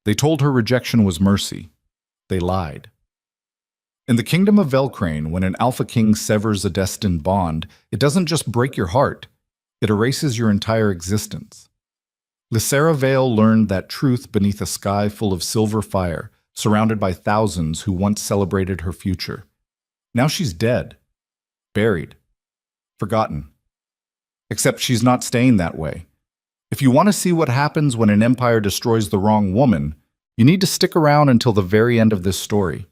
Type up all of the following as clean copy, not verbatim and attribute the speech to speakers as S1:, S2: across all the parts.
S1: They told her rejection was mercy. They lied. In the kingdom of Velcrane, when an Alpha King severs a destined bond, it doesn't just break your heart, it erases your entire existence. Lysera Vale learned that truth beneath a sky full of silver fire, surrounded by thousands who once celebrated her future. Now she's dead, buried, forgotten. Except she's not staying that way. If you want to see what happens when an empire destroys the wrong woman, you need to stick around until the very end of this story.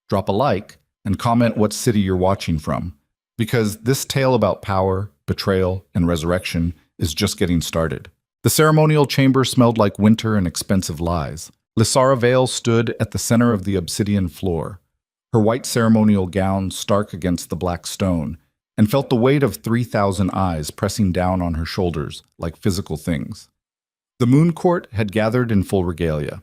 S1: Drop a like and comment what city you're watching from, because this tale about power, betrayal, and resurrection is just getting started. The ceremonial chamber smelled like winter and expensive lies. Lysera Vale stood at the center of the obsidian floor, her white ceremonial gown stark against the black stone, and felt the weight of 3,000 eyes pressing down on her shoulders like physical things. The moon court had gathered in full regalia.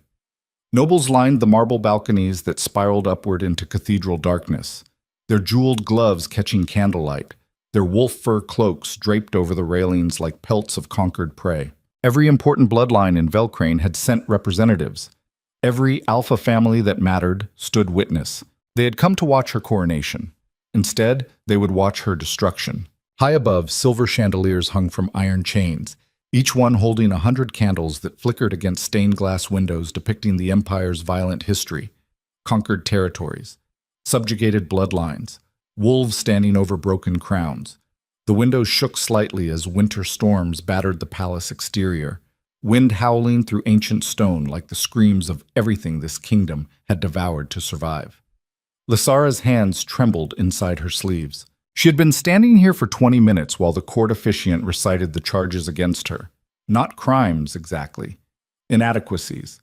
S1: Nobles lined the marble balconies that spiraled upward into cathedral darkness, their jeweled gloves catching candlelight, their wolf fur cloaks draped over the railings like pelts of conquered prey. Every important bloodline in Velcrane had sent representatives. Every alpha family that mattered stood witness. They had come to watch her coronation. Instead, they would watch her destruction. High above, silver chandeliers hung from iron chains, each one holding 100 candles that flickered against stained glass windows depicting the Empire's violent history, conquered territories, subjugated bloodlines, wolves standing over broken crowns. The windows shook slightly as winter storms battered the palace exterior, wind howling through ancient stone like the screams of everything this kingdom had devoured to survive. Lysera's hands trembled inside her sleeves. She had been standing here for 20 minutes while the court officiant recited the charges against her. Not crimes, exactly. Inadequacies.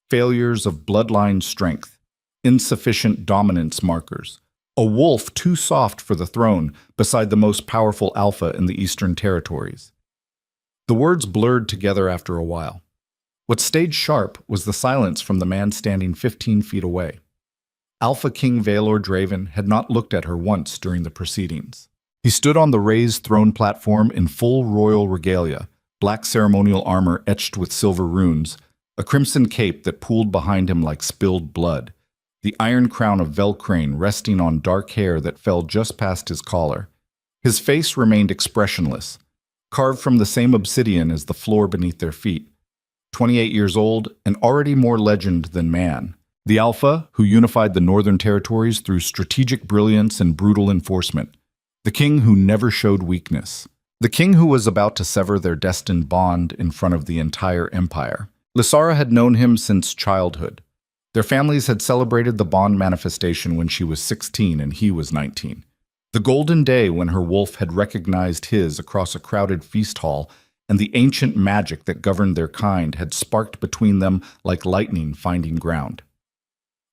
S1: Failures of bloodline strength. Insufficient dominance markers. A wolf too soft for the throne beside the most powerful alpha in the Eastern Territories. The words blurred together after a while. What stayed sharp was the silence from the man standing 15 feet away. Alpha King Valor Draven had not looked at her once during the proceedings. He stood on the raised throne platform in full royal regalia, black ceremonial armor etched with silver runes, a crimson cape that pooled behind him like spilled blood, the iron crown of Velcrane resting on dark hair that fell just past his collar. His face remained expressionless, carved from the same obsidian as the floor beneath their feet. 28 years old and already more legend than man. The Alpha, who unified the Northern Territories through strategic brilliance and brutal enforcement. The king who never showed weakness. The king who was about to sever their destined bond in front of the entire empire. Lysera had known him since childhood. Their families had celebrated the bond manifestation when she was 16 and he was 19. The golden day when her wolf had recognized his across a crowded feast hall, and the ancient magic that governed their kind had sparked between them like lightning finding ground.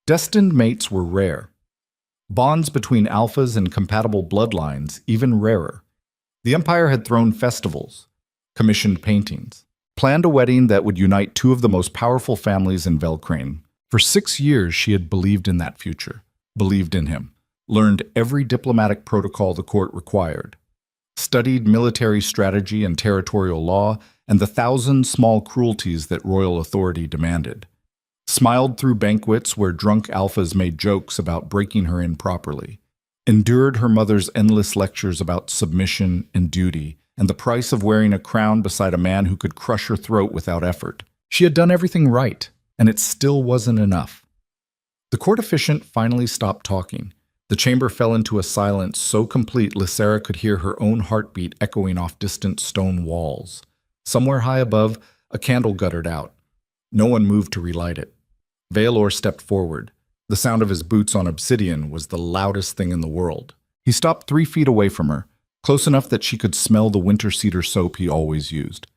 S1: Destined mates were rare. Bonds between alphas and compatible bloodlines even rarer. The Empire had thrown festivals, commissioned paintings, planned a wedding that would unite two of the most powerful families in Velcrane. For 6 years she had believed in that future, believed in him, learned every diplomatic protocol the court required, studied military strategy and territorial law, and the 1,000 small cruelties that royal authority demanded. Smiled through banquets where drunk alphas made jokes about breaking her in properly, endured her mother's endless lectures about submission and duty, and the price of wearing a crown beside a man who could crush her throat without effort. She had done everything right, and it still wasn't enough. The court officiant finally stopped talking. The chamber fell into a silence so complete Lysera could hear her own heartbeat echoing off distant stone walls. Somewhere high above, a candle guttered out. No one moved to relight it. Valor stepped forward. The sound of his boots on obsidian was the loudest thing in the world. He stopped 3 feet away from her, close enough that she could smell the winter cedar soap he always used.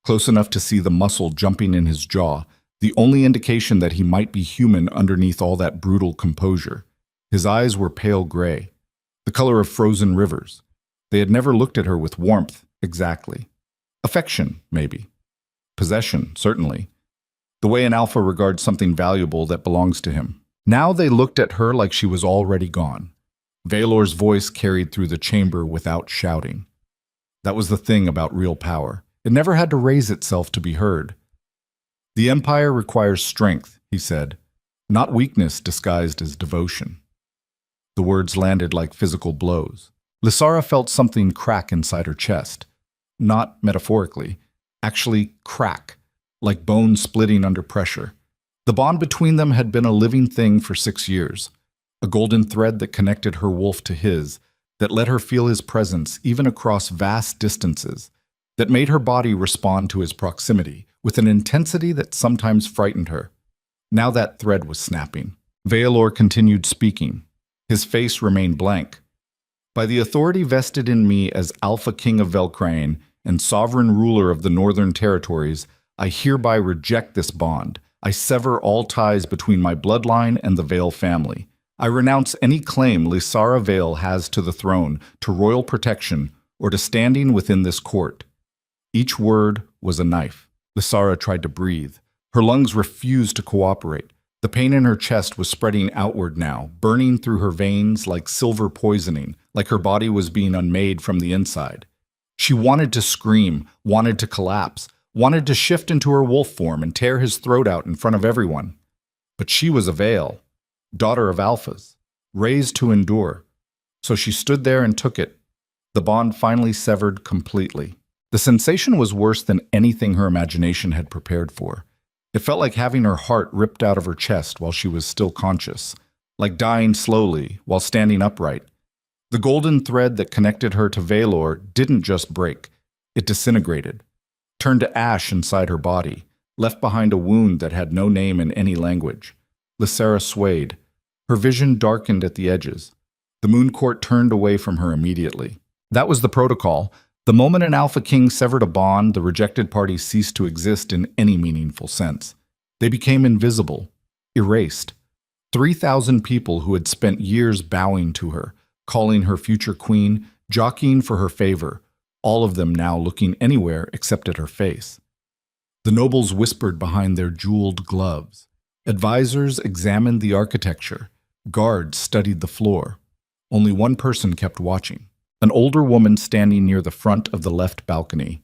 S1: Close enough to see the muscle jumping in his jaw, the only indication that he might be human underneath all that brutal composure. His eyes were pale gray, the color of frozen rivers. They had never looked at her with warmth, exactly. Affection, maybe. Possession, certainly. The way an alpha regards something valuable that belongs to him. Now they looked at her like she was already gone. Valor's voice carried through the chamber without shouting. That was the thing about real power. It never had to raise itself to be heard. The Empire requires strength, he said, not weakness disguised as devotion. The words landed like physical blows. Lysara felt something crack inside her chest. Not metaphorically, actually crack, like bone splitting under pressure. The bond between them had been a living thing for 6 years, a golden thread that connected her wolf to his, that let her feel his presence even across vast distances, that made her body respond to his proximity with an intensity that sometimes frightened her. Now that thread was snapping. Veilor continued speaking. His face remained blank. By the authority vested in me as Alpha King of Velcrane and sovereign ruler of the Northern Territories, I hereby reject this bond. I sever all ties between my bloodline and the Vale family. I renounce any claim Lysara Vale has to the throne, to royal protection, or to standing within this court. Each word was a knife. Lysara tried to breathe. Her lungs refused to cooperate. The pain in her chest was spreading outward now, burning through her veins like silver poisoning, like her body was being unmade from the inside. She wanted to scream, wanted to collapse, wanted to shift into her wolf form and tear his throat out in front of everyone. But she was a Vale, daughter of Alphas, raised to endure. So she stood there and took it. The bond finally severed completely. The sensation was worse than anything her imagination had prepared for. It felt like having her heart ripped out of her chest while she was still conscious, like dying slowly while standing upright. The golden thread that connected her to Veilor didn't just break. It disintegrated, turned to ash inside her body, left behind a wound that had no name in any language. Lysara swayed. Her vision darkened at the edges. The moon court turned away from her immediately. That was the protocol. The moment an Alpha King severed a bond, the rejected party ceased to exist in any meaningful sense. They became invisible, erased. 3,000 people who had spent years bowing to her, calling her future queen, jockeying for her favor, all of them now looking anywhere except at her face. The nobles whispered behind their jeweled gloves. Advisors examined the architecture. Guards studied the floor. Only one person kept watching. An older woman standing near the front of the left balcony.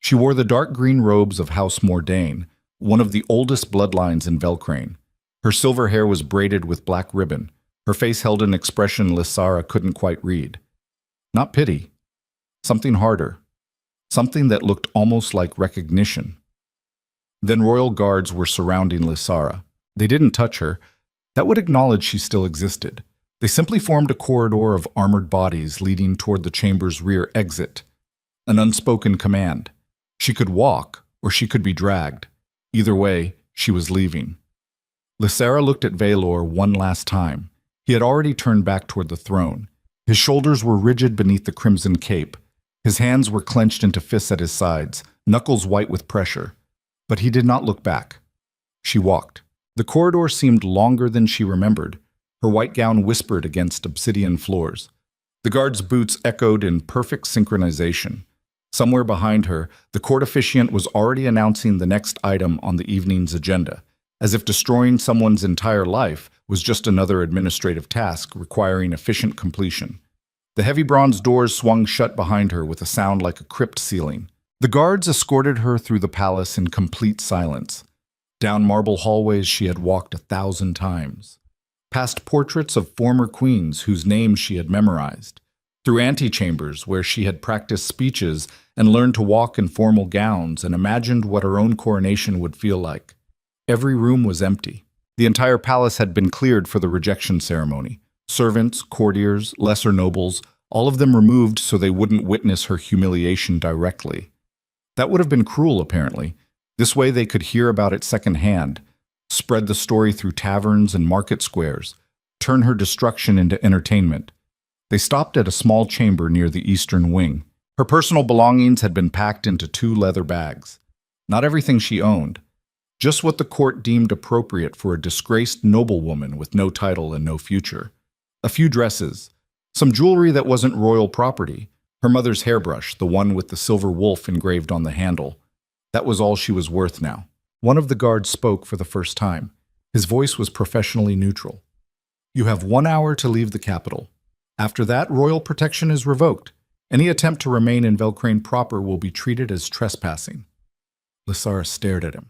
S1: She wore the dark green robes of House Mordain, one of the oldest bloodlines in Velcrane. Her silver hair was braided with black ribbon. Her face held an expression Lysara couldn't quite read. Not pity. Something harder. Something that looked almost like recognition. Then royal guards were surrounding Lysara. They didn't touch her. That would acknowledge she still existed. They simply formed a corridor of armored bodies leading toward the chamber's rear exit. An unspoken command. She could walk, or she could be dragged. Either way, she was leaving. Lysara looked at Veilor one last time. He had already turned back toward the throne. His shoulders were rigid beneath the crimson cape. His hands were clenched into fists at his sides, knuckles white with pressure. But he did not look back. She walked. The corridor seemed longer than she remembered. Her white gown whispered against obsidian floors. The guard's boots echoed in perfect synchronization. Somewhere behind her, the court officiant was already announcing the next item on the evening's agenda, as if destroying someone's entire life was just another administrative task requiring efficient completion. The heavy bronze doors swung shut behind her with a sound like a crypt ceiling. The guards escorted her through the palace in complete silence. Down marble hallways she had walked 1,000 times. Past portraits of former queens whose names she had memorized, through antechambers where she had practiced speeches and learned to walk in formal gowns and imagined what her own coronation would feel like. Every room was empty. The entire palace had been cleared for the rejection ceremony. Servants, courtiers, lesser nobles, all of them removed so they wouldn't witness her humiliation directly. That would have been cruel, apparently. This way they could hear about it secondhand, spread the story through taverns and market squares, turn her destruction into entertainment. They stopped at a small chamber near the eastern wing. Her personal belongings had been packed into 2 leather bags. Not everything she owned, just what the court deemed appropriate for a disgraced noblewoman with no title and no future. A few dresses, some jewelry that wasn't royal property, her mother's hairbrush, the one with the silver wolf engraved on the handle. That was all she was worth now. One of the guards spoke for the first time. His voice was professionally neutral. You have 1 hour to leave the capital. After that, royal protection is revoked. Any attempt to remain in Velcrane proper will be treated as trespassing. Lysara stared at him.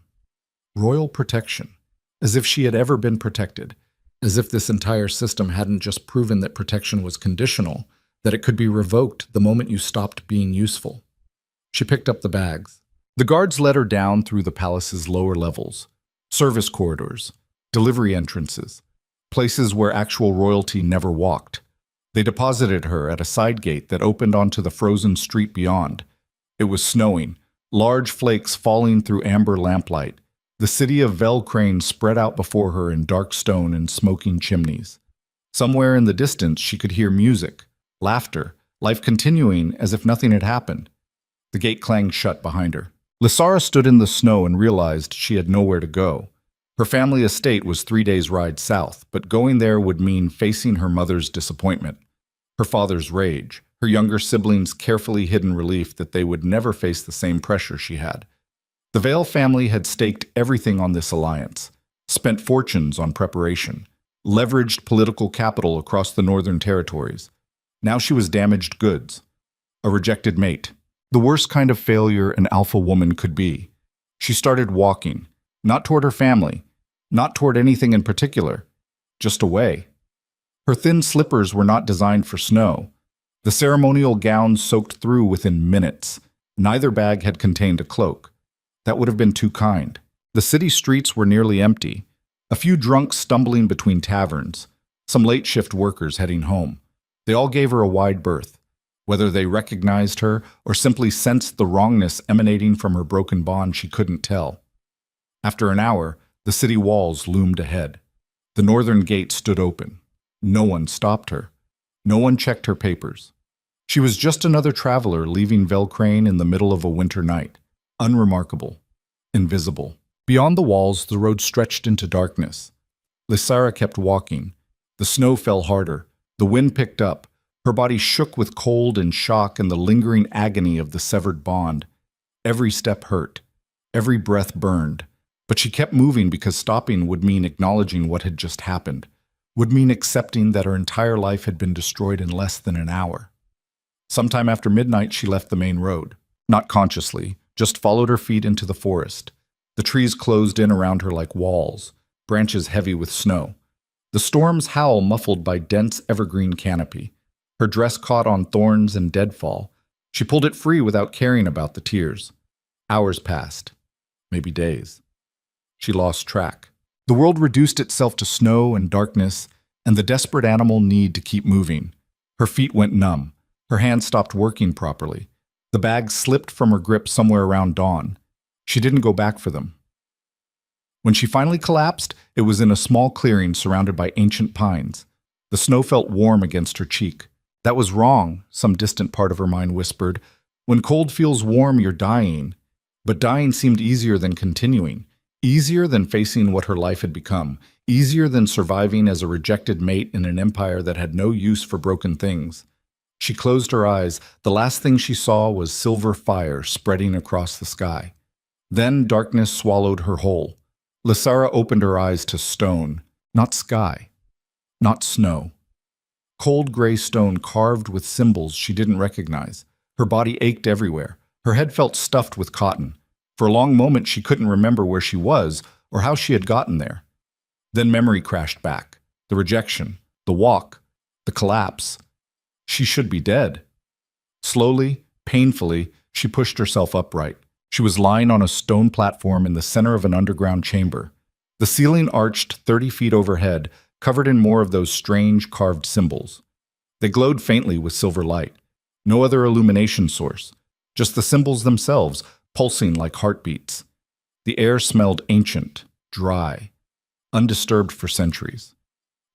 S1: Royal protection. As if she had ever been protected. As if this entire system hadn't just proven that protection was conditional, that it could be revoked the moment you stopped being useful. She picked up the bags. The guards led her down through the palace's lower levels. Service corridors, delivery entrances, places where actual royalty never walked. They deposited her at a side gate that opened onto the frozen street beyond. It was snowing, large flakes falling through amber lamplight. The city of Velcrane spread out before her in dark stone and smoking chimneys. Somewhere in the distance she could hear music, laughter, life continuing as if nothing had happened. The gate clanged shut behind her. Lysara stood in the snow and realized she had nowhere to go. Her family estate was 3 days' ride south, but going there would mean facing her mother's disappointment, her father's rage, her younger siblings' carefully hidden relief that they would never face the same pressure she had. The Vale family had staked everything on this alliance, spent fortunes on preparation, leveraged political capital across the northern territories. Now she was damaged goods, a rejected mate, the worst kind of failure an alpha woman could be. She started walking, not toward her family, not toward anything in particular, just away. Her thin slippers were not designed for snow. The ceremonial gown soaked through within minutes. Neither bag had contained a cloak. That would have been too kind. The city streets were nearly empty. A few drunks stumbling between taverns, some late shift workers heading home. They all gave her a wide berth. Whether they recognized her or simply sensed the wrongness emanating from her broken bond, she couldn't tell. After an hour, the city walls loomed ahead. The northern gate stood open. No one stopped her. No one checked her papers. She was just another traveler leaving Velcrane in the middle of a winter night. Unremarkable. Invisible. Beyond the walls, the road stretched into darkness. Lysara kept walking. The snow fell harder. The wind picked up. Her body shook with cold and shock and the lingering agony of the severed bond. Every step hurt. Every breath burned. But she kept moving because stopping would mean acknowledging what had just happened, would mean accepting that her entire life had been destroyed in less than an hour. Sometime after midnight, she left the main road. Not consciously, just followed her feet into the forest. The trees closed in around her like walls, branches heavy with snow. The storm's howl muffled by dense evergreen canopy. Her dress caught on thorns and deadfall. She pulled it free without caring about the tears. Hours passed, maybe days. She lost track. The world reduced itself to snow and darkness, and the desperate animal need to keep moving. Her feet went numb. Her hands stopped working properly. The bags slipped from her grip somewhere around dawn. She didn't go back for them. When she finally collapsed, it was in a small clearing surrounded by ancient pines. The snow felt warm against her cheek. That was wrong, some distant part of her mind whispered. When cold feels warm, you're dying. But dying seemed easier than continuing. Easier than facing what her life had become, easier than surviving as a rejected mate in an empire that had no use for broken things. She closed her eyes. The last thing she saw was silver fire spreading across the sky. Then darkness swallowed her whole. Lysara opened her eyes to stone, not sky, not snow. Cold gray stone carved with symbols she didn't recognize. Her body ached everywhere. Her head felt stuffed with cotton. For a long moment, she couldn't remember where she was or how she had gotten there. Then memory crashed back. The rejection, the walk, the collapse. She should be dead. Slowly, painfully, she pushed herself upright. She was lying on a stone platform in the center of an underground chamber. The ceiling arched 30 feet overhead, covered in more of those strange carved symbols. They glowed faintly with silver light. No other illumination source. Just the symbols themselves, pulsing like heartbeats. The air smelled ancient, dry, undisturbed for centuries.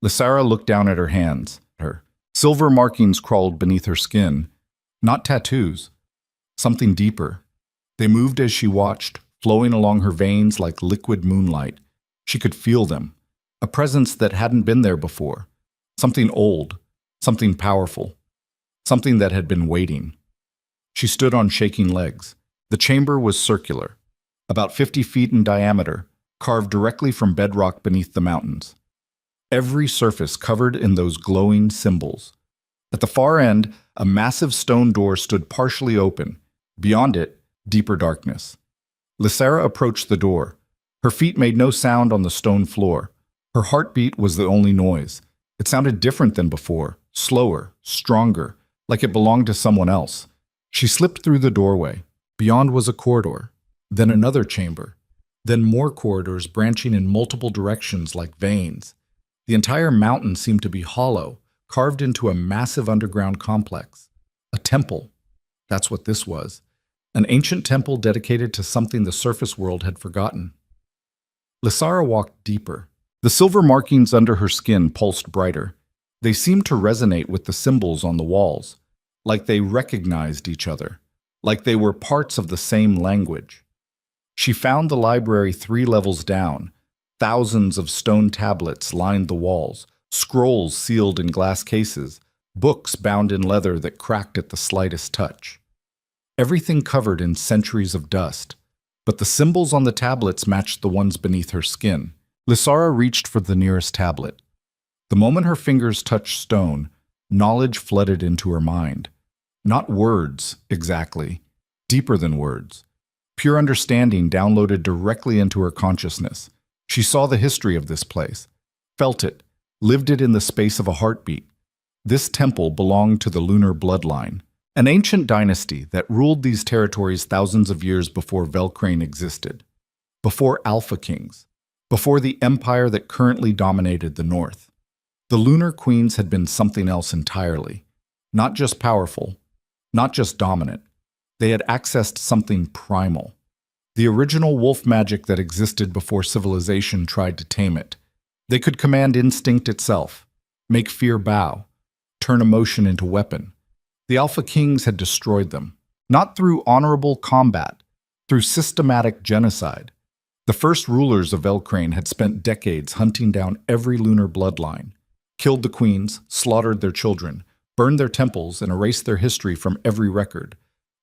S1: Lysara looked down at her hands. Silver markings crawled beneath her skin. Not tattoos. Something deeper. They moved as she watched, flowing along her veins like liquid moonlight. She could feel them. A presence that hadn't been there before. Something old. Something powerful. Something that had been waiting. She stood on shaking legs. The chamber was circular, about 50 feet in diameter, carved directly from bedrock beneath the mountains. Every surface covered in those glowing symbols. At the far end, a massive stone door stood partially open. Beyond it, deeper darkness. Lysara approached the door. Her feet made no sound on the stone floor. Her heartbeat was the only noise. It sounded different than before, slower, stronger, like it belonged to someone else. She slipped through the doorway. Beyond was a corridor, then another chamber, then more corridors branching in multiple directions like veins. The entire mountain seemed to be hollow, carved into a massive underground complex. A temple. That's what this was. An ancient temple dedicated to something the surface world had forgotten. Lysara walked deeper. The silver markings under her skin pulsed brighter. They seemed to resonate with the symbols on the walls, like they recognized each other, like they were parts of the same language. She found the library 3 levels down. Thousands of stone tablets lined the walls, scrolls sealed in glass cases, books bound in leather that cracked at the slightest touch. Everything covered in centuries of dust, but the symbols on the tablets matched the ones beneath her skin. Lysara reached for the nearest tablet. The moment her fingers touched stone, knowledge flooded into her mind. Not words, exactly. Deeper than words. Pure understanding downloaded directly into her consciousness. She saw the history of this place, felt it, lived it in the space of a heartbeat. This temple belonged to the lunar bloodline, an ancient dynasty that ruled these territories thousands of years before Velcrane existed, before Alpha Kings, before the empire that currently dominated the north. The lunar queens had been something else entirely, not just powerful, not just dominant. They had accessed something primal, the original wolf magic that existed before civilization tried to tame it. They could command instinct itself, make fear bow, turn emotion into weapon. The Alpha Kings had destroyed them, not through honorable combat, through systematic genocide. The first rulers of Velcrane had spent decades hunting down every lunar bloodline, killed the queens, slaughtered their children, burned their temples, and erased their history from every record,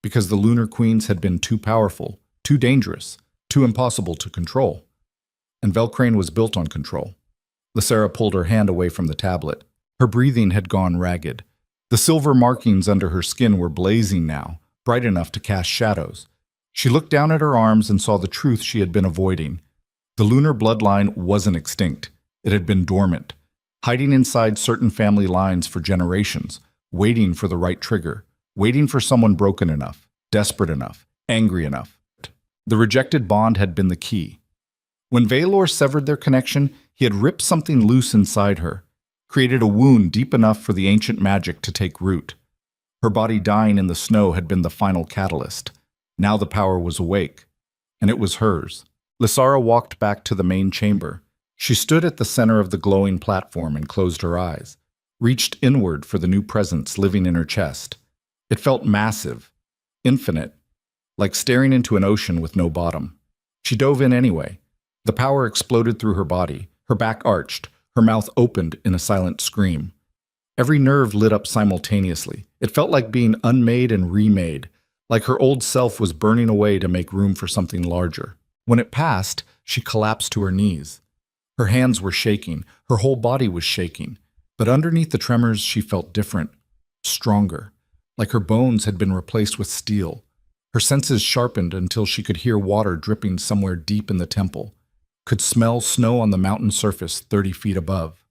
S1: because the lunar queens had been too powerful, too dangerous, too impossible to control. And Velcrane was built on control. Lysara pulled her hand away from the tablet. Her breathing had gone ragged. The silver markings under her skin were blazing now, bright enough to cast shadows. She looked down at her arms and saw the truth she had been avoiding. The lunar bloodline wasn't extinct. It had been dormant, hiding inside certain family lines for generations, waiting for the right trigger, waiting for someone broken enough, desperate enough, angry enough. The rejected bond had been the key. When Valor severed their connection, he had ripped something loose inside her, created a wound deep enough for the ancient magic to take root. Her body dying in the snow had been the final catalyst. Now the power was awake, and it was hers. Lysara walked back to the main chamber. She stood at the center of the glowing platform and closed her eyes, reached inward for the new presence living in her chest. It felt massive, infinite, like staring into an ocean with no bottom. She dove in anyway. The power exploded through her body, her back arched, her mouth opened in a silent scream. Every nerve lit up simultaneously. It felt like being unmade and remade, like her old self was burning away to make room for something larger. When it passed, she collapsed to her knees. Her hands were shaking, her whole body was shaking, but underneath the tremors she felt different, stronger, like her bones had been replaced with steel. Her senses sharpened until she could hear water dripping somewhere deep in the temple, could smell snow on the mountain surface 30 feet above,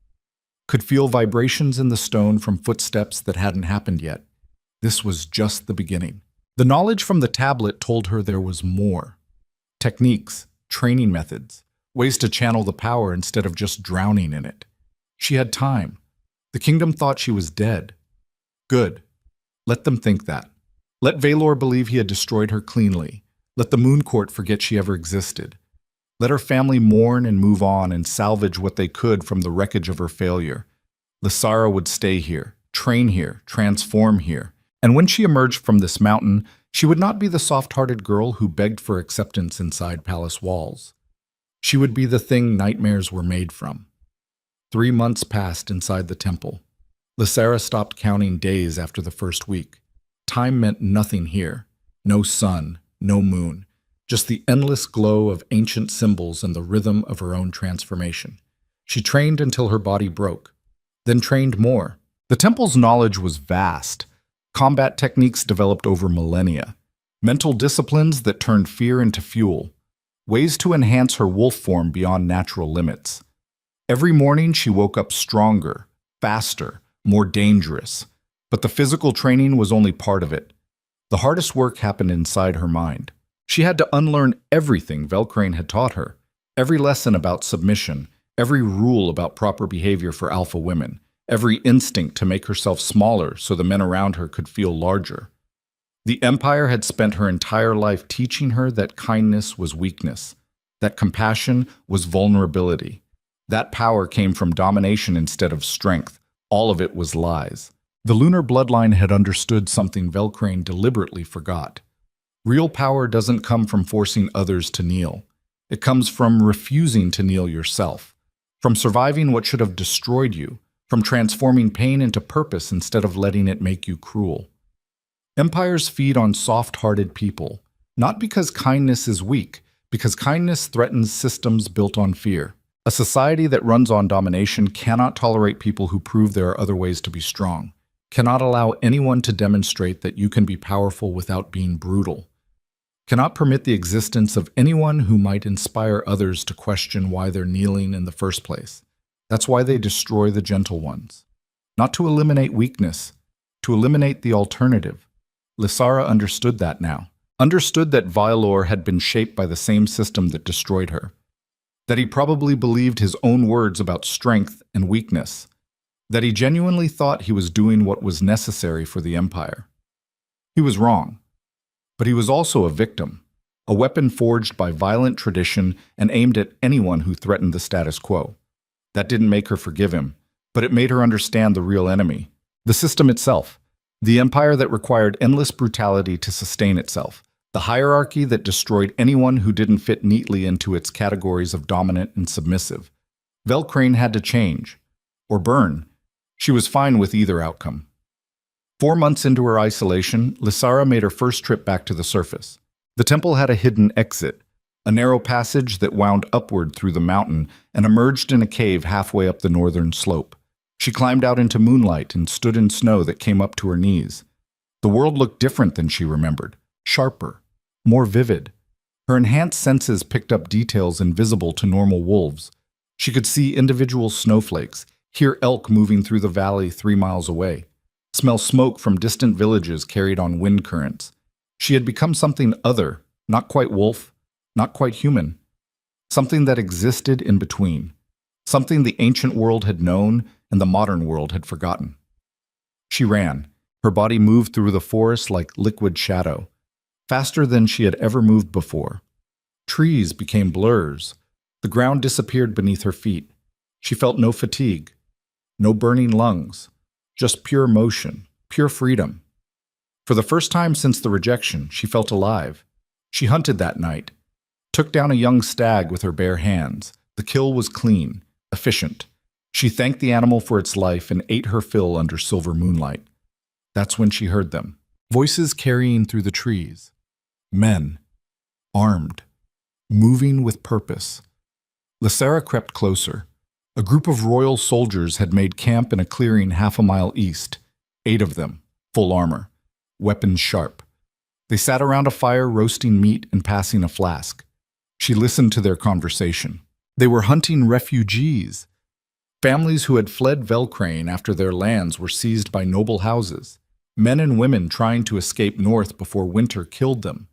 S1: could feel vibrations in the stone from footsteps that hadn't happened yet. This was just the beginning. The knowledge from the tablet told her there was more. Techniques, training methods, ways to channel the power instead of just drowning in it. She had time. The kingdom thought she was dead. Good. Let them think that. Let Valor believe he had destroyed her cleanly. Let the Moon Court forget she ever existed. Let her family mourn and move on and salvage what they could from the wreckage of her failure. Lysara would stay here, train here, transform here. And when she emerged from this mountain, she would not be the soft-hearted girl who begged for acceptance inside palace walls. She would be the thing nightmares were made from. 3 months passed inside the temple. Lysara stopped counting days after the first week. Time meant nothing here. No sun, no moon. Just the endless glow of ancient symbols and the rhythm of her own transformation. She trained until her body broke, then trained more. The temple's knowledge was vast. Combat techniques developed over millennia. Mental disciplines that turned fear into fuel. ways to enhance her wolf form beyond natural limits. Every morning she woke up stronger, faster, more dangerous. But the physical training was only part of it. The hardest work happened inside her mind. She had to unlearn everything Velcrane had taught her. Every lesson about submission, every rule about proper behavior for alpha women, every instinct to make herself smaller so the men around her could feel larger. The Empire had spent her entire life teaching her that kindness was weakness, that compassion was vulnerability. That power came from domination instead of strength. All of it was lies. The lunar bloodline had understood something Velcrane deliberately forgot. Real power doesn't come from forcing others to kneel. It comes from refusing to kneel yourself, from surviving what should have destroyed you, from transforming pain into purpose instead of letting it make you cruel. Empires feed on soft-hearted people, not because kindness is weak, because kindness threatens systems built on fear. A society that runs on domination cannot tolerate people who prove there are other ways to be strong, cannot allow anyone to demonstrate that you can be powerful without being brutal, cannot permit the existence of anyone who might inspire others to question why they're kneeling in the first place. That's why they destroy the gentle ones. Not to eliminate weakness, to eliminate the alternative. Lysara understood that now. Understood that Vylor had been shaped by the same system that destroyed her. That he probably believed his own words about strength and weakness. That he genuinely thought he was doing what was necessary for the Empire. He was wrong. But he was also a victim, a weapon forged by violent tradition and aimed at anyone who threatened the status quo. That didn't make her forgive him, but it made her understand the real enemy, the system itself, the empire that required endless brutality to sustain itself, the hierarchy that destroyed anyone who didn't fit neatly into its categories of dominant and submissive. Velcrane had to change, or burn. She was fine with either outcome. 4 months into her isolation, Lysara made her first trip back to the surface. The temple had a hidden exit, a narrow passage that wound upward through the mountain and emerged in a cave halfway up the northern slope. She climbed out into moonlight and stood in snow that came up to her knees. The world looked different than she remembered, sharper, more vivid. Her enhanced senses picked up details invisible to normal wolves. She could see individual snowflakes, hear elk moving through the valley 3 miles away, smell smoke from distant villages carried on wind currents. She had become something other, not quite wolf, not quite human. Something that existed in between. Something the ancient world had known and the modern world had forgotten. She ran. Her body moved through the forest like liquid shadow, faster than she had ever moved before. Trees became blurs. The ground disappeared beneath her feet. She felt no fatigue, no burning lungs. Just pure motion, pure freedom. For the first time since the rejection, she felt alive. She hunted that night, took down a young stag with her bare hands. The kill was clean, efficient. She thanked the animal for its life and ate her fill under silver moonlight. That's when she heard them. Voices carrying through the trees. Men, armed, moving with purpose. Lysara crept closer. A group of royal soldiers had made camp in a clearing half a mile east. 8 of them, full armor, weapons sharp. They sat around a fire roasting meat and passing a flask. She listened to their conversation. They were hunting refugees, families who had fled Velcrane after their lands were seized by noble houses, men and women trying to escape north before winter killed them.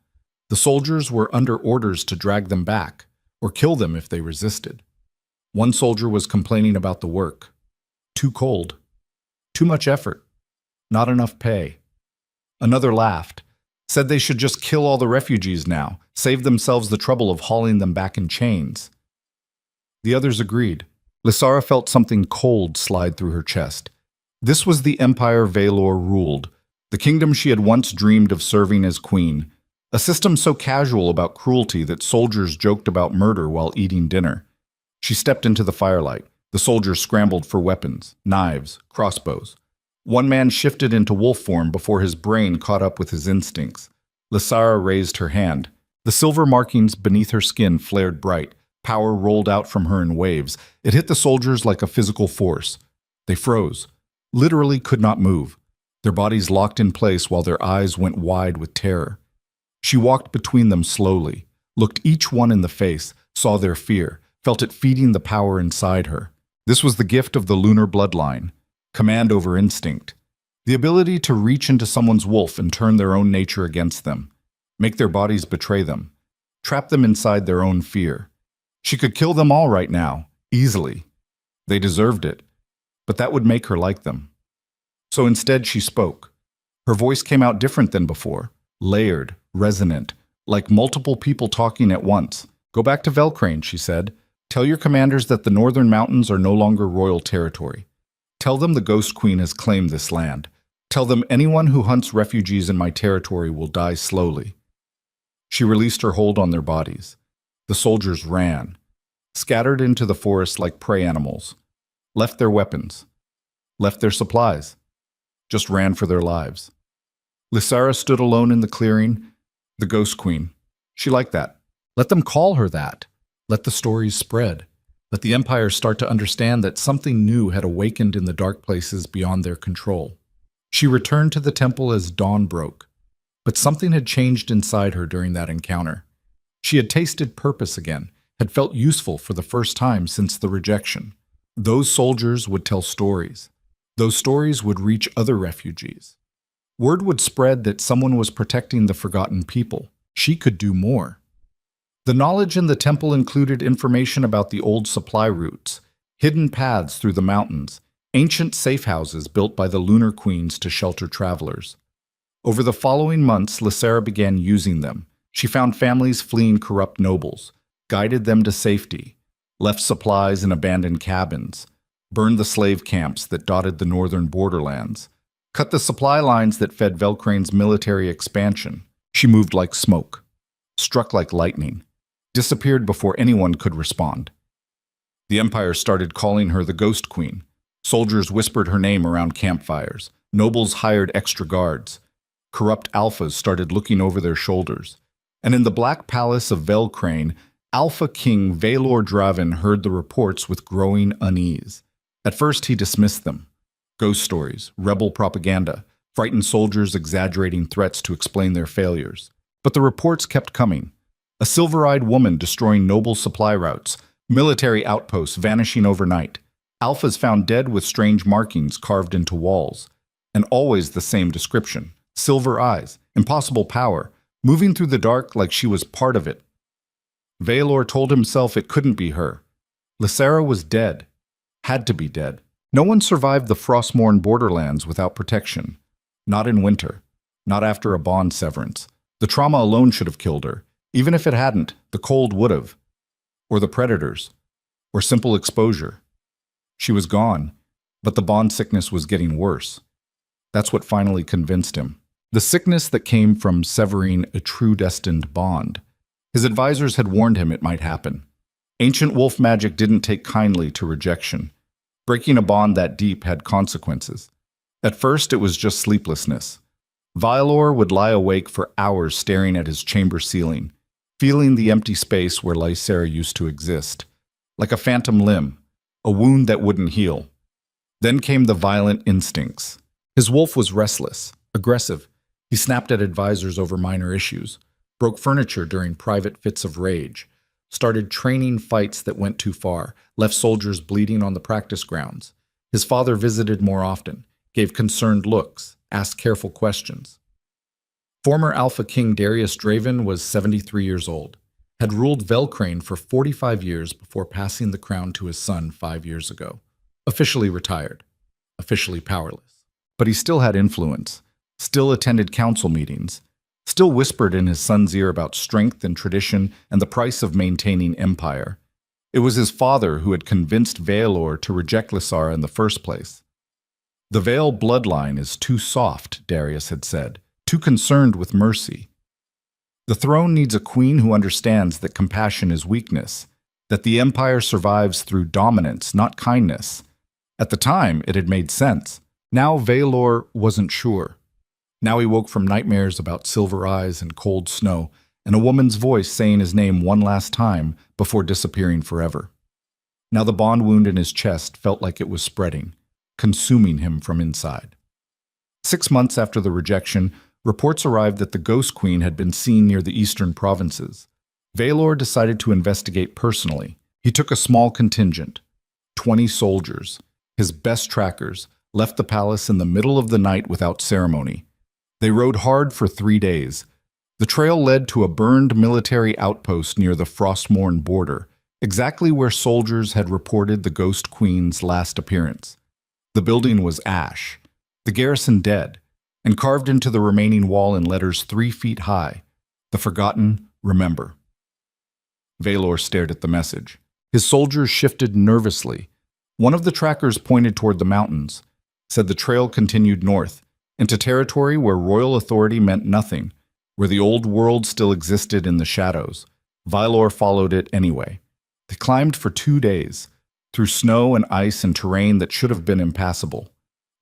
S1: The soldiers were under orders to drag them back, or kill them if they resisted. One soldier was complaining about the work. Too cold. Too much effort. Not enough pay. Another laughed, said they should just kill all the refugees now, save themselves the trouble of hauling them back in chains. The others agreed. Lysara felt something cold slide through her chest. This was the empire Vylor ruled, the kingdom she had once dreamed of serving as queen, a system so casual about cruelty that soldiers joked about murder while eating dinner. She stepped into the firelight. The soldiers scrambled for weapons, knives, crossbows. One man shifted into wolf form before his brain caught up with his instincts. Lysara raised her hand. The silver markings beneath her skin flared bright. Power rolled out from her in waves. It hit the soldiers like a physical force. They froze, literally could not move. Their bodies locked in place while their eyes went wide with terror. She walked between them slowly, looked each one in the face, saw their fear, felt it feeding the power inside her. This was the gift of the lunar bloodline, command over instinct, the ability to reach into someone's wolf and turn their own nature against them, make their bodies betray them, trap them inside their own fear. She could kill them all right now, easily. They deserved it, but that would make her like them. So instead she spoke. Her voice came out different than before, layered, resonant, like multiple people talking at once. "Go back to Velcrane," she said. "Tell your commanders that the northern mountains are no longer royal territory. Tell them the Ghost Queen has claimed this land. Tell them anyone who hunts refugees in my territory will die slowly." She released her hold on their bodies. The soldiers ran, scattered into the forest like prey animals, left their weapons, left their supplies, just ran for their lives. Lysara stood alone in the clearing, the Ghost Queen. She liked that. Let them call her that. Let the stories spread. Let the Empire start to understand that something new had awakened in the dark places beyond their control. She returned to the temple as dawn broke, but something had changed inside her during that encounter. She had tasted purpose again, had felt useful for the first time since the rejection. Those soldiers would tell stories. Those stories would reach other refugees. Word would spread that someone was protecting the forgotten people. She could do more. The knowledge in the temple included information about the old supply routes, hidden paths through the mountains, ancient safe houses built by the lunar queens to shelter travelers. Over the following months, Lysara began using them. She found families fleeing corrupt nobles, guided them to safety, left supplies in abandoned cabins, burned the slave camps that dotted the northern borderlands, cut the supply lines that fed Velcrane's military expansion. She moved like smoke, struck like lightning, disappeared before anyone could respond. The Empire started calling her the Ghost Queen. Soldiers whispered her name around campfires. Nobles hired extra guards. Corrupt alphas started looking over their shoulders. And in the Black Palace of Velcrane, Alpha King Valor Draven heard the reports with growing unease. At first he dismissed them. Ghost stories, rebel propaganda, frightened soldiers exaggerating threats to explain their failures. But the reports kept coming. A silver-eyed woman destroying noble supply routes, military outposts vanishing overnight, alphas found dead with strange markings carved into walls, and always the same description: silver eyes, impossible power, moving through the dark like she was part of it. Valor told himself it couldn't be her. Lysara was dead, had to be dead. No one survived the Frostmourne borderlands without protection. Not in winter, not after a bond severance. The trauma alone should have killed her. Even if it hadn't, the cold would have. Or the predators. Or simple exposure. She was gone, but the bond sickness was getting worse. That's what finally convinced him. The sickness that came from severing a true destined bond. His advisors had warned him it might happen. Ancient wolf magic didn't take kindly to rejection. Breaking a bond that deep had consequences. At first, it was just sleeplessness. Valor would lie awake for hours staring at his chamber ceiling, feeling the empty space where Lysara used to exist. Like a phantom limb, a wound that wouldn't heal. Then came the violent instincts. His wolf was restless, aggressive. He snapped at advisors over minor issues, broke furniture during private fits of rage, started training fights that went too far, left soldiers bleeding on the practice grounds. His father visited more often, gave concerned looks, asked careful questions. Former Alpha King Darius Draven was 73 years old, had ruled Velcrane for 45 years before passing the crown to his son 5 years ago. Officially retired, officially powerless. But he still had influence, still attended council meetings, still whispered in his son's ear about strength and tradition and the price of maintaining empire. It was his father who had convinced Valor to reject Lysara in the first place. The Vale bloodline is too soft, Darius had said, too concerned with mercy. The throne needs a queen who understands that compassion is weakness, that the empire survives through dominance, not kindness. At the time, it had made sense. Now Valor wasn't sure. Now he woke from nightmares about silver eyes and cold snow, and a woman's voice saying his name one last time before disappearing forever. Now the bond wound in his chest felt like it was spreading, consuming him from inside. 6 months after the rejection, reports arrived that the Ghost Queen had been seen near the eastern provinces. Valor decided to investigate personally. He took a small contingent, 20 soldiers, his best trackers, left the palace in the middle of the night without ceremony. They rode hard for 3 days. The trail led to a burned military outpost near the Frostmourne border, exactly where soldiers had reported the Ghost Queen's last appearance. The building was ash, the garrison dead, and carved into the remaining wall in letters 3 feet high, the forgotten remember. Valor stared at the message. His soldiers shifted nervously. One of the trackers pointed toward the mountains, said the trail continued north, into territory where royal authority meant nothing, where the old world still existed in the shadows. Valor followed it anyway. They climbed for 2 days, through snow and ice and terrain that should have been impassable.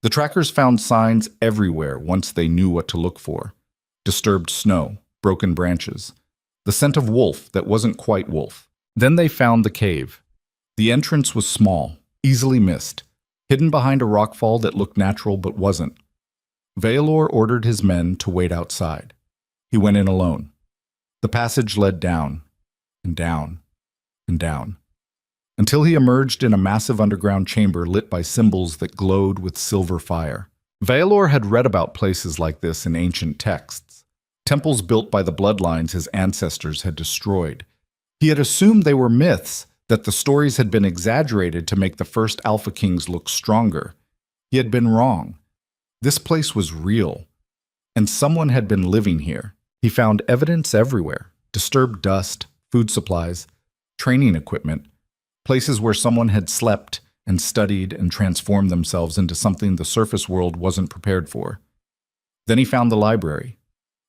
S1: The trackers found signs everywhere once they knew what to look for. Disturbed snow, broken branches, the scent of wolf that wasn't quite wolf. Then they found the cave. The entrance was small, easily missed, hidden behind a rockfall that looked natural but wasn't. Valor ordered his men to wait outside. He went in alone. The passage led down, and down, and down, until he emerged in a massive underground chamber lit by symbols that glowed with silver fire. Valor had read about places like this in ancient texts, temples built by the bloodlines his ancestors had destroyed. He had assumed they were myths, that the stories had been exaggerated to make the first Alpha Kings look stronger. He had been wrong. This place was real, and someone had been living here. He found evidence everywhere: disturbed dust, food supplies, training equipment, places where someone had slept and studied and transformed themselves into something the surface world wasn't prepared for. Then he found the library.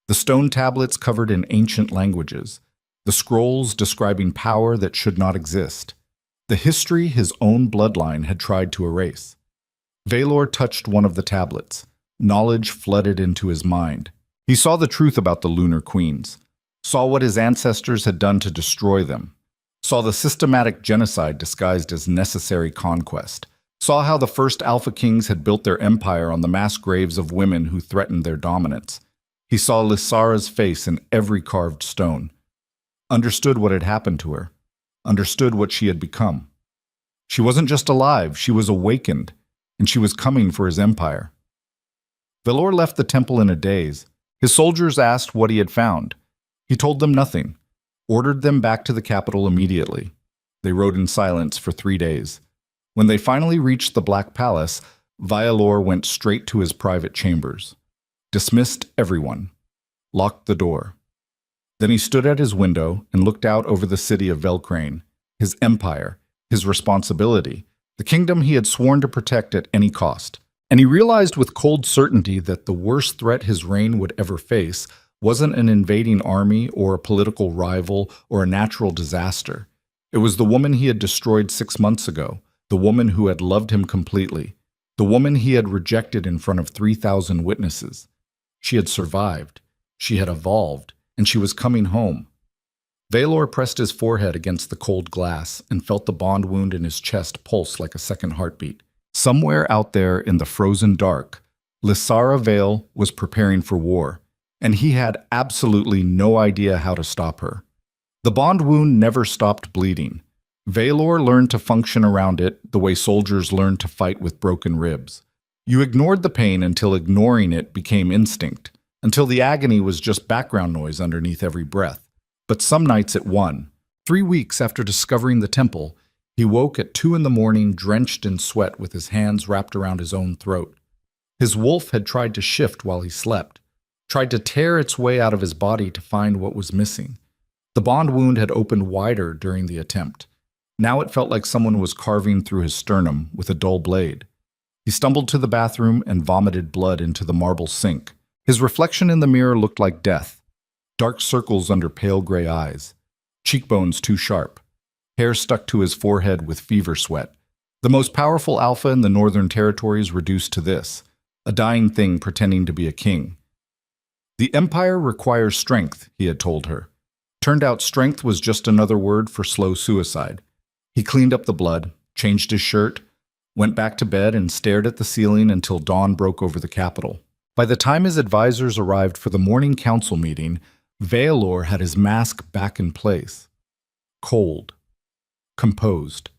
S1: The stone tablets covered in ancient languages, the scrolls describing power that should not exist, the history his own bloodline had tried to erase. Valor touched one of the tablets. Knowledge flooded into his mind. He saw the truth about the Lunar Queens, saw what his ancestors had done to destroy them, saw the systematic genocide disguised as necessary conquest, saw how the first Alpha Kings had built their empire on the mass graves of women who threatened their dominance. He saw Lysara's face in every carved stone, understood what had happened to her, understood what she had become. She wasn't just alive, she was awakened, and she was coming for his empire. Valor left the temple in a daze. His soldiers asked what he had found. He told them nothing, ordered them back to the capital immediately. They rode in silence for 3 days. When they finally reached the Black Palace, Valor went straight to his private chambers, dismissed everyone, locked the door. Then he stood at his window and looked out over the city of Velcrane, his empire, his responsibility, the kingdom he had sworn to protect at any cost. And he realized with cold certainty that the worst threat his reign would ever face wasn't an invading army or a political rival or a natural disaster. It was the woman he had destroyed 6 months ago, the woman who had loved him completely, the woman he had rejected in front of 3,000 witnesses. She had survived, she had evolved, and she was coming home. Valor pressed his forehead against the cold glass and felt the bond wound in his chest pulse like a second heartbeat. Somewhere out there in the frozen dark, Lysara Vale was preparing for war, and he had absolutely no idea how to stop her. The bond wound never stopped bleeding. Valor learned to function around it the way soldiers learn to fight with broken ribs. You ignored the pain until ignoring it became instinct, until the agony was just background noise underneath every breath. But some nights it won. 3 weeks after discovering the temple, he woke at 2 a.m, drenched in sweat with his hands wrapped around his own throat. His wolf had tried to shift while he slept, tried to tear its way out of his body to find what was missing. The bond wound had opened wider during the attempt. Now it felt like someone was carving through his sternum with a dull blade. He stumbled to the bathroom and vomited blood into the marble sink. His reflection in the mirror looked like death. Dark circles under pale gray eyes, cheekbones too sharp, hair stuck to his forehead with fever sweat. The most powerful alpha in the Northern Territories reduced to this, a dying thing pretending to be a king. The empire requires strength, he had told her. Turned out strength was just another word for slow suicide. He cleaned up the blood, changed his shirt, went back to bed and stared at the ceiling until dawn broke over the capital. By the time his advisors arrived for the morning council meeting, Veilor had his mask back in place. Cold. Composed.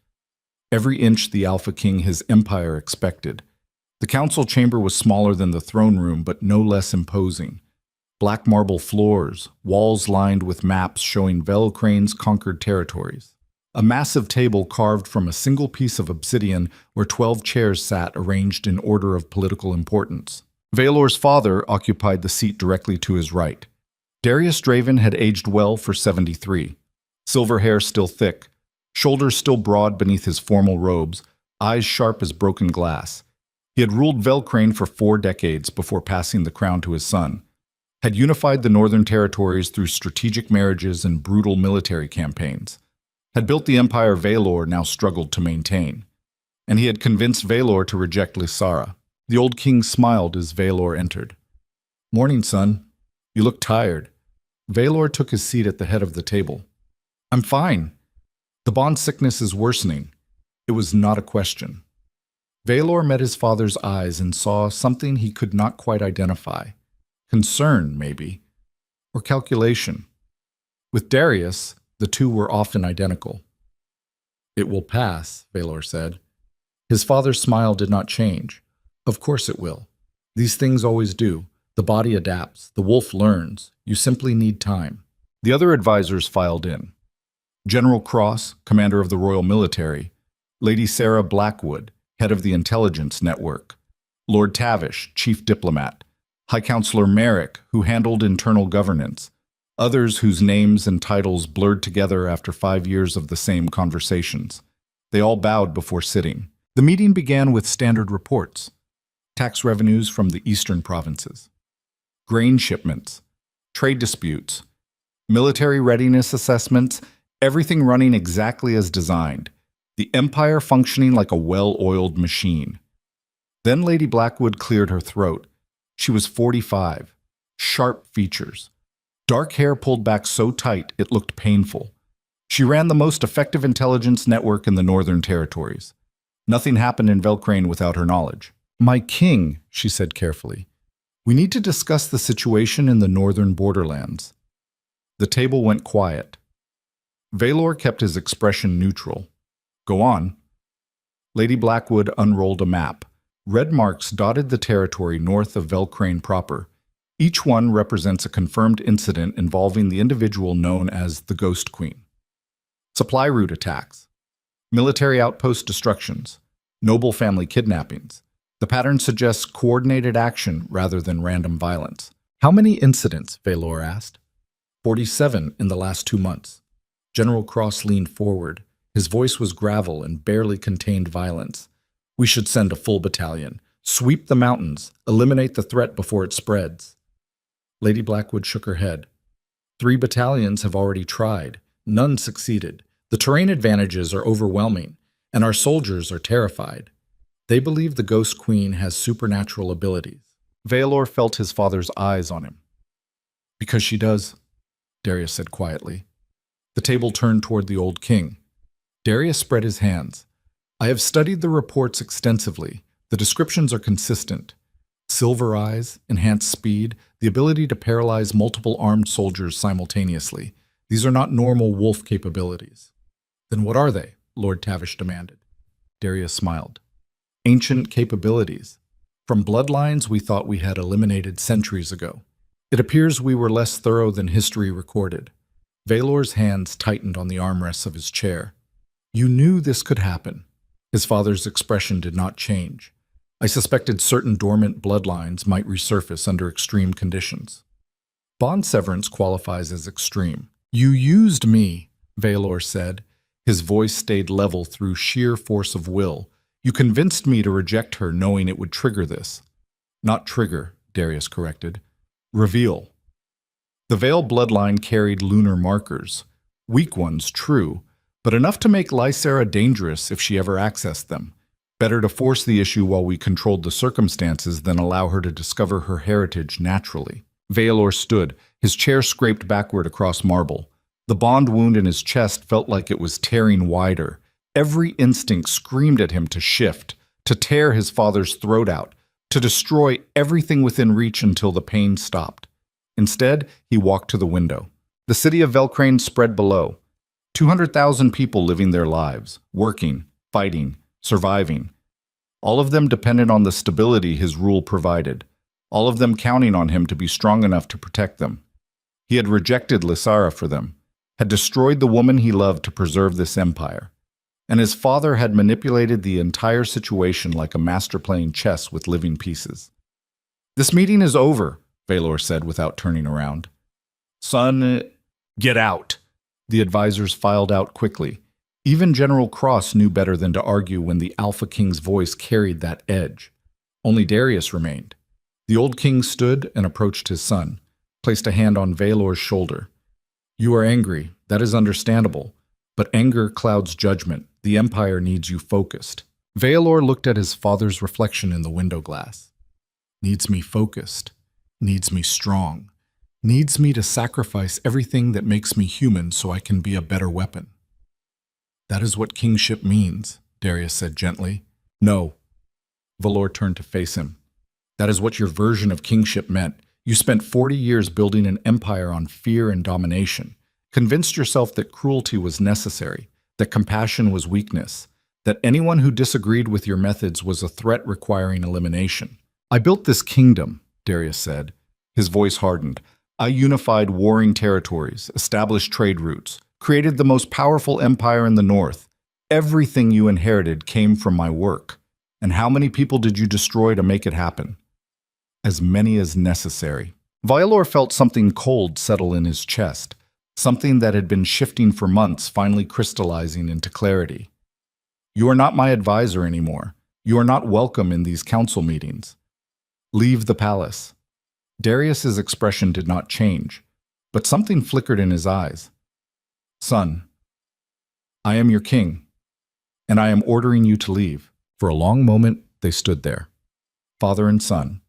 S1: Every inch the Alpha King his empire expected. The council chamber was smaller than the throne room, but no less imposing. Black marble floors, walls lined with maps showing Velcrane's conquered territories. A massive table carved from a single piece of obsidian where 12 chairs sat arranged in order of political importance. Veilor's father occupied the seat directly to his right. Darius Draven had aged well for 73. Silver hair still thick, shoulders still broad beneath his formal robes, eyes sharp as broken glass. He had ruled Velcrane for 4 decades before passing the crown to his son, had unified the northern territories through strategic marriages and brutal military campaigns, had built the empire Veilor now struggled to maintain, and he had convinced Veilor to reject Lysara. The old king smiled as Veilor entered. "Morning, son. You look tired." Veilor took his seat at the head of the table. "I'm fine. The bond sickness is worsening." It was not a question. Veilor met his father's eyes and saw something he could not quite identify. Concern, maybe, or calculation. With Darius, the two were often identical. "It will pass," Veilor said. His father's smile did not change. "Of course it will. These things always do. The body adapts. The wolf learns. You simply need time." The other advisors filed in. General Cross, commander of the Royal Military, Lady Sarah Blackwood, head of the Intelligence Network, Lord Tavish, chief diplomat, High Counselor Merrick, who handled internal governance, others whose names and titles blurred together after 5 years of the same conversations. They all bowed before sitting. The meeting began with standard reports. Tax revenues from the eastern provinces, grain shipments, trade disputes, military readiness assessments, everything running exactly as designed, the empire functioning like a well-oiled machine. Then Lady Blackwood cleared her throat. She was 45, sharp features, dark hair pulled back so tight it looked painful. She ran the most effective intelligence network in the Northern Territories. Nothing happened in Velcrane without her knowledge. "My king," she said carefully, "we need to discuss the situation in the northern borderlands." The table went quiet. Veilor kept his expression neutral. "Go on." Lady Blackwood unrolled a map. Red marks dotted the territory north of Velcrane proper. Each one represents a confirmed incident involving the individual known as the Ghost Queen. Supply route attacks, military outpost destructions, noble family kidnappings. The pattern suggests coordinated action rather than random violence. "How many incidents?" Veilor asked. 47 in the last 2 months. General Cross leaned forward. His voice was gravel and barely contained violence. "We should send a full battalion. Sweep the mountains. Eliminate the threat before it spreads." Lady Blackwood shook her head. 3 battalions have already tried. None succeeded. The terrain advantages are overwhelming, and our soldiers are terrified. They believe the Ghost Queen has supernatural abilities. Veilor felt his father's eyes on him. "Because she does," Darius said quietly. The table turned toward the old king. Darius spread his hands. "I have studied the reports extensively. The descriptions are consistent. Silver eyes, enhanced speed, the ability to paralyze multiple armed soldiers simultaneously. These are not normal wolf capabilities." "Then what are they?" Lord Tavish demanded. Darius smiled. "Ancient capabilities. From bloodlines we thought we had eliminated centuries ago. It appears we were less thorough than history recorded." Veilor's hands tightened on the armrests of his chair. "You knew this could happen." His father's expression did not change. "I suspected certain dormant bloodlines might resurface under extreme conditions." "Bond severance qualifies as extreme." "You used me," Veilor said. His voice stayed level through sheer force of will. "You convinced me to reject her knowing it would trigger this." "Not trigger," Darius corrected. "Reveal." The Veil bloodline carried lunar markers. Weak ones, true, but enough to make Lysara dangerous if she ever accessed them. Better to force the issue while we controlled the circumstances than allow her to discover her heritage naturally. Veilor stood, his chair scraped backward across marble. The bond wound in his chest felt like it was tearing wider. Every instinct screamed at him to shift, to tear his father's throat out, to destroy everything within reach until the pain stopped. Instead, he walked to the window. The city of Velcrane spread below. 200,000 people living their lives, working, fighting, surviving. All of them depended on the stability his rule provided. All of them counting on him to be strong enough to protect them. He had rejected Lysara for them, had destroyed the woman he loved to preserve this empire. And his father had manipulated the entire situation like a master playing chess with living pieces. "This meeting is over," Valor said without turning around. "Son, get out." The advisors filed out quickly. Even General Cross knew better than to argue when the Alpha King's voice carried that edge. Only Darius remained. The old king stood and approached his son, placed a hand on Valor's shoulder. "You are angry. That is understandable. But anger clouds judgment. The Empire needs you focused." Valor looked at his father's reflection in the window glass. "Needs me focused. Needs me strong. Needs me to sacrifice everything that makes me human so I can be a better weapon." "That is what kingship means," Darius said gently. "No." Valor turned to face him. "That is what your version of kingship meant. You spent 40 years building an empire on fear and domination, convinced yourself that cruelty was necessary, that compassion was weakness, that anyone who disagreed with your methods was a threat requiring elimination. I built this kingdom," Darius said. His voice hardened. "I unified warring territories, established trade routes, created the most powerful empire in the north. Everything you inherited came from my work. And how many people did you destroy to make it happen?" "As many as necessary." Valor felt something cold settle in his chest, something that had been shifting for months finally crystallizing into clarity. "You are not my advisor anymore. You are not welcome in these council meetings. Leave the palace." Darius's expression did not change, but something flickered in his eyes. "Son, I am your king, and I am ordering you to leave." For a long moment, they stood there, father and son,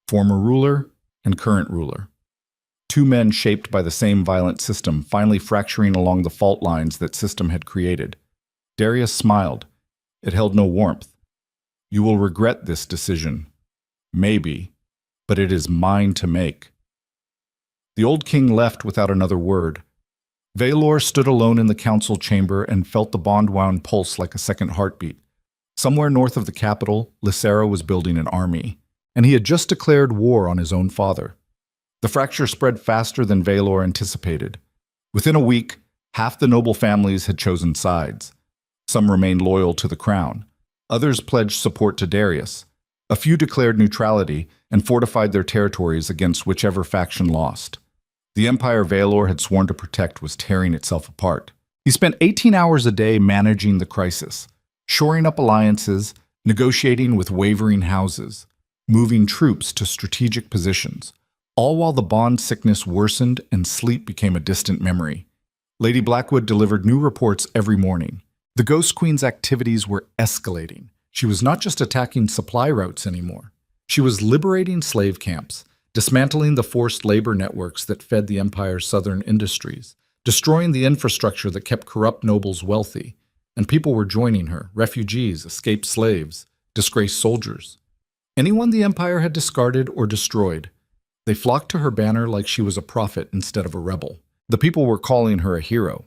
S1: former ruler and current ruler. Two men shaped by the same violent system, finally fracturing along the fault lines that system had created. Darius smiled. It held no warmth. "You will regret this decision. Maybe, but it is mine to make." The old king left without another word. Valor stood alone in the council chamber and felt the bond-wound pulse like a second heartbeat. Somewhere north of the capital, Lysara was building an army, and he had just declared war on his own father. The fracture spread faster than Valor anticipated. Within a week, half the noble families had chosen sides. Some remained loyal to the crown. Others pledged support to Darius. A few declared neutrality and fortified their territories against whichever faction lost. The empire Valor had sworn to protect was tearing itself apart. He spent 18 hours a day managing the crisis, shoring up alliances, negotiating with wavering houses, moving troops to strategic positions, all while the bond sickness worsened and sleep became a distant memory. Lady Blackwood delivered new reports every morning. The Ghost Queen's activities were escalating. She was not just attacking supply routes anymore. She was liberating slave camps, dismantling the forced labor networks that fed the empire's southern industries, destroying the infrastructure that kept corrupt nobles wealthy. And people were joining her: refugees, escaped slaves, disgraced soldiers. Anyone the empire had discarded or destroyed. They flocked to her banner like she was a prophet instead of a rebel. The people were calling her a hero.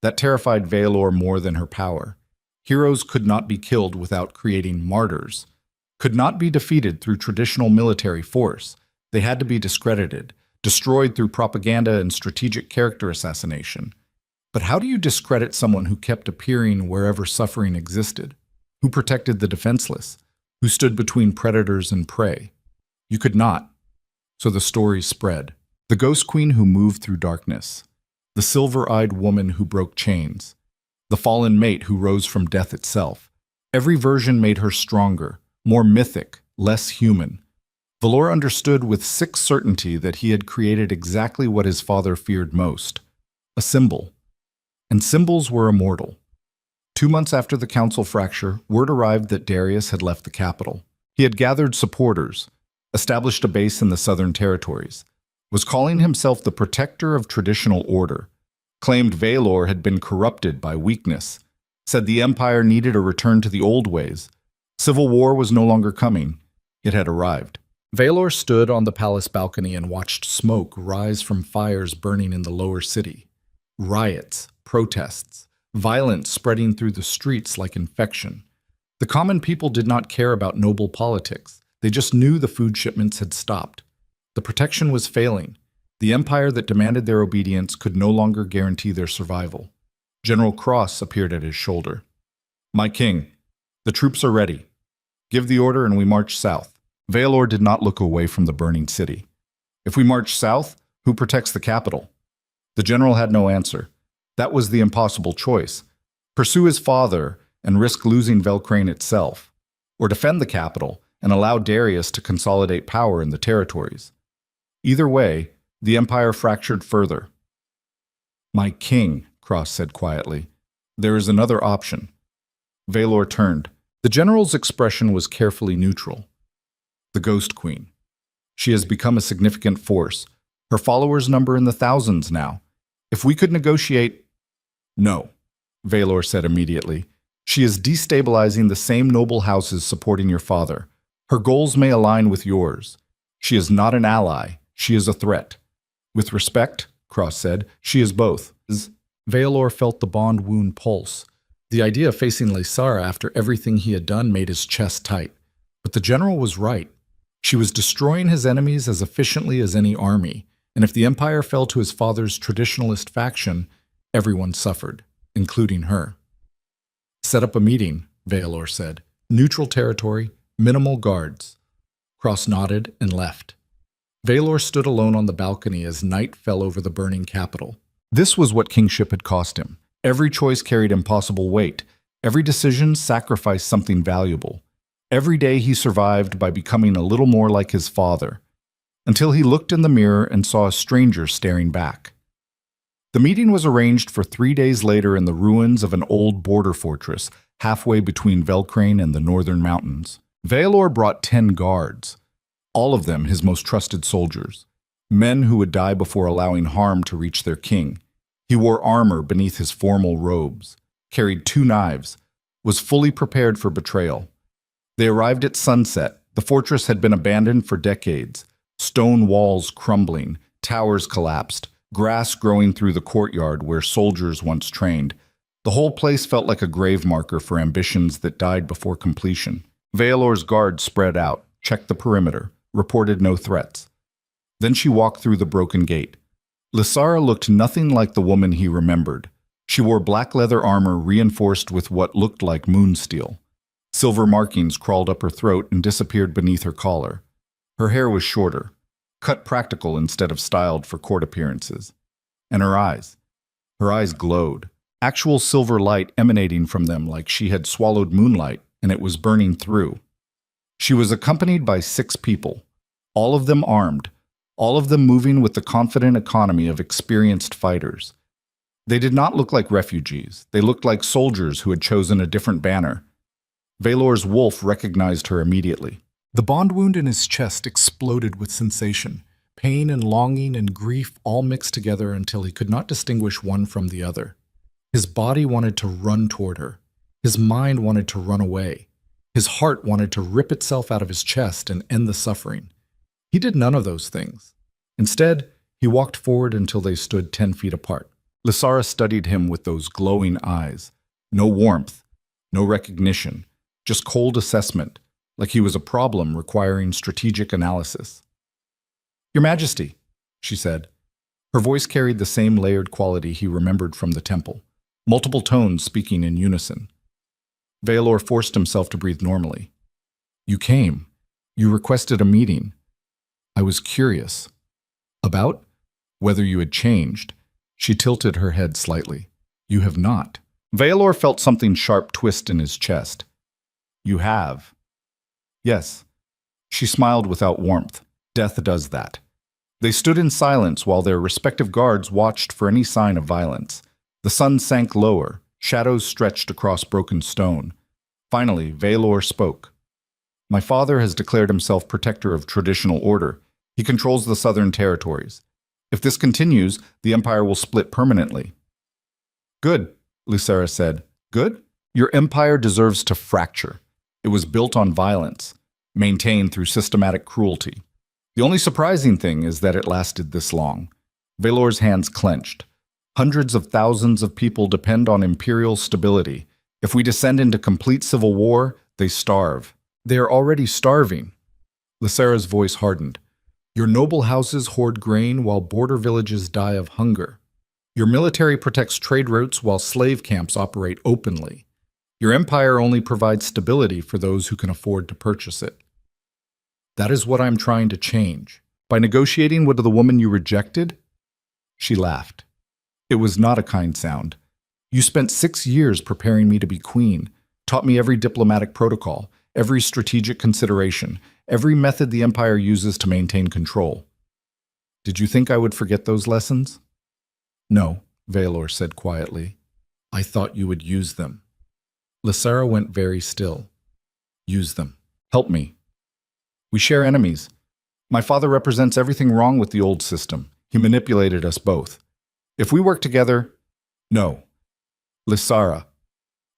S1: That terrified Valor more than her power. Heroes could not be killed without creating martyrs, could not be defeated through traditional military force. They had to be discredited, destroyed through propaganda and strategic character assassination. But how do you discredit someone who kept appearing wherever suffering existed, who protected the defenseless, who stood between predators and prey? You could not. So the stories spread. The Ghost Queen who moved through darkness, the silver-eyed woman who broke chains, the fallen mate who rose from death itself. Every version made her stronger, more mythic, less human. Valor understood with sick certainty that he had created exactly what his father feared most: a symbol. And symbols were immortal. 2 months after the council fracture, word arrived that Darius had left the capital. He had gathered supporters, established a base in the southern territories, was calling himself the protector of traditional order, claimed Valor had been corrupted by weakness, said the empire needed a return to the old ways. Civil war was no longer coming. It had arrived. Valor stood on the palace balcony and watched smoke rise from fires burning in the lower city. Riots, protests, violence spreading through the streets like infection. The common people did not care about noble politics. They just knew the food shipments had stopped. The protection was failing. The empire that demanded their obedience could no longer guarantee their survival. General Cross appeared at his shoulder. "My king, the troops are ready. Give the order and we march south." Valor did not look away from the burning city. "If we march south, who protects the capital?" The general had no answer. That was the impossible choice. Pursue his father and risk losing Velcrane itself, or defend the capital and allow Darius to consolidate power in the territories. Either way, the empire fractured further. "My king," Cross said quietly, "there is another option." Valor turned. The general's expression was carefully neutral. "The Ghost Queen. She has become a significant force. Her followers number in the thousands now. If we could negotiate—" "No," Valor said immediately. "She is destabilizing the same noble houses supporting your father. Her goals may align with yours. She is not an ally. She is a threat." "With respect," Cross said, "she is both." Valor felt the bond wound pulse. The idea of facing Lysara after everything he had done made his chest tight. But the general was right. She was destroying his enemies as efficiently as any army, and if the empire fell to his father's traditionalist faction, everyone suffered, including her. "Set up a meeting," Valor said. "Neutral territory, minimal guards." Cross nodded and left. Valor stood alone on the balcony as night fell over the burning capital. This was what kingship had cost him. Every choice carried impossible weight. Every decision sacrificed something valuable. Every day he survived by becoming a little more like his father, until he looked in the mirror and saw a stranger staring back. The meeting was arranged for 3 days later in the ruins of an old border fortress, halfway between Velcrane and the northern mountains. Valor brought 10 guards, all of them his most trusted soldiers, men who would die before allowing harm to reach their king. He wore armor beneath his formal robes, carried 2 knives, was fully prepared for betrayal. They arrived at sunset. The fortress had been abandoned for decades. Stone walls crumbling, towers collapsed, grass growing through the courtyard where soldiers once trained. The whole place felt like a grave marker for ambitions that died before completion. Valor's guards spread out, checked the perimeter, reported no threats. Then she walked through the broken gate. Lysara looked nothing like the woman he remembered. She wore black leather armor reinforced with what looked like moonsteel. Silver markings crawled up her throat and disappeared beneath her collar. Her hair was shorter, cut practical instead of styled for court appearances. And her eyes glowed, actual silver light emanating from them like she had swallowed moonlight and it was burning through. She was accompanied by 6 people, all of them armed, all of them moving with the confident economy of experienced fighters. They did not look like refugees. They looked like soldiers who had chosen a different banner. Valor's wolf recognized her immediately. The bond wound in his chest exploded with sensation. Pain and longing and grief all mixed together until he could not distinguish one from the other. His body wanted to run toward her. His mind wanted to run away. His heart wanted to rip itself out of his chest and end the suffering. He did none of those things. Instead, he walked forward until they stood 10 feet apart. Lysara studied him with those glowing eyes. No warmth, no recognition, just cold assessment, like he was a problem requiring strategic analysis. "Your Majesty," she said. Her voice carried the same layered quality he remembered from the temple, multiple tones speaking in unison. Valor forced himself to breathe normally. "You came. You requested a meeting. I was curious. About? Whether you had changed." She tilted her head slightly. "You have not." Valor felt something sharp twist in his chest. "You have." "Yes." She smiled without warmth. Death does that. They stood in silence while their respective guards watched for any sign of violence. The sun sank lower. Shadows stretched across broken stone. Finally, Valor spoke. "My father has declared himself protector of traditional order. He controls the southern territories. If this continues, the empire will split permanently." "Good," Lysara said. "Good? Your empire deserves to fracture. It was built on violence. maintained through systematic cruelty. The only surprising thing is that it lasted this long. Valor's hands clenched. Hundreds of thousands of people depend on imperial stability. If we descend into complete civil war, they starve. They are already starving. Lysara's voice hardened. Your noble houses hoard grain while border villages die of hunger. Your military protects trade routes while slave camps operate openly. Your empire only provides stability for those who can afford to purchase it. That is what I'm trying to change. By negotiating with the woman you rejected? She laughed. It was not a kind sound. You spent 6 years preparing me to be queen, taught me every diplomatic protocol, every strategic consideration, every method the empire uses to maintain control. Did you think I would forget those lessons? No, Valor said quietly. I thought you would use them. Lysara went very still. Use them. Help me. We share enemies. My father represents everything wrong with the old system. He manipulated us both. If we work together... No. Lysara.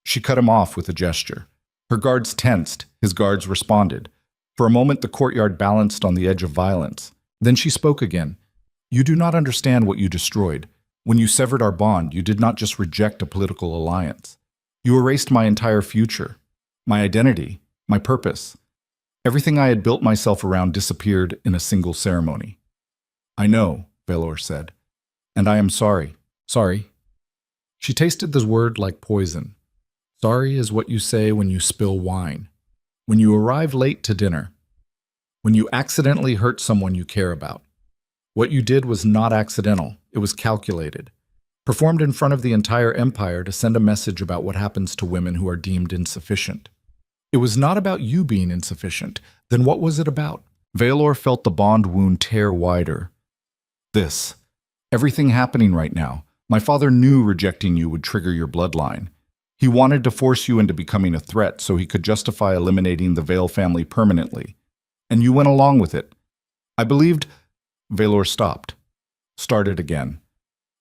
S1: She cut him off with a gesture. Her guards tensed. His guards responded. For a moment, the courtyard balanced on the edge of violence. Then she spoke again. You do not understand what you destroyed. When you severed our bond, you did not just reject a political alliance. You erased my entire future, my identity, my purpose. Everything I had built myself around disappeared in a single ceremony. I know, Valor said, and I am sorry. Sorry. She tasted the word like poison. Sorry is what you say when you spill wine, when you arrive late to dinner, when you accidentally hurt someone you care about. What you did was not accidental, it was calculated, performed in front of the entire empire to send a message about what happens to women who are deemed insufficient. It was not about you being insufficient. Then what was it about? Valor felt the bond wound tear wider. This. Everything happening right now. My father knew rejecting you would trigger your bloodline. He wanted to force you into becoming a threat so he could justify eliminating the Vale family permanently. And you went along with it. I believed... Valor stopped. Started again.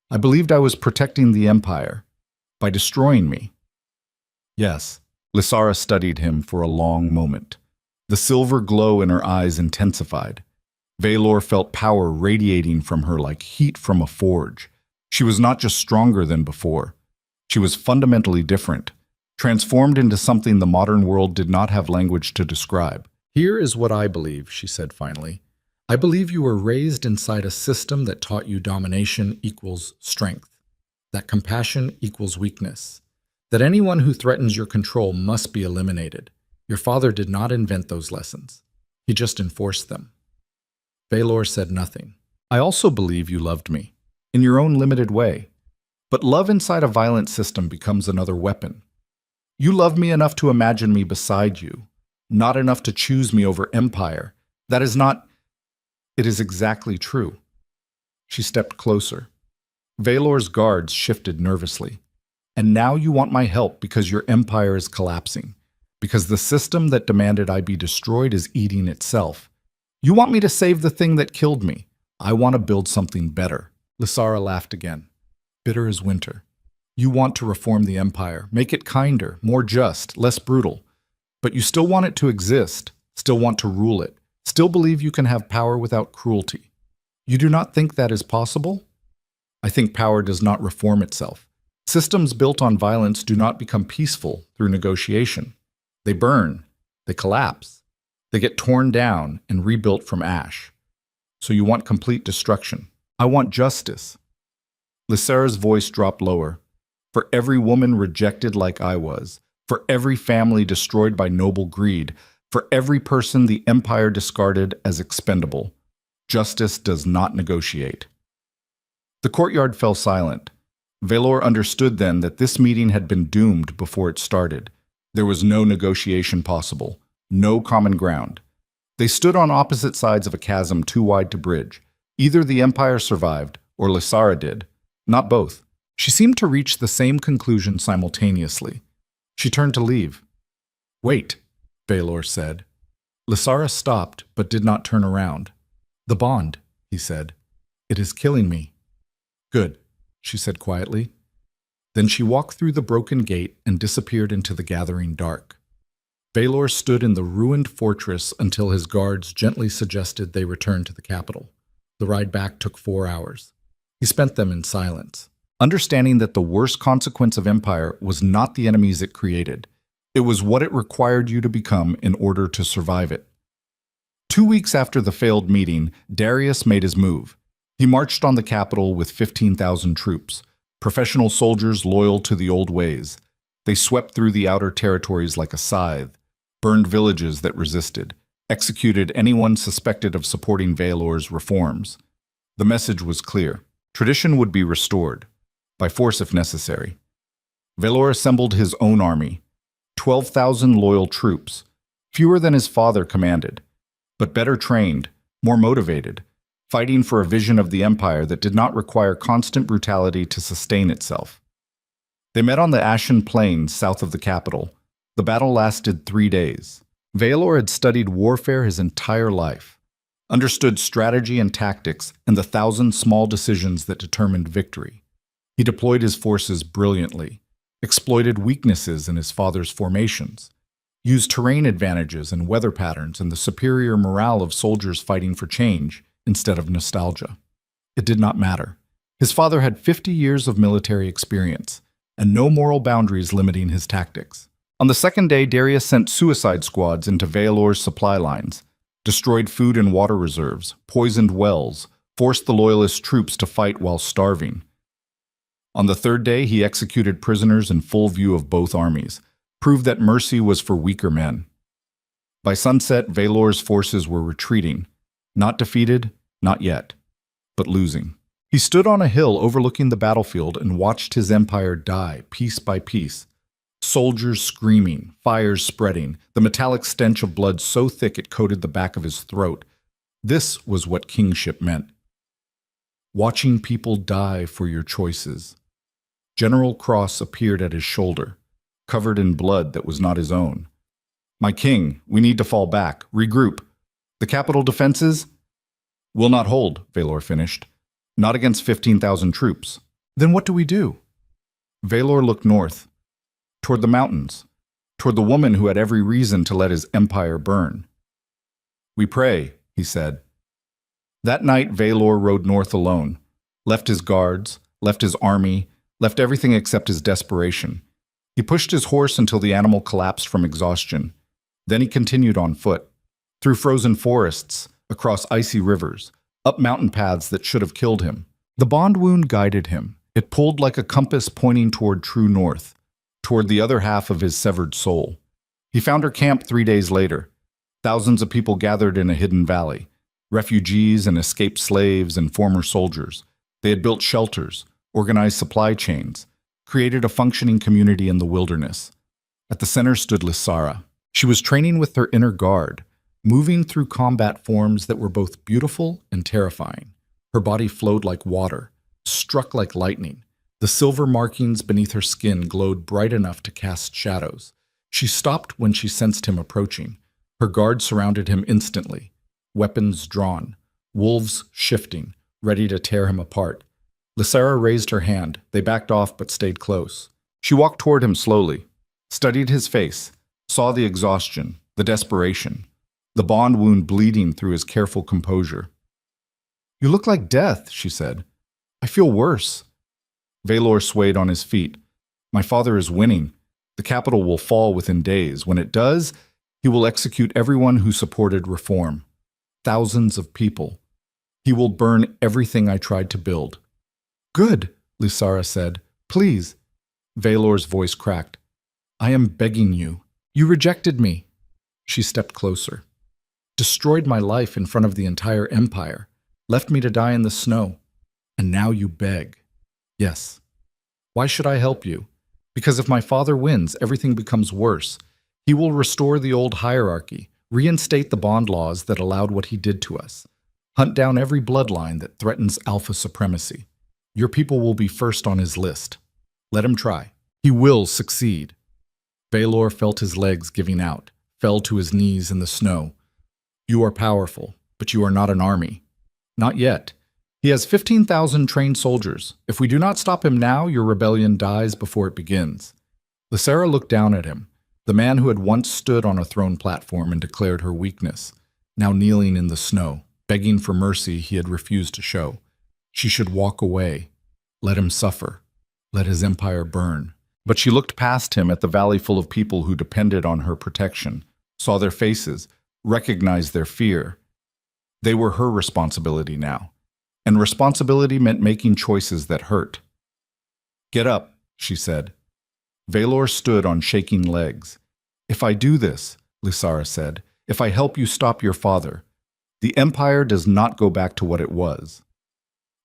S1: I believed I was protecting the empire. By destroying me. Yes. Lysara studied him for a long moment. The silver glow in her eyes intensified. Valor felt power radiating from her like heat from a forge. She was not just stronger than before. She was fundamentally different, transformed into something the modern world did not have language to describe. Here is what I believe, she said finally. I believe you were raised inside a system that taught you domination equals strength, that compassion equals weakness, that anyone who threatens your control must be eliminated. Your father did not invent those lessons. He just enforced them. Valor said nothing. I also believe you loved me, in your own limited way. But love inside a violent system becomes another weapon. You loved me enough to imagine me beside you, not enough to choose me over empire. That is not... It is exactly true. She stepped closer. Valor's guards shifted nervously. And now you want my help because your empire is collapsing, because the system that demanded I be destroyed is eating itself. You want me to save the thing that killed me. I want to build something better. Lysara laughed again. Bitter as winter. You want to reform the empire, make it kinder, more just, less brutal. But you still want it to exist, still want to rule it, still believe you can have power without cruelty. You do not think that is possible? I think power does not reform itself. Systems built on violence do not become peaceful through negotiation. They burn, they collapse, they get torn down and rebuilt from ash. So you want complete destruction. I want justice. Lysara's voice dropped lower. For every woman rejected like I was, for every family destroyed by noble greed, for every person the empire discarded as expendable, justice does not negotiate. The courtyard fell silent. Valor understood then that this meeting had been doomed before it started. There was no negotiation possible, no common ground. They stood on opposite sides of a chasm too wide to bridge. Either the empire survived, or Lysara did. Not both. She seemed to reach the same conclusion simultaneously. She turned to leave. Wait, Valor said. Lysara stopped, but did not turn around. The bond, he said. It is killing me. Good, she said quietly. Then she walked through the broken gate and disappeared into the gathering dark. Valor stood in the ruined fortress until his guards gently suggested they return to the capital. The ride back took 4 hours. He spent them in silence, understanding that the worst consequence of empire was not the enemies it created. It was what it required you to become in order to survive it. 2 weeks after the failed meeting, Darius made his move. He marched on the capital with 15,000 troops, professional soldiers loyal to the old ways. They swept through the outer territories like a scythe, burned villages that resisted, executed anyone suspected of supporting Valor's reforms. The message was clear. Tradition would be restored, by force if necessary. Valor assembled his own army, 12,000 loyal troops, fewer than his father commanded, but better trained, more motivated, fighting for a vision of the empire that did not require constant brutality to sustain itself. They met on the Ashen Plains south of the capital. The battle lasted 3 days. Valor had studied warfare his entire life, understood strategy and tactics and the 1,000 small decisions that determined victory. He deployed his forces brilliantly, exploited weaknesses in his father's formations, used terrain advantages and weather patterns and the superior morale of soldiers fighting for change instead of nostalgia. It did not matter. His father had 50 years of military experience, and no moral boundaries limiting his tactics. On the second day, Darius sent suicide squads into Valor's supply lines, destroyed food and water reserves, poisoned wells, forced the loyalist troops to fight while starving. On the third day, he executed prisoners in full view of both armies, proved that mercy was for weaker men. By sunset, Valor's forces were retreating, not defeated, not yet, but losing. He stood on a hill overlooking the battlefield and watched his empire die piece by piece. Soldiers screaming, fires spreading, the metallic stench of blood so thick it coated the back of his throat. This was what kingship meant. Watching people die for your choices. General Cross appeared at his shoulder, covered in blood that was not his own. "My king, we need to fall back, regroup. The capital defenses will not hold," Valor finished. "Not against 15,000 troops." "Then what do we do?" Valor looked north, toward the mountains, toward the woman who had every reason to let his empire burn. "We pray," he said. That night, Valor rode north alone, left his guards, left his army, left everything except his desperation. He pushed his horse until the animal collapsed from exhaustion. Then he continued on foot, through frozen forests, across icy rivers, up mountain paths that should have killed him. The bond wound guided him. It pulled like a compass pointing toward true north, toward the other half of his severed soul. He found her camp 3 days later. Thousands of people gathered in a hidden valley, refugees and escaped slaves and former soldiers. They had built shelters, organized supply chains, created a functioning community in the wilderness. At the center stood Lysara. She was training with her inner guard, moving through combat forms that were both beautiful and terrifying. Her body flowed like water, struck like lightning. The silver markings beneath her skin glowed bright enough to cast shadows. She stopped when she sensed him approaching. Her guard surrounded him instantly, weapons drawn, wolves shifting, ready to tear him apart. Lysara raised her hand. They backed off but stayed close. She walked toward him slowly, studied his face, saw the exhaustion, the desperation, the bond wound bleeding through his careful composure. "You look like death," she said. "I feel worse." Valor swayed on his feet. "My father is winning. The capital will fall within days. When it does, he will execute everyone who supported reform. Thousands of people. He will burn everything I tried to build." "Good," Lysara said. "Please." Valor's voice cracked. "I am begging you. You rejected me." She stepped closer. "Destroyed my life in front of the entire empire. Left me to die in the snow. And now you beg. Yes. Why should I help you? Because if my father wins, everything becomes worse. He will restore the old hierarchy, reinstate the bond laws that allowed what he did to us, hunt down every bloodline that threatens alpha supremacy. Your people will be first on his list. Let him try. He will succeed." Valor felt his legs giving out, fell to his knees in the snow. "You are powerful, but you are not an army. Not yet. He has 15,000 trained soldiers. If we do not stop him now, your rebellion dies before it begins." Lysara looked down at him. The man who had once stood on a throne platform and declared her weakness, now kneeling in the snow, begging for mercy he had refused to show. She should walk away, let him suffer, let his empire burn. But she looked past him at the valley full of people who depended on her protection, saw their faces, recognized their fear. They were her responsibility now, and responsibility meant making choices that hurt. "Get up," she said. Valor stood on shaking legs. "If I do this," Lysara said, "if I help you stop your father, the empire does not go back to what it was.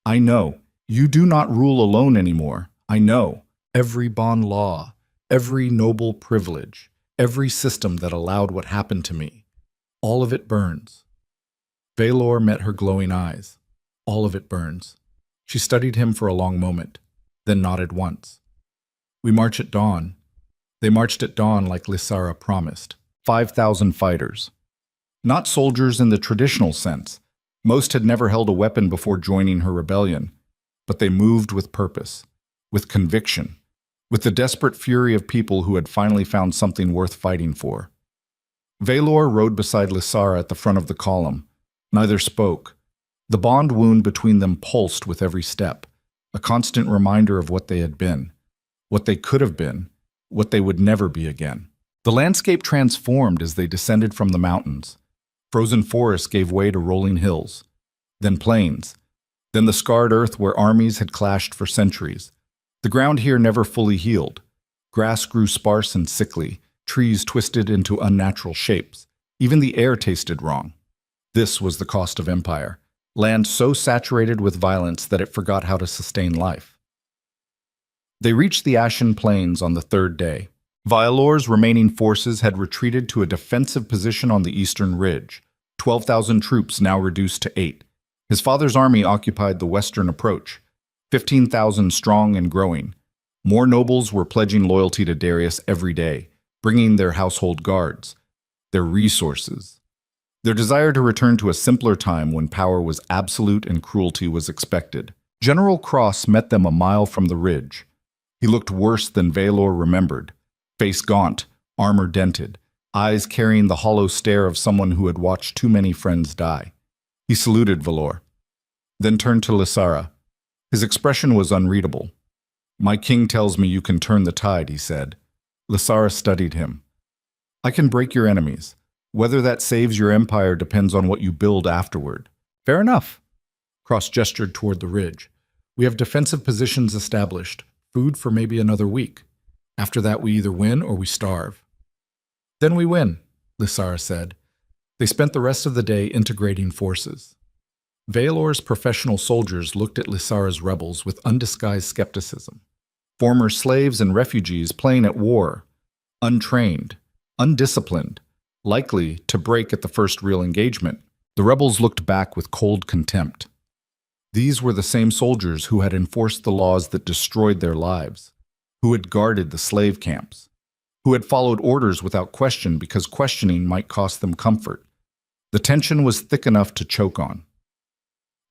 S1: I know, you do not rule alone anymore. I know. Every bond law, every noble privilege, every system that allowed what happened to me, all of it burns." Valor met her glowing eyes. "All of it burns." She studied him for a long moment, then nodded once. "We march at dawn." They marched at dawn like Lysara promised. 5,000 fighters. Not soldiers in the traditional sense. Most had never held a weapon before joining her rebellion, but they moved with purpose, with conviction, with the desperate fury of people who had finally found something worth fighting for. Valor rode beside Lysara at the front of the column. Neither spoke. The bond wound between them pulsed with every step, a constant reminder of what they had been, what they could have been, what they would never be again. The landscape transformed as they descended from the mountains. Frozen forests gave way to rolling hills, then plains, then the scarred earth where armies had clashed for centuries. The ground here never fully healed. Grass grew sparse and sickly, trees twisted into unnatural shapes. Even the air tasted wrong. This was the cost of empire, land so saturated with violence that it forgot how to sustain life. They reached the Ashen Plains on the third day. Valor's remaining forces had retreated to a defensive position on the eastern ridge, 12,000 troops now reduced to 8. His father's army occupied the western approach, 15,000 strong and growing. More nobles were pledging loyalty to Darius every day, bringing their household guards, their resources, their desire to return to a simpler time when power was absolute and cruelty was expected. General Cross met them a mile from the ridge. He looked worse than Valor remembered, face gaunt, armor dented, eyes carrying the hollow stare of someone who had watched too many friends die. He saluted Valor, then turned to Lysara. His expression was unreadable. "My king tells me you can turn the tide," he said. Lysara studied him. "I can break your enemies. Whether that saves your empire depends on what you build afterward." "Fair enough." Cross gestured toward the ridge. "We have defensive positions established, food for maybe another week. After that, we either win or we starve." "Then we win," Lysara said. They spent the rest of the day integrating forces. Valor's professional soldiers looked at Lysara's rebels with undisguised skepticism. Former slaves and refugees playing at war, untrained, undisciplined, likely to break at the first real engagement. The rebels looked back with cold contempt. These were the same soldiers who had enforced the laws that destroyed their lives, who had guarded the slave camps, who had followed orders without question because questioning might cost them comfort. The tension was thick enough to choke on.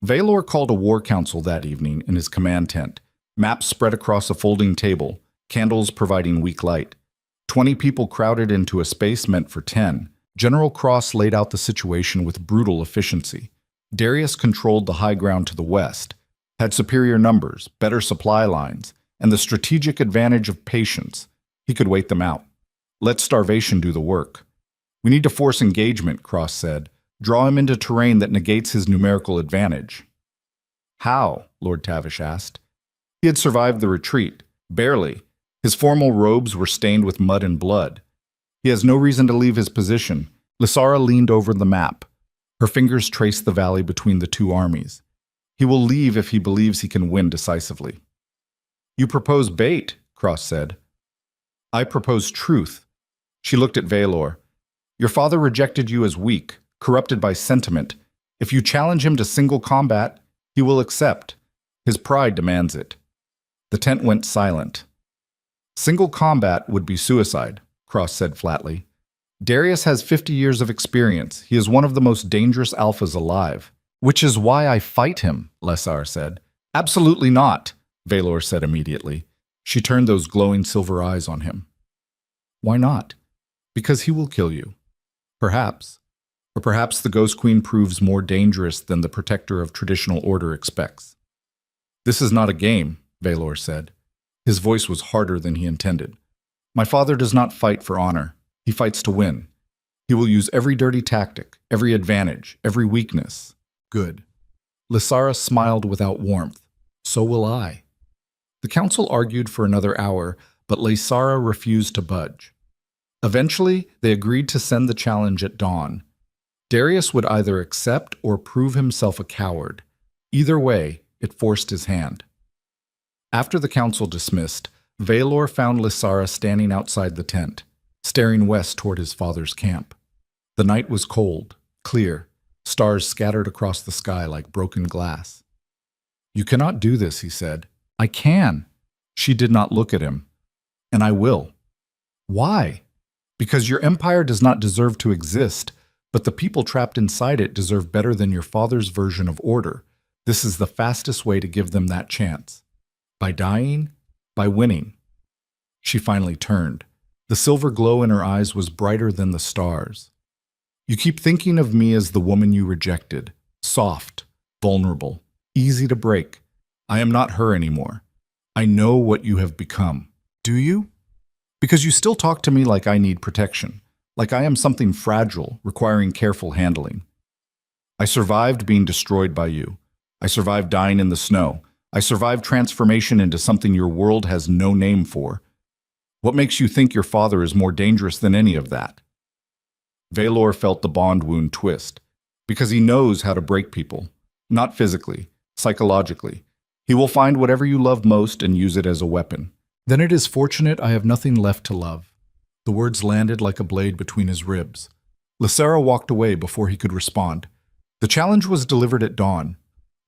S1: Valor called a war council that evening in his command tent, maps spread across a folding table, candles providing weak light. 20 people crowded into a space meant for 10. General Cross laid out the situation with brutal efficiency. Darius controlled the high ground to the west, had superior numbers, better supply lines, and the strategic advantage of patience. He could wait them out. Let starvation do the work. "We need to force engagement," Cross said. "Draw him into terrain that negates his numerical advantage." "How?" Lord Tavish asked. He had survived the retreat, barely. His formal robes were stained with mud and blood. He has no reason to leave his position. Lysara leaned over the map. Her fingers traced the valley between the two armies. He will leave if he believes he can win decisively. "You propose bait," Cross said. "I propose truth." She looked at Valor. "Your father rejected you as weak, corrupted by sentiment. If you challenge him to single combat, he will accept. His pride demands it." The tent went silent. "Single combat would be suicide," Cross said flatly. "Darius has 50 years of experience. He is one of the most dangerous alphas alive." "Which is why I fight him," Lysara said. "Absolutely not," Valor said immediately. She turned those glowing silver eyes on him. "Why not?" Because he will kill you. Perhaps. Or perhaps the Ghost Queen proves more dangerous than the protector of traditional order expects. This is not a game, Valor said. His voice was harder than he intended. My father does not fight for honor. He fights to win. He will use every dirty tactic, every advantage, every weakness. Good. Lysara smiled without warmth. So will I. The council argued for another hour, but Lysara refused to budge. Eventually, they agreed to send the challenge at dawn. Darius would either accept or prove himself a coward. Either way, it forced his hand. After the council dismissed, Valor found Lysara standing outside the tent, staring west toward his father's camp. The night was cold, clear, stars scattered across the sky like broken glass. You cannot do this, he said. I can. She did not look at him. And I will. Why? Because your empire does not deserve to exist, but the people trapped inside it deserve better than your father's version of order. This is the fastest way to give them that chance. By dying, by winning. She finally turned. The silver glow in her eyes was brighter than the stars. You keep thinking of me as the woman you rejected, soft, vulnerable, easy to break. I am not her anymore. I know what you have become. Do you? Because you still talk to me like I need protection, like I am something fragile, requiring careful handling. I survived being destroyed by you. I survived dying in the snow. I survived transformation into something your world has no name for. What makes you think your father is more dangerous than any of that? Valor felt the bond wound twist, because he knows how to break people, not physically, psychologically. He will find whatever you love most and use it as a weapon. Then it is fortunate I have nothing left to love. The words landed like a blade between his ribs. Lysara walked away before he could respond. The challenge was delivered at dawn.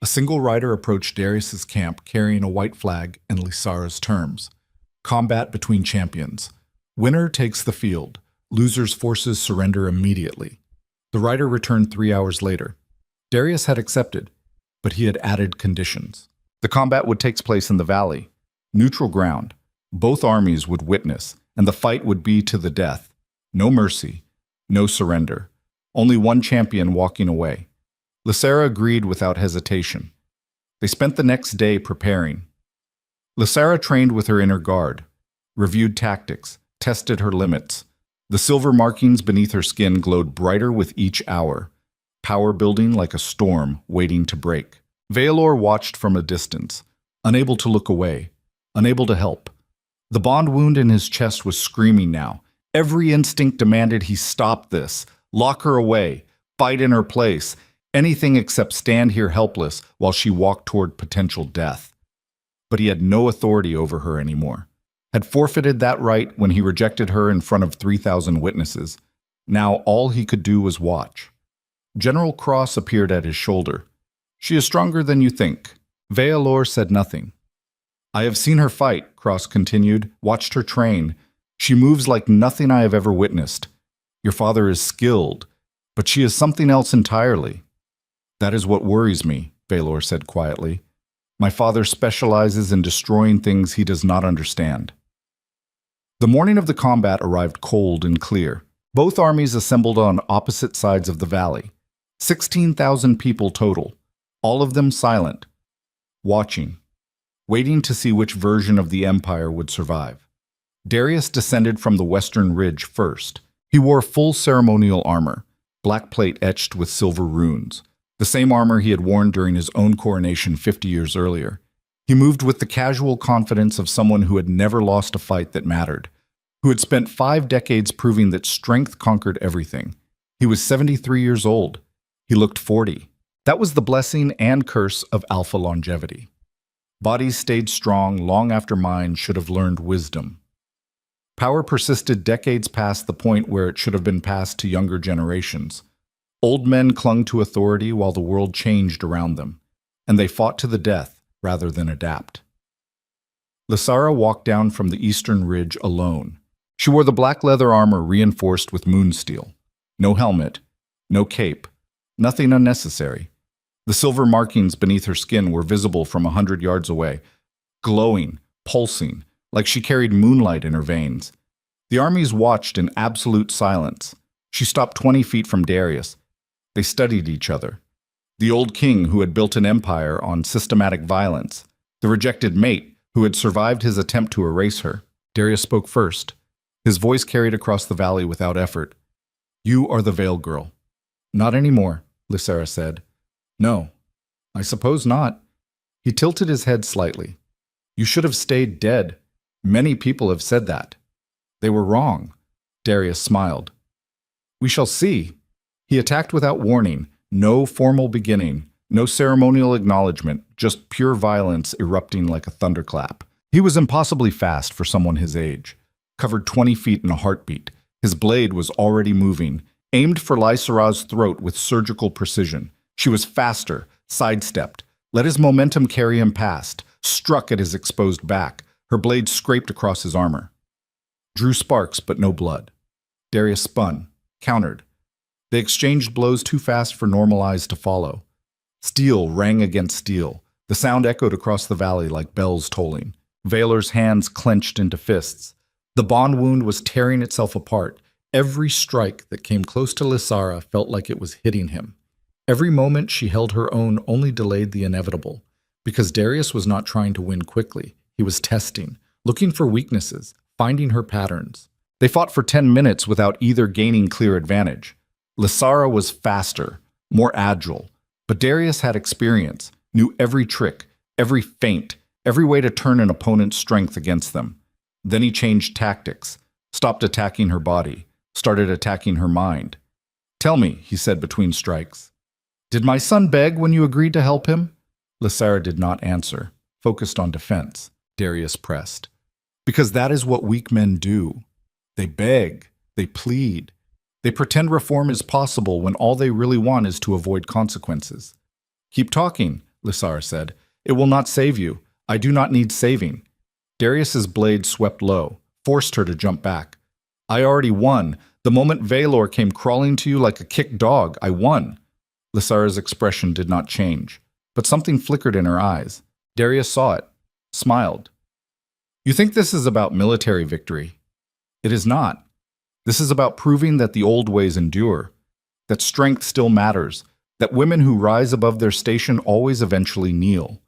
S1: A single rider approached Darius's camp carrying a white flag and Lysara's terms. Combat between champions. Winner takes the field. Loser's forces surrender immediately. The rider returned 3 hours later. Darius had accepted, but he had added conditions. The combat would take place in the valley. Neutral ground. Both armies would witness, and the fight would be to the death. No mercy. No surrender. Only one champion walking away. Lysara agreed without hesitation. They spent the next day preparing. Lysara trained with her inner guard, reviewed tactics, tested her limits. The silver markings beneath her skin glowed brighter with each hour, power building like a storm waiting to break. Valor watched from a distance, unable to look away, unable to help. The bond wound in his chest was screaming now. Every instinct demanded he stop this, lock her away, fight in her place, anything except stand here helpless while she walked toward potential death. But he had no authority over her anymore. Had forfeited that right when he rejected her in front of 3,000 witnesses. Now all he could do was watch. General Cross appeared at his shoulder. She is stronger than you think. Valor said nothing. I have seen her fight, Cross continued, watched her train. She moves like nothing I have ever witnessed. Your father is skilled, but she is something else entirely. That is what worries me, Valor said quietly. My father specializes in destroying things he does not understand. The morning of the combat arrived cold and clear. Both armies assembled on opposite sides of the valley. 16,000 people total, all of them silent, watching, waiting to see which version of the empire would survive. Darius descended from the western ridge first. He wore full ceremonial armor, black plate etched with silver runes, the same armor he had worn during his own coronation 50 years earlier. He moved with the casual confidence of someone who had never lost a fight that mattered, who had spent 5 decades proving that strength conquered everything. He was 73 years old. He looked 40. That was the blessing and curse of alpha longevity. Bodies stayed strong long after minds should have learned wisdom. Power persisted decades past the point where it should have been passed to younger generations. Old men clung to authority while the world changed around them, and they fought to the death rather than adapt. Lysara walked down from the eastern ridge alone. She wore the black leather armor reinforced with moonsteel. No helmet, no cape, nothing unnecessary. The silver markings beneath her skin were visible from 100 yards away, glowing, pulsing, like she carried moonlight in her veins. The armies watched in absolute silence. She stopped 20 feet from Darius. They studied each other. The old king who had built an empire on systematic violence. The rejected mate who had survived his attempt to erase her. Darius spoke first. His voice carried across the valley without effort. "You are the Veil Girl." "Not anymore," Lysera said. "No, I suppose not." He tilted his head slightly. "You should have stayed dead. Many people have said that." "They were wrong." Darius smiled. "We shall see." He attacked without warning, no formal beginning, no ceremonial acknowledgement, just pure violence erupting like a thunderclap. He was impossibly fast for someone his age. Covered 20 feet in a heartbeat, his blade was already moving, aimed for Lysera's throat with surgical precision. She was faster, sidestepped, let his momentum carry him past, struck at his exposed back. Her blade scraped across his armor. Drew sparks, but no blood. Darius spun, countered. They exchanged blows too fast for normal eyes to follow. Steel rang against steel. The sound echoed across the valley like bells tolling. Vaylor's hands clenched into fists. The bond wound was tearing itself apart. Every strike that came close to Lysera felt like it was hitting him. Every moment she held her own only delayed the inevitable. Because Darius was not trying to win quickly. He was testing, looking for weaknesses, finding her patterns. They fought for 10 minutes without either gaining clear advantage. Lysera was faster, more agile, but Darius had experience, knew every trick, every feint, every way to turn an opponent's strength against them. Then he changed tactics, stopped attacking her body, started attacking her mind. "Tell me," he said between strikes. "Did my son beg when you agreed to help him?" Lysera did not answer, focused on defense. Darius pressed. "Because that is what weak men do. They beg, they plead. They pretend reform is possible when all they really want is to avoid consequences." "Keep talking," Lysera said. "It will not save you. I do not need saving." Darius's blade swept low, forced her to jump back. "I already won. The moment Vaylor came crawling to you like a kicked dog, I won." Lysera's expression did not change, but something flickered in her eyes. Darius saw it, smiled. "You think this is about military victory? It is not. This is about proving that the old ways endure, that strength still matters, that women who rise above their station always eventually kneel."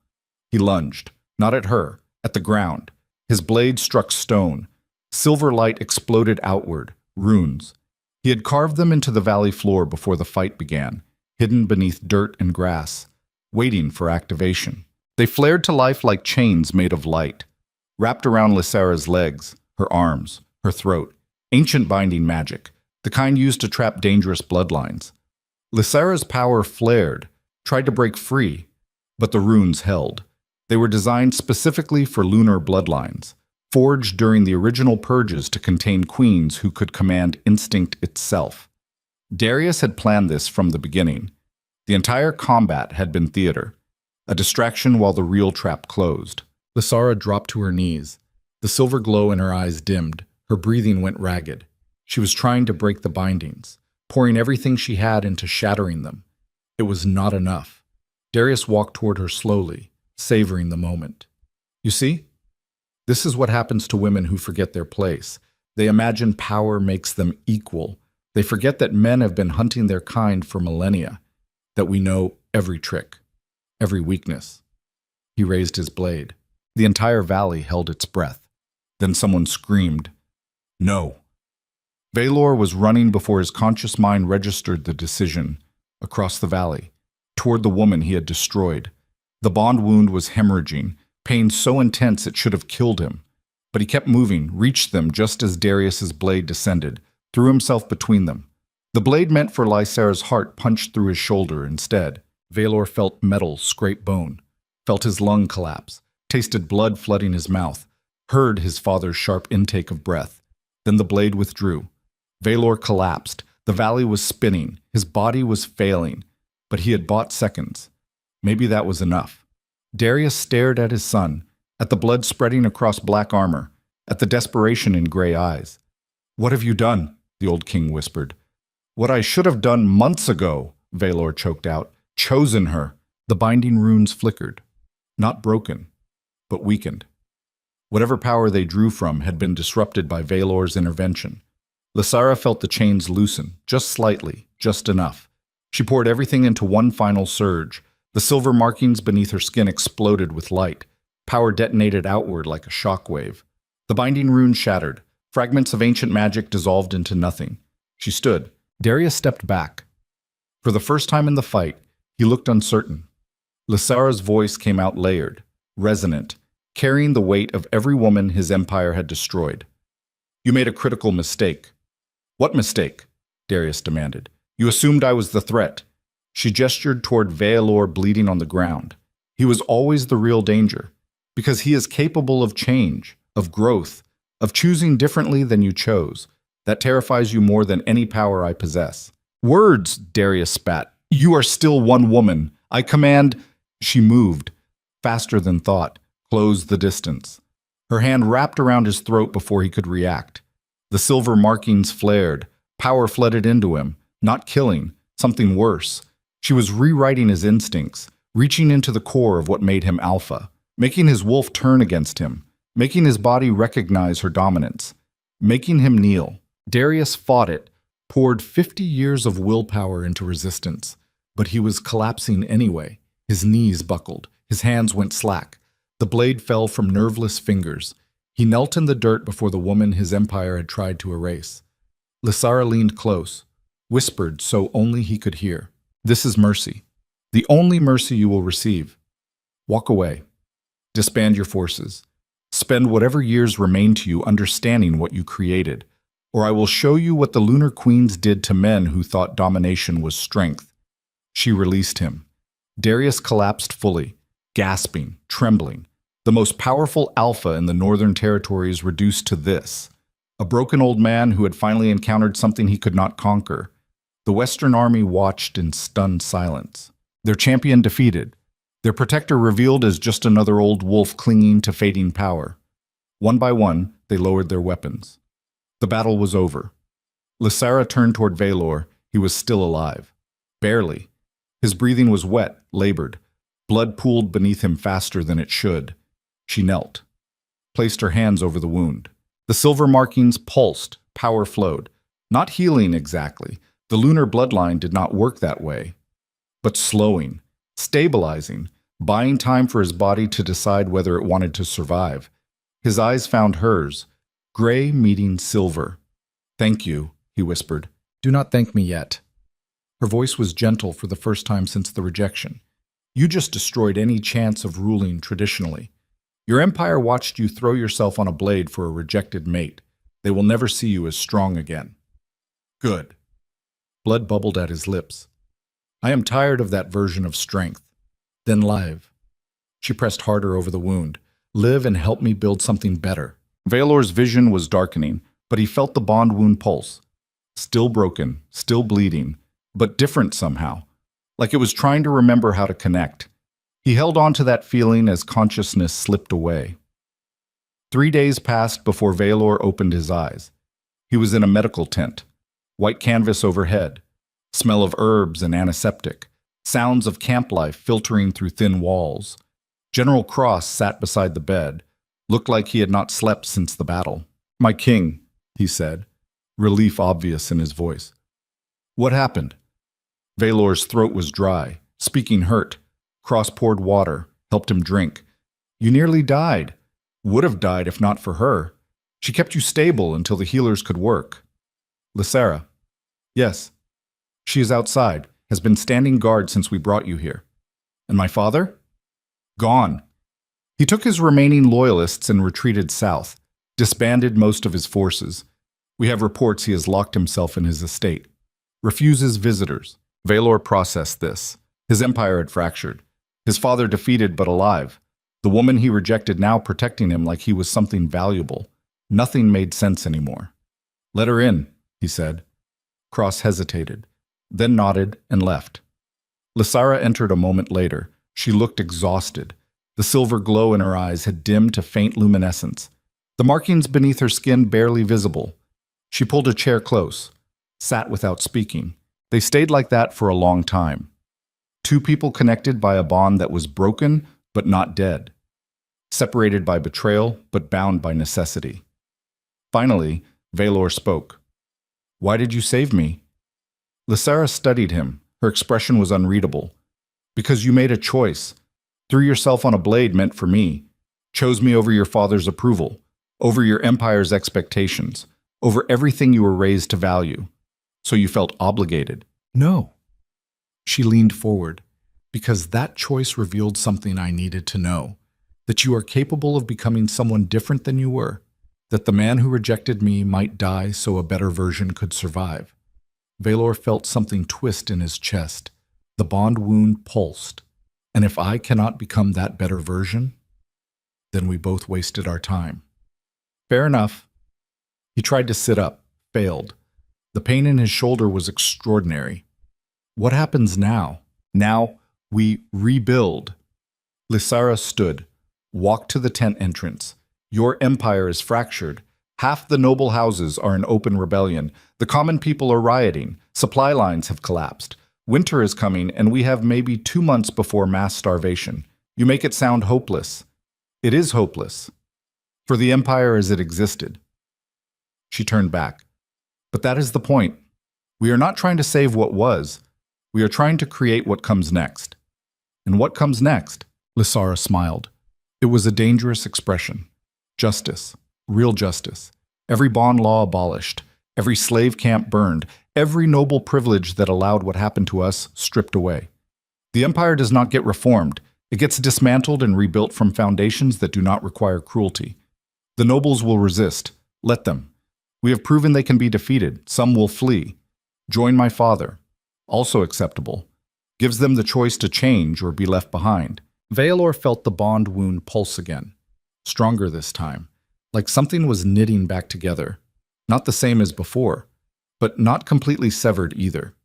S1: He lunged, not at her, at the ground. His blade struck stone. Silver light exploded outward, runes. He had carved them into the valley floor before the fight began, hidden beneath dirt and grass, waiting for activation. They flared to life like chains made of light, wrapped around Lysera's legs, her arms, her throat. Ancient binding magic, the kind used to trap dangerous bloodlines. Lysera's power flared, tried to break free, but the runes held. They were designed specifically for lunar bloodlines, forged during the original purges to contain queens who could command instinct itself. Darius had planned this from the beginning. The entire combat had been theater, a distraction while the real trap closed. Lysera dropped to her knees. The silver glow in her eyes dimmed. Her breathing went ragged. She was trying to break the bindings, pouring everything she had into shattering them. It was not enough. Darius walked toward her slowly, savoring the moment. "You see? This is what happens to women who forget their place. They imagine power makes them equal. They forget that men have been hunting their kind for millennia, that we know every trick, every weakness." He raised his blade. The entire valley held its breath. Then someone screamed, "No." Vaylor was running before his conscious mind registered the decision, across the valley, toward the woman he had destroyed. The bond wound was hemorrhaging, pain so intense it should have killed him. But he kept moving, reached them just as Darius's blade descended, threw himself between them. The blade meant for Lysera's heart punched through his shoulder instead. Vaylor felt metal scrape bone, felt his lung collapse, tasted blood flooding his mouth, heard his father's sharp intake of breath. Then the blade withdrew. Vaylor collapsed. The valley was spinning. His body was failing. But he had bought seconds. Maybe that was enough. Darius stared at his son, at the blood spreading across black armor, at the desperation in gray eyes. "What have you done?" the old king whispered. "What I should have done months ago," Vaylor choked out. "Chosen her." The binding runes flickered. Not broken, but weakened. Whatever power they drew from had been disrupted by Valor's intervention. Lysara felt the chains loosen, just slightly, just enough. She poured everything into one final surge. The silver markings beneath her skin exploded with light. Power detonated outward like a shockwave. The binding rune shattered. Fragments of ancient magic dissolved into nothing. She stood. Darius stepped back. For the first time in the fight, he looked uncertain. Lysara's voice came out layered, resonant, carrying the weight of every woman his empire had destroyed. "You made a critical mistake." "What mistake?" Darius demanded. "You assumed I was the threat." She gestured toward Veilor bleeding on the ground. "He was always the real danger, because he is capable of change, of growth, of choosing differently than you chose. That terrifies you more than any power I possess." "Words," Darius spat. "You are still one woman. I command—" She moved, faster than thought, closed the distance. Her hand wrapped around his throat before he could react. The silver markings flared. Power flooded into him, not killing, something worse. She was rewriting his instincts, reaching into the core of what made him alpha, making his wolf turn against him, making his body recognize her dominance, making him kneel. Darius fought it, poured 50 years of willpower into resistance, but he was collapsing anyway. His knees buckled, his hands went slack. The blade fell from nerveless fingers. He knelt in the dirt before the woman his empire had tried to erase. Lysara leaned close, whispered so only he could hear. "This is mercy. The only mercy you will receive. Walk away. Disband your forces. Spend whatever years remain to you understanding what you created, or I will show you what the Lunar Queens did to men who thought domination was strength." She released him. Darius collapsed fully, gasping, trembling. The most powerful alpha in the Northern Territories reduced to this. A broken old man who had finally encountered something he could not conquer. The Western Army watched in stunned silence. Their champion defeated. Their protector revealed as just another old wolf clinging to fading power. One by one, they lowered their weapons. The battle was over. Lysara turned toward Veilor. He was still alive. Barely. His breathing was wet, labored. Blood pooled beneath him faster than it should. She knelt, placed her hands over the wound. The silver markings pulsed, power flowed. Not healing exactly. The lunar bloodline did not work that way. But slowing, stabilizing, buying time for his body to decide whether it wanted to survive. His eyes found hers, gray meeting silver. "Thank you," he whispered. "Do not thank me yet." Her voice was gentle for the first time since the rejection. "You just destroyed any chance of ruling traditionally. Your empire watched you throw yourself on a blade for a rejected mate. They will never see you as strong again." "Good." Blood bubbled at his lips. "I am tired of that version of strength. Then live." She pressed harder over the wound. "Live and help me build something better." Veilor's vision was darkening, but he felt the bond wound pulse. Still broken, still bleeding, but different somehow, like it was trying to remember how to connect. He held on to that feeling as consciousness slipped away. 3 days passed before Veilor opened his eyes. He was in a medical tent, white canvas overhead, smell of herbs and antiseptic, sounds of camp life filtering through thin walls. General Cross sat beside the bed, looked like he had not slept since the battle. "My king," he said, relief obvious in his voice. "What happened?" Veilor's throat was dry, speaking hurt. Cross poured water, helped him drink. "You nearly died. Would have died if not for her. She kept you stable until the healers could work." "Lysara?" "Yes. She is outside, has been standing guard since we brought you here." "And my father?" "Gone. He took his remaining loyalists and retreated south, disbanded most of his forces. We have reports he has locked himself in his estate. Refuses visitors." Veilor processed this. His empire had fractured. His father defeated but alive. The woman he rejected now protecting him like he was something valuable. Nothing made sense anymore. "Let her in," he said. Cross hesitated, then nodded and left. Lysara entered a moment later. She looked exhausted. The silver glow in her eyes had dimmed to faint luminescence. The markings beneath her skin barely visible. She pulled a chair close, sat without speaking. They stayed like that for a long time. Two people connected by a bond that was broken but not dead. separated by betrayal but bound by necessity. Finally, Valor spoke. "Why did you save me?" Lysara studied him. Her expression was unreadable. "Because you made a choice. Threw yourself on a blade meant for me. Chose me over your father's approval, over your empire's expectations, over everything you were raised to value. So you felt obligated." "No." She leaned forward. "Because that choice revealed something I needed to know. That you are capable of becoming someone different than you were. That the man who rejected me might die so a better version could survive." Valor felt something twist in his chest. The bond wound pulsed. "And if I cannot become that better version, then we both wasted our time." "Fair enough." He tried to sit up, failed. The pain in his shoulder was extraordinary. "What happens now?" "Now, we rebuild." Lysara stood, walked to the tent entrance. "Your empire is fractured. Half the noble houses are in open rebellion. The common people are rioting. Supply lines have collapsed. Winter is coming, and we have maybe 2 months before mass starvation. You make it sound hopeless. It is hopeless. For the empire as it existed." She turned back. "But that is the point. We are not trying to save what was. We are trying to create what comes next." "And what comes next?" Lysara smiled. It was a dangerous expression. Justice. Real justice. Every bond law abolished. Every slave camp burned. Every noble privilege that allowed what happened to us stripped away. The empire does not get reformed. It gets dismantled and rebuilt from foundations that do not require cruelty. The nobles will resist. Let them. We have proven they can be defeated. Some will flee. Join my father. Also acceptable. Gives them the choice to change or be left behind. Valor felt the bond wound pulse again. Stronger this time. Like something was knitting back together. Not the same as before, but not completely severed either.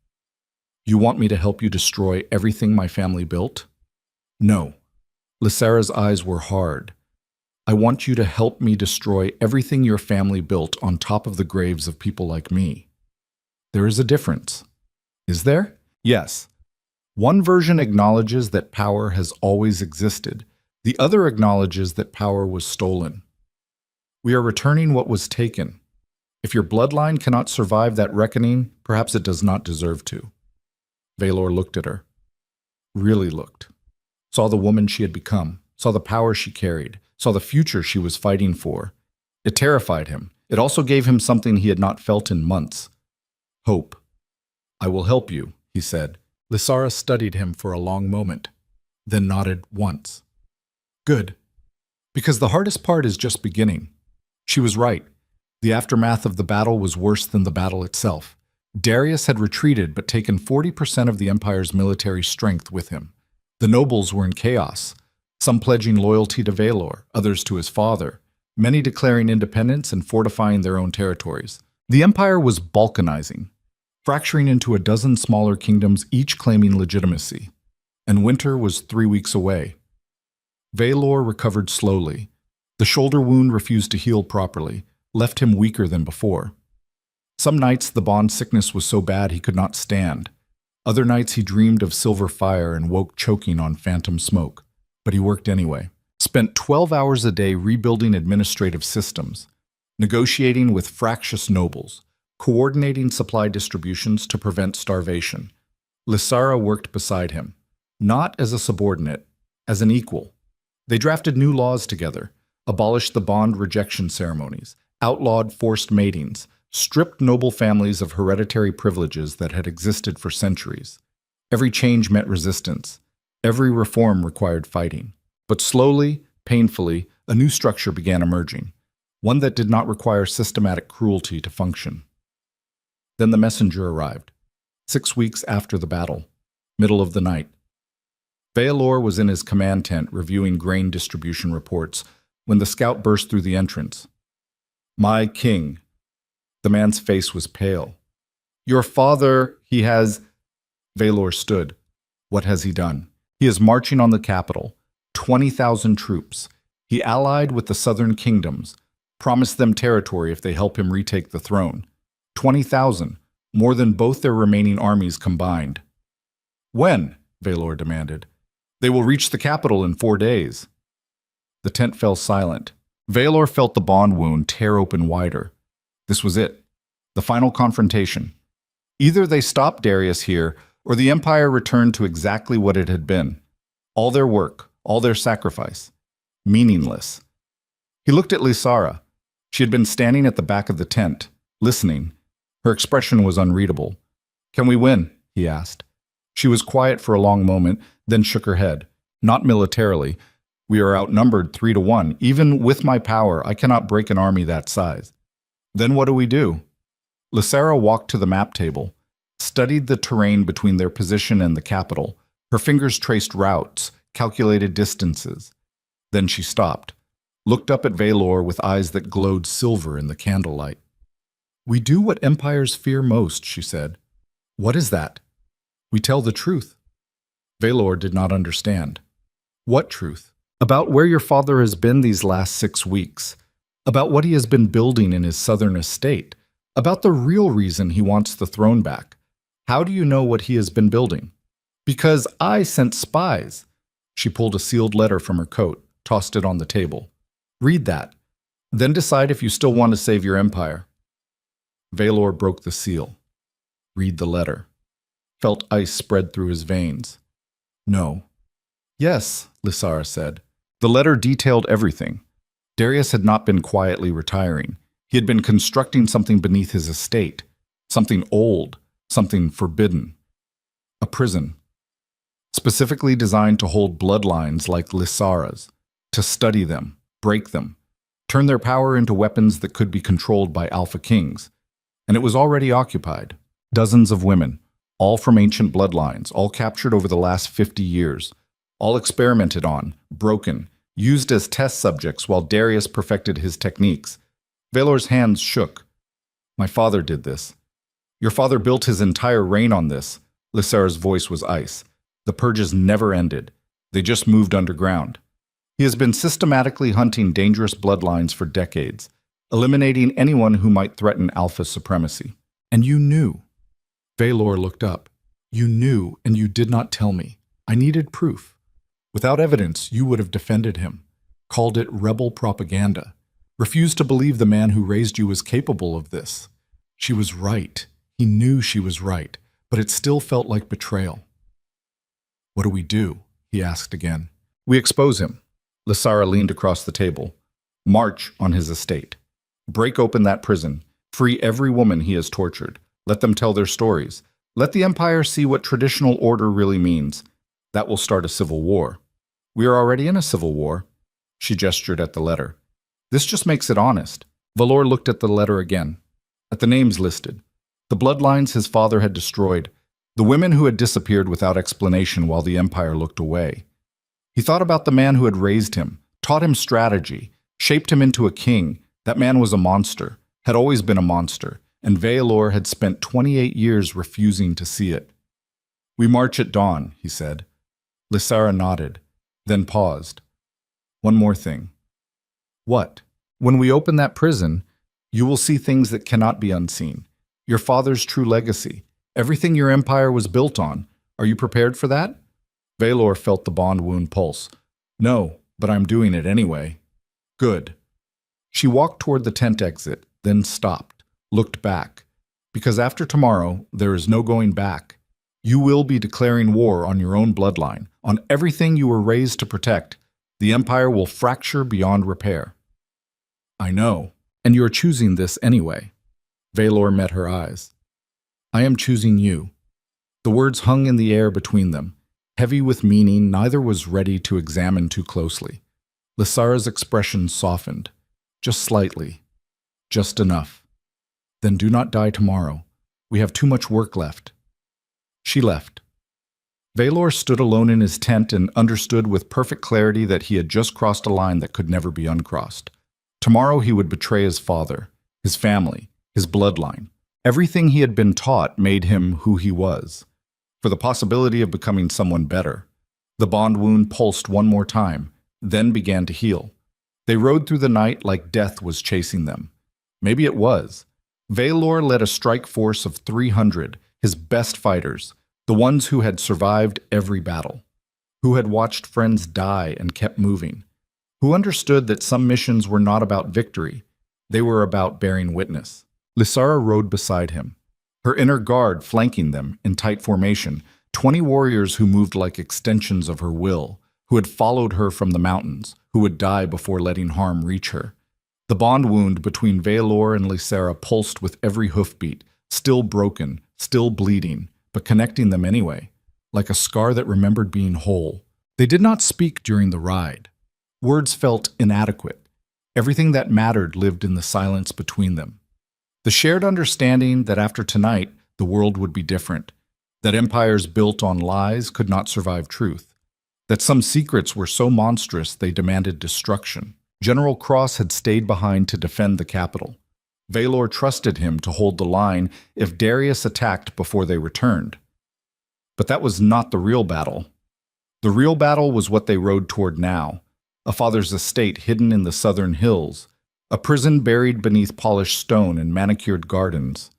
S1: "You want me to help you destroy everything my family built?" "No." Lysara's eyes were hard. "I want you to help me destroy everything your family built on top of the graves of people like me." There is a difference. Is there? Yes. One version acknowledges that power has always existed. The other acknowledges that power was stolen. We are returning what was taken. If your bloodline cannot survive that reckoning, perhaps it does not deserve to. Valor looked at her. Really looked. Saw the woman she had become. Saw the power she carried. Saw the future she was fighting for. It terrified him. It also gave him something he had not felt in months. Hope. "I will help you," he said. Lysara studied him for a long moment, then nodded once. "Good. Because the hardest part is just beginning." She was right. The aftermath of the battle was worse than the battle itself. Darius had retreated but taken 40% of the Empire's military strength with him. The nobles were in chaos, some pledging loyalty to Valor, others to his father, many declaring independence and fortifying their own territories. The Empire was balkanizing, fracturing into a dozen smaller kingdoms, each claiming legitimacy. And winter was 3 weeks away. Valor recovered slowly. The shoulder wound refused to heal properly, left him weaker than before. Some nights the bond sickness was so bad he could not stand. Other nights he dreamed of silver fire and woke choking on phantom smoke. But he worked anyway. Spent 12 hours a day rebuilding administrative systems, negotiating with fractious nobles, coordinating supply distributions to prevent starvation. Lysara worked beside him, not as a subordinate, as an equal. They drafted new laws together, abolished the bond rejection ceremonies, outlawed forced matings, stripped noble families of hereditary privileges that had existed for centuries. Every change met resistance. Every reform required fighting. But slowly, painfully, a new structure began emerging, one that did not require systematic cruelty to function. Then the messenger arrived, 6 weeks after the battle, middle of the night. Valor was in his command tent reviewing grain distribution reports when the scout burst through the entrance. "My king." The man's face was pale. "Your father, he has—" Valor stood. "What has he done?" "He is marching on the capital. 20,000 troops. He allied with the southern kingdoms, promised them territory if they help him retake the throne. 20,000, more than both their remaining armies combined." "When?" Valor demanded. "They will reach the capital in 4 days." The tent fell silent. Valor felt the bond wound tear open wider. This was it. The final confrontation. Either they stopped Darius here, or the Empire returned to exactly what it had been. All their work, all their sacrifice. Meaningless. He looked at Lysara. She had been standing at the back of the tent, listening. Her expression was unreadable. "Can we win?" he asked. She was quiet for a long moment, then shook her head. "Not militarily. We are outnumbered 3-1. Even with my power, I cannot break an army that size." "Then what do we do?" Lysara walked to the map table, studied the terrain between their position and the capital. Her fingers traced routes, calculated distances. Then she stopped, looked up at Valor with eyes that glowed silver in the candlelight. "We do what empires fear most," she said. "What is that?" "We tell the truth." Valor did not understand. "What truth?" "About where your father has been these last 6 weeks. About what he has been building in his southern estate. About the real reason he wants the throne back. How do you know what he has been building?" "Because I sent spies." She pulled a sealed letter from her coat, tossed it on the table. "Read that. Then decide if you still want to save your empire." Valor broke the seal. Read the letter. Felt ice spread through his veins. "No." "Yes," Lysara said. The letter detailed everything. Darius had not been quietly retiring. He had been constructing something beneath his estate. Something old, something forbidden. A prison. Specifically designed to hold bloodlines like Lysara's. To study them, break them, turn their power into weapons that could be controlled by Alpha Kings. And it was already occupied. Dozens of women, all from ancient bloodlines, all captured over the last 50 years, all experimented on, broken, used as test subjects while Darius perfected his techniques. Valor's hands shook. "My father did this. Your father built his entire reign on this." Lysara's voice was ice. "The purges never ended. They just moved underground. He has been systematically hunting dangerous bloodlines for decades, eliminating anyone who might threaten Alpha supremacy. And you knew." Valor looked up. "You knew, and you did not tell me. I needed proof. Without evidence, you would have defended him, called it rebel propaganda, refused to believe the man who raised you was capable of this." She was right. He knew she was right, but it still felt like betrayal. "What do we do?" he asked again. "We expose him." Lysara leaned across the table. "March on his estate. Break open that prison. Free every woman he has tortured. Let them tell their stories. Let the Empire see what traditional order really means. That will start a civil war." "We are already in a civil war." She gestured at the letter. "This just makes it honest." Valor looked at the letter again, at the names listed, the bloodlines his father had destroyed, the women who had disappeared without explanation while the Empire looked away. He thought about the man who had raised him, taught him strategy, shaped him into a king. That man was a monster, had always been a monster, and Valor had spent 28 years refusing to see it. "We march at dawn," he said. Lysara nodded, then paused. "One more thing." "What?" "When we open that prison, you will see things that cannot be unseen. Your father's true legacy, everything your empire was built on. Are you prepared for that?" Valor felt the bond wound pulse. "No, but I'm doing it anyway." "Good." She walked toward the tent exit, then stopped, looked back. "Because after tomorrow, there is no going back. You will be declaring war on your own bloodline, on everything you were raised to protect. The Empire will fracture beyond repair." "I know, and you are choosing this anyway." Valor met her eyes. "I am choosing you." The words hung in the air between them, heavy with meaning neither was ready to examine too closely. Lysara's expression softened, just slightly, just enough. "Then do not die tomorrow. We have too much work left." She left. Valor stood alone in his tent and understood with perfect clarity that he had just crossed a line that could never be uncrossed. Tomorrow he would betray his father, his family, his bloodline. Everything he had been taught made him who he was, for the possibility of becoming someone better. The bond wound pulsed one more time, then began to heal. They rode through the night like death was chasing them. Maybe it was. Valor led a strike force of 300, his best fighters, the ones who had survived every battle, who had watched friends die and kept moving. who understood that some missions were not about victory, they were about bearing witness. Lysara rode beside him, her inner guard flanking them in tight formation, 20 warriors who moved like extensions of her will, who had followed her from the mountains, who would die before letting harm reach her. The bond wound between Veilor and Lysara pulsed with every hoofbeat, still broken, still bleeding, but connecting them anyway, like a scar that remembered being whole. They did not speak during the ride. Words felt inadequate. Everything that mattered lived in the silence between them. The shared understanding that after tonight, the world would be different, that empires built on lies could not survive truth, that some secrets were so monstrous they demanded destruction. General Cross had stayed behind to defend the capital. Veilor trusted him to hold the line if Darius attacked before they returned. But that was not the real battle. The real battle was what they rode toward now, a father's estate hidden in the southern hills, a prison buried beneath polished stone and manicured gardens.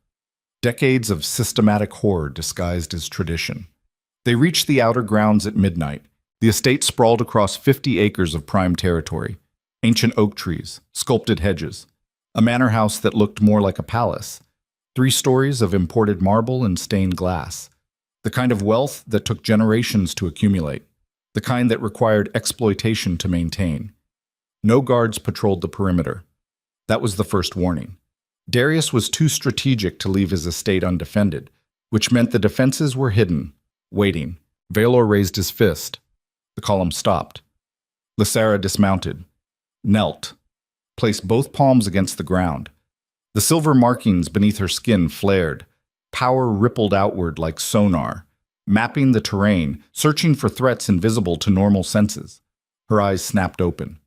S1: Decades of systematic horror disguised as tradition. They reached the outer grounds at midnight. The estate sprawled across 50 acres of prime territory, ancient oak trees, sculpted hedges, a manor house that looked more like a palace, 3 stories of imported marble and stained glass, the kind of wealth that took generations to accumulate, the kind that required exploitation to maintain. No guards patrolled the perimeter. That was the first warning. Darius was too strategic to leave his estate undefended, which meant the defenses were hidden, waiting. Veilor raised his fist. The column stopped. Lysara dismounted, knelt, placed both palms against the ground. The silver markings beneath her skin flared. Power rippled outward like sonar, mapping the terrain, searching for threats invisible to normal senses. Her eyes snapped open.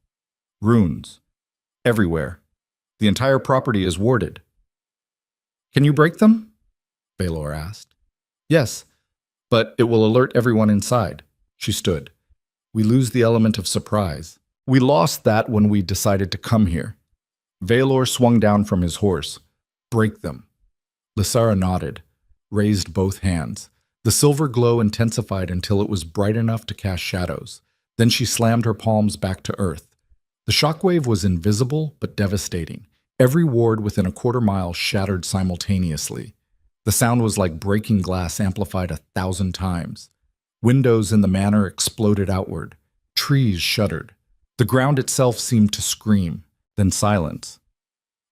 S1: Runes. Everywhere. The entire property is warded. Can you break them? Veilor asked. Yes, but it will alert everyone inside. She stood. We lose the element of surprise. We lost that when we decided to come here. Veilor swung down from his horse. Break them. Lysara nodded, raised both hands. The silver glow intensified until it was bright enough to cast shadows. Then she slammed her palms back to earth. The shockwave was invisible but devastating. Every ward within a quarter mile shattered simultaneously. The sound was like breaking glass amplified 1,000 times. Windows in the manor exploded outward. Trees shuddered. The ground itself seemed to scream, then silence.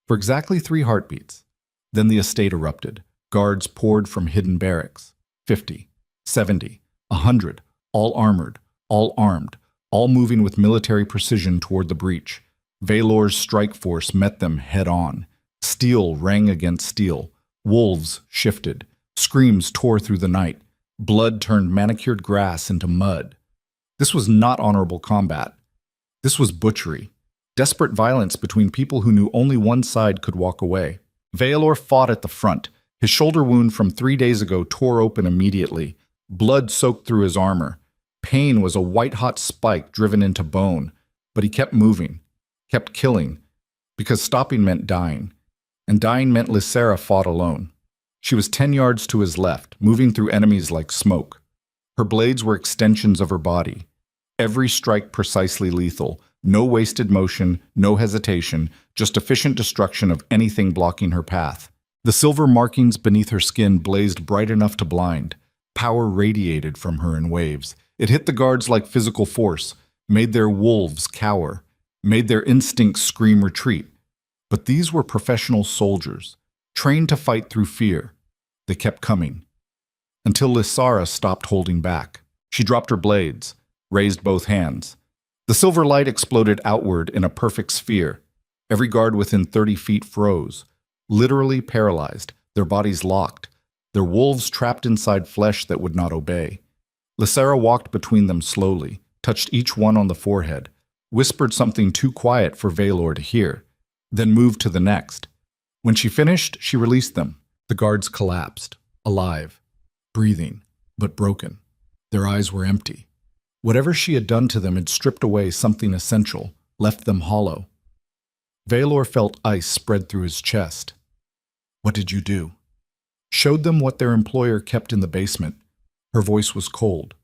S1: For exactly 3 heartbeats. Then the estate erupted. Guards poured from hidden barracks. 50, 70, 100, all armored, all armed, all moving with military precision toward the breach. Veilor's strike force met them head-on. Steel rang against steel. Wolves shifted. Screams tore through the night. Blood turned manicured grass into mud. This was not honorable combat. This was butchery. Desperate violence between people who knew only one side could walk away. Veilor fought at the front. His shoulder wound from 3 days ago tore open immediately. Blood soaked through his armor. Pain was a white-hot spike driven into bone. But he kept moving, kept killing, because stopping meant dying. And dying meant Lysara fought alone. She was 10 yards to his left, moving through enemies like smoke. Her blades were extensions of her body. Every strike precisely lethal. No wasted motion, no hesitation, just efficient destruction of anything blocking her path. The silver markings beneath her skin blazed bright enough to blind. Power radiated from her in waves. It hit the guards like physical force, made their wolves cower, made their instincts scream retreat. But these were professional soldiers, trained to fight through fear. They kept coming. Until Lysara stopped holding back. She dropped her blades, raised both hands. The silver light exploded outward in a perfect sphere. Every guard within 30 feet froze, literally paralyzed, their bodies locked, their wolves trapped inside flesh that would not obey. Lysara walked between them slowly, touched each one on the forehead, whispered something too quiet for Veilor to hear, then moved to the next. When she finished, she released them. The guards collapsed, alive, breathing, but broken. Their eyes were empty. Whatever she had done to them had stripped away something essential, left them hollow. Veilor felt ice spread through his chest. What did you do? Showed them what their employer kept in the basement. Her voice was cold.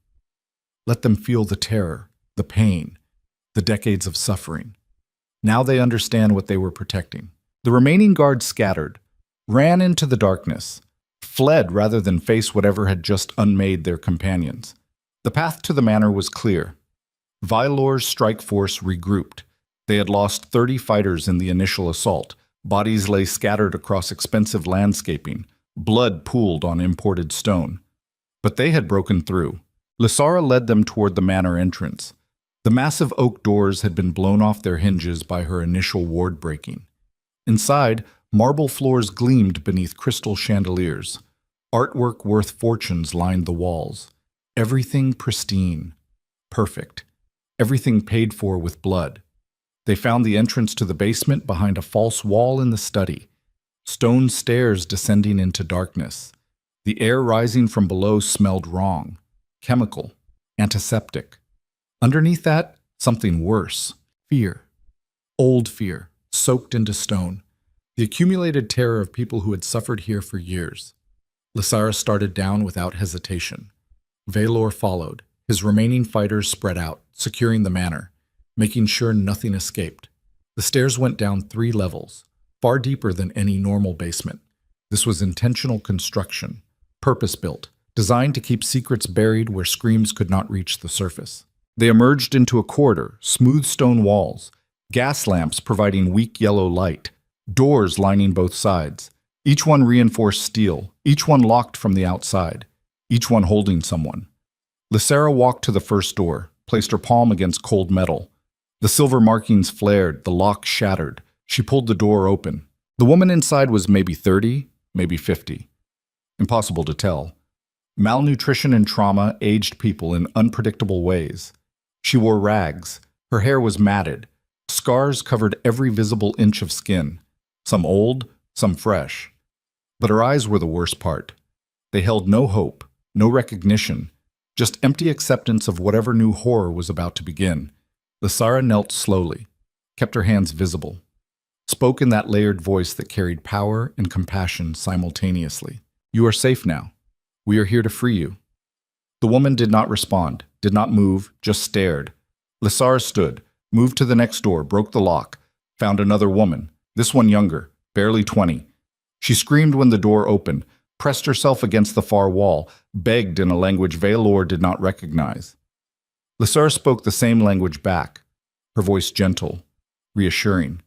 S1: Let them feel the terror, the pain. the decades of suffering. Now they understand what they were protecting. The remaining guards scattered, ran into the darkness, fled rather than face whatever had just unmade their companions. The path to the manor was clear. Vylor's strike force regrouped. They had lost 30 fighters in the initial assault. Bodies lay scattered across expensive landscaping. Blood pooled on imported stone. But they had broken through. Lysara led them toward the manor entrance. The massive oak doors had been blown off their hinges by her initial ward breaking. Inside, marble floors gleamed beneath crystal chandeliers. Artwork worth fortunes lined the walls. Everything pristine. Perfect. Everything paid for with blood. They found the entrance to the basement behind a false wall in the study. Stone stairs descending into darkness. The air rising from below smelled wrong. Chemical. Antiseptic. Underneath that, something worse. Fear. Old fear, soaked into stone. The accumulated terror of people who had suffered here for years. Lysara started down without hesitation. Valor followed. His remaining fighters spread out, securing the manor, making sure nothing escaped. The stairs went down 3 levels, far deeper than any normal basement. This was intentional construction, purpose-built, designed to keep secrets buried where screams could not reach the surface. They emerged into a corridor, smooth stone walls, gas lamps providing weak yellow light, doors lining both sides, each one reinforced steel, each one locked from the outside, each one holding someone. Lysara walked to the first door, placed her palm against cold metal. The silver markings flared, the lock shattered. She pulled the door open. The woman inside was maybe 30, maybe 50. Impossible to tell. Malnutrition and trauma aged people in unpredictable ways. She wore rags. Her hair was matted. Scars covered every visible inch of skin. Some old, some fresh. But her eyes were the worst part. They held no hope, no recognition, just empty acceptance of whatever new horror was about to begin. Lysara knelt slowly, kept her hands visible, spoke in that layered voice that carried power and compassion simultaneously. "You are safe now. We are here to free you." The woman did not respond, did not move, just stared. Lysara stood, moved to the next door, broke the lock, found another woman, this one younger, barely 20. She screamed when the door opened, pressed herself against the far wall, begged in a language Valor did not recognize. Lysara spoke the same language back, her voice gentle, reassuring.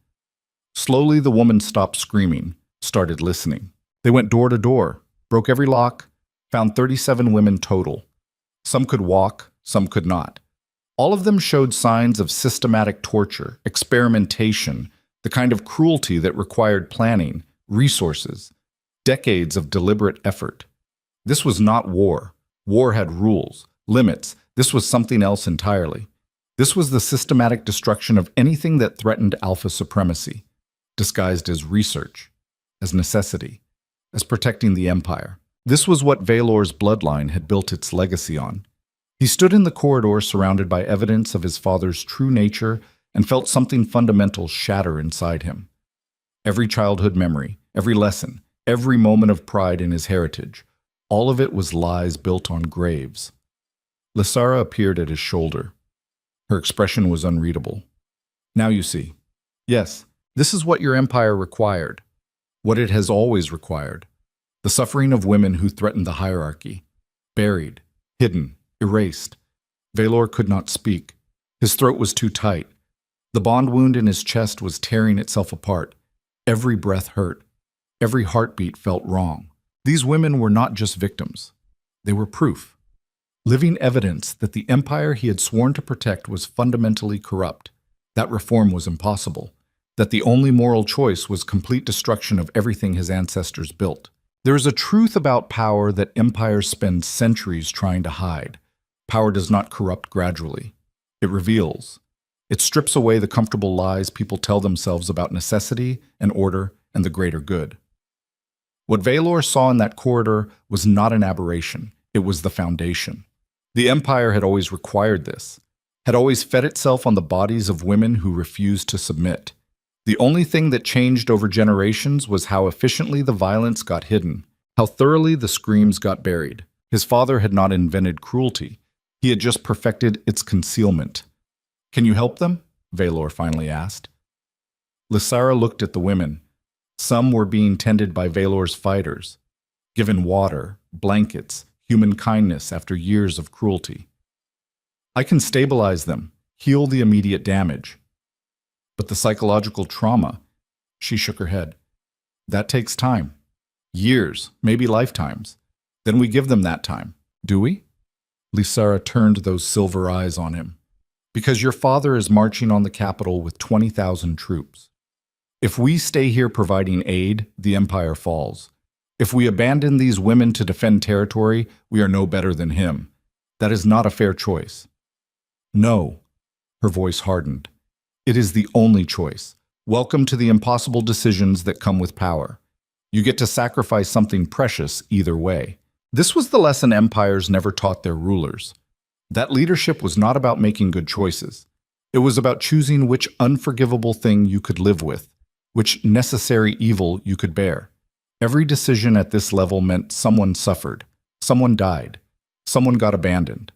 S1: Slowly the woman stopped screaming, started listening. They went door to door, broke every lock, found 37 women total. Some could walk, some could not. All of them showed signs of systematic torture, experimentation, the kind of cruelty that required planning, resources, decades of deliberate effort. This was not war. War had rules, limits. This was something else entirely. This was the systematic destruction of anything that threatened alpha supremacy, disguised as research, as necessity, as protecting the empire. This was what Valor's bloodline had built its legacy on. He stood in the corridor surrounded by evidence of his father's true nature and felt something fundamental shatter inside him. Every childhood memory, every lesson, every moment of pride in his heritage, all of it was lies built on graves. Lysara appeared at his shoulder. Her expression was unreadable. "Now you see. Yes, this is what your empire required, what it has always required. The suffering of women who threatened the hierarchy, buried, hidden, erased." Valor could not speak. His throat was too tight. The bond wound in his chest was tearing itself apart. Every breath hurt. Every heartbeat felt wrong. These women were not just victims. They were proof. Living evidence that the empire he had sworn to protect was fundamentally corrupt, that reform was impossible, that the only moral choice was complete destruction of everything his ancestors built. There is a truth about power that empires spend centuries trying to hide. Power does not corrupt gradually. It reveals. It strips away the comfortable lies people tell themselves about necessity and order and the greater good. What Valor saw in that corridor was not an aberration. It was the foundation. The empire had always required this, had always fed itself on the bodies of women who refused to submit. The only thing that changed over generations was how efficiently the violence got hidden, how thoroughly the screams got buried. His father had not invented cruelty. He had just perfected its concealment. Can you help them? Valor finally asked. Lysara looked at the women. Some were being tended by Valor's fighters, given water, blankets, human kindness after years of cruelty. I can stabilize them, heal the immediate damage. But the psychological trauma, she shook her head. That takes time. Years, maybe lifetimes. Then we give them that time, do we? Lysara turned those silver eyes on him. Because your father is marching on the capital with 20,000 troops. If we stay here providing aid, the empire falls. If we abandon these women to defend territory, we are no better than him. That is not a fair choice. No, her voice hardened. It is the only choice. Welcome to the impossible decisions that come with power. You get to sacrifice something precious either way. This was the lesson empires never taught their rulers. That leadership was not about making good choices. It was about choosing which unforgivable thing you could live with, which necessary evil you could bear. Every decision at this level meant someone suffered, someone died, someone got abandoned.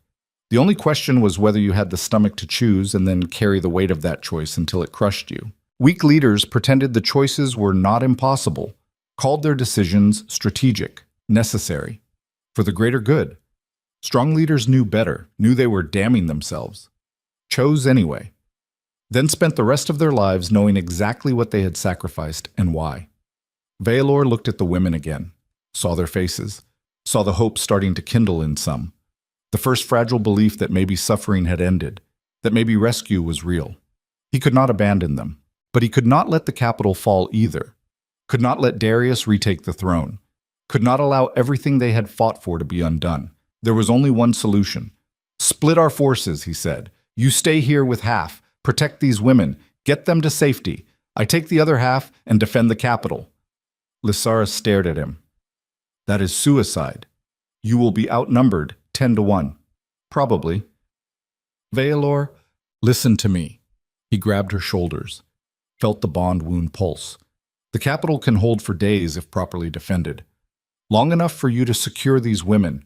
S1: The only question was whether you had the stomach to choose and then carry the weight of that choice until it crushed you. Weak leaders pretended the choices were not impossible, called their decisions strategic, necessary, for the greater good. Strong leaders knew better, knew they were damning themselves, chose anyway, then spent the rest of their lives knowing exactly what they had sacrificed and why. Valor looked at the women again, saw their faces, saw the hope starting to kindle in some, the first fragile belief that maybe suffering had ended, that maybe rescue was real. He could not abandon them, but he could not let the capital fall either, could not let Darius retake the throne, could not allow everything they had fought for to be undone. There was only one solution. Split our forces, he said. You stay here with half, protect these women, get them to safety. I take the other half and defend the capital. Lysara stared at him. That is suicide. You will be outnumbered 10-1. Probably. Valor, listen to me. He grabbed her shoulders, felt the bond wound pulse. The capital can hold for days if properly defended. Long enough for you to secure these women.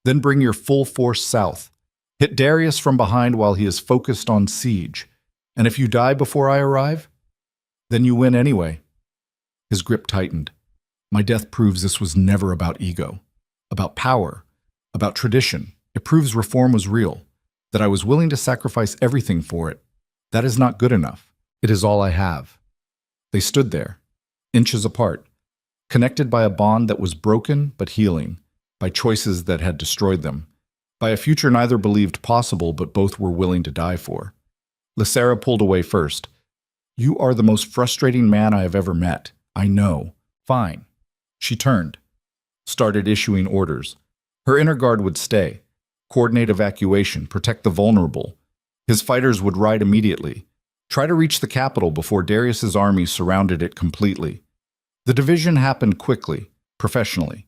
S1: Then bring your full force south. Hit Darius from behind while he is focused on siege. And if you die before I arrive, then you win anyway. His grip tightened. My death proves this was never about ego, about power, about tradition. It proves reform was real, that I was willing to sacrifice everything for it. That is not good enough. It is all I have. They stood there, inches apart, connected by a bond that was broken but healing, by choices that had destroyed them, by a future neither believed possible but both were willing to die for. Lysara pulled away first. You are the most frustrating man I have ever met. I know. Fine. She turned, started issuing orders. Her inner guard would stay, coordinate evacuation, protect the vulnerable. His fighters would ride immediately, try to reach the capital before Darius's army surrounded it completely. The division happened quickly, professionally.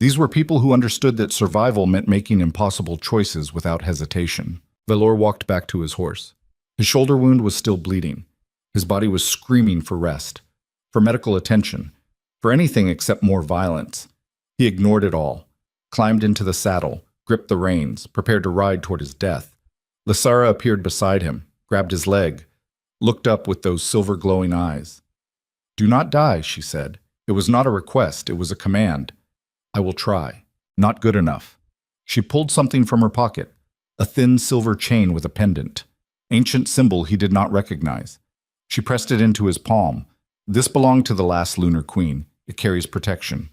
S1: These were people who understood that survival meant making impossible choices without hesitation. Valor walked back to his horse. His shoulder wound was still bleeding. His body was screaming for rest, for medical attention, for anything except more violence. He ignored it all, climbed into the saddle, gripped the reins, prepared to ride toward his death. Lysara appeared beside him, grabbed his leg, looked up with those silver-glowing eyes. Do not die, she said. It was not a request, it was a command. I will try. Not good enough. She pulled something from her pocket, a thin silver chain with a pendant, ancient symbol he did not recognize. She pressed it into his palm. This belonged to the last lunar queen. It carries protection.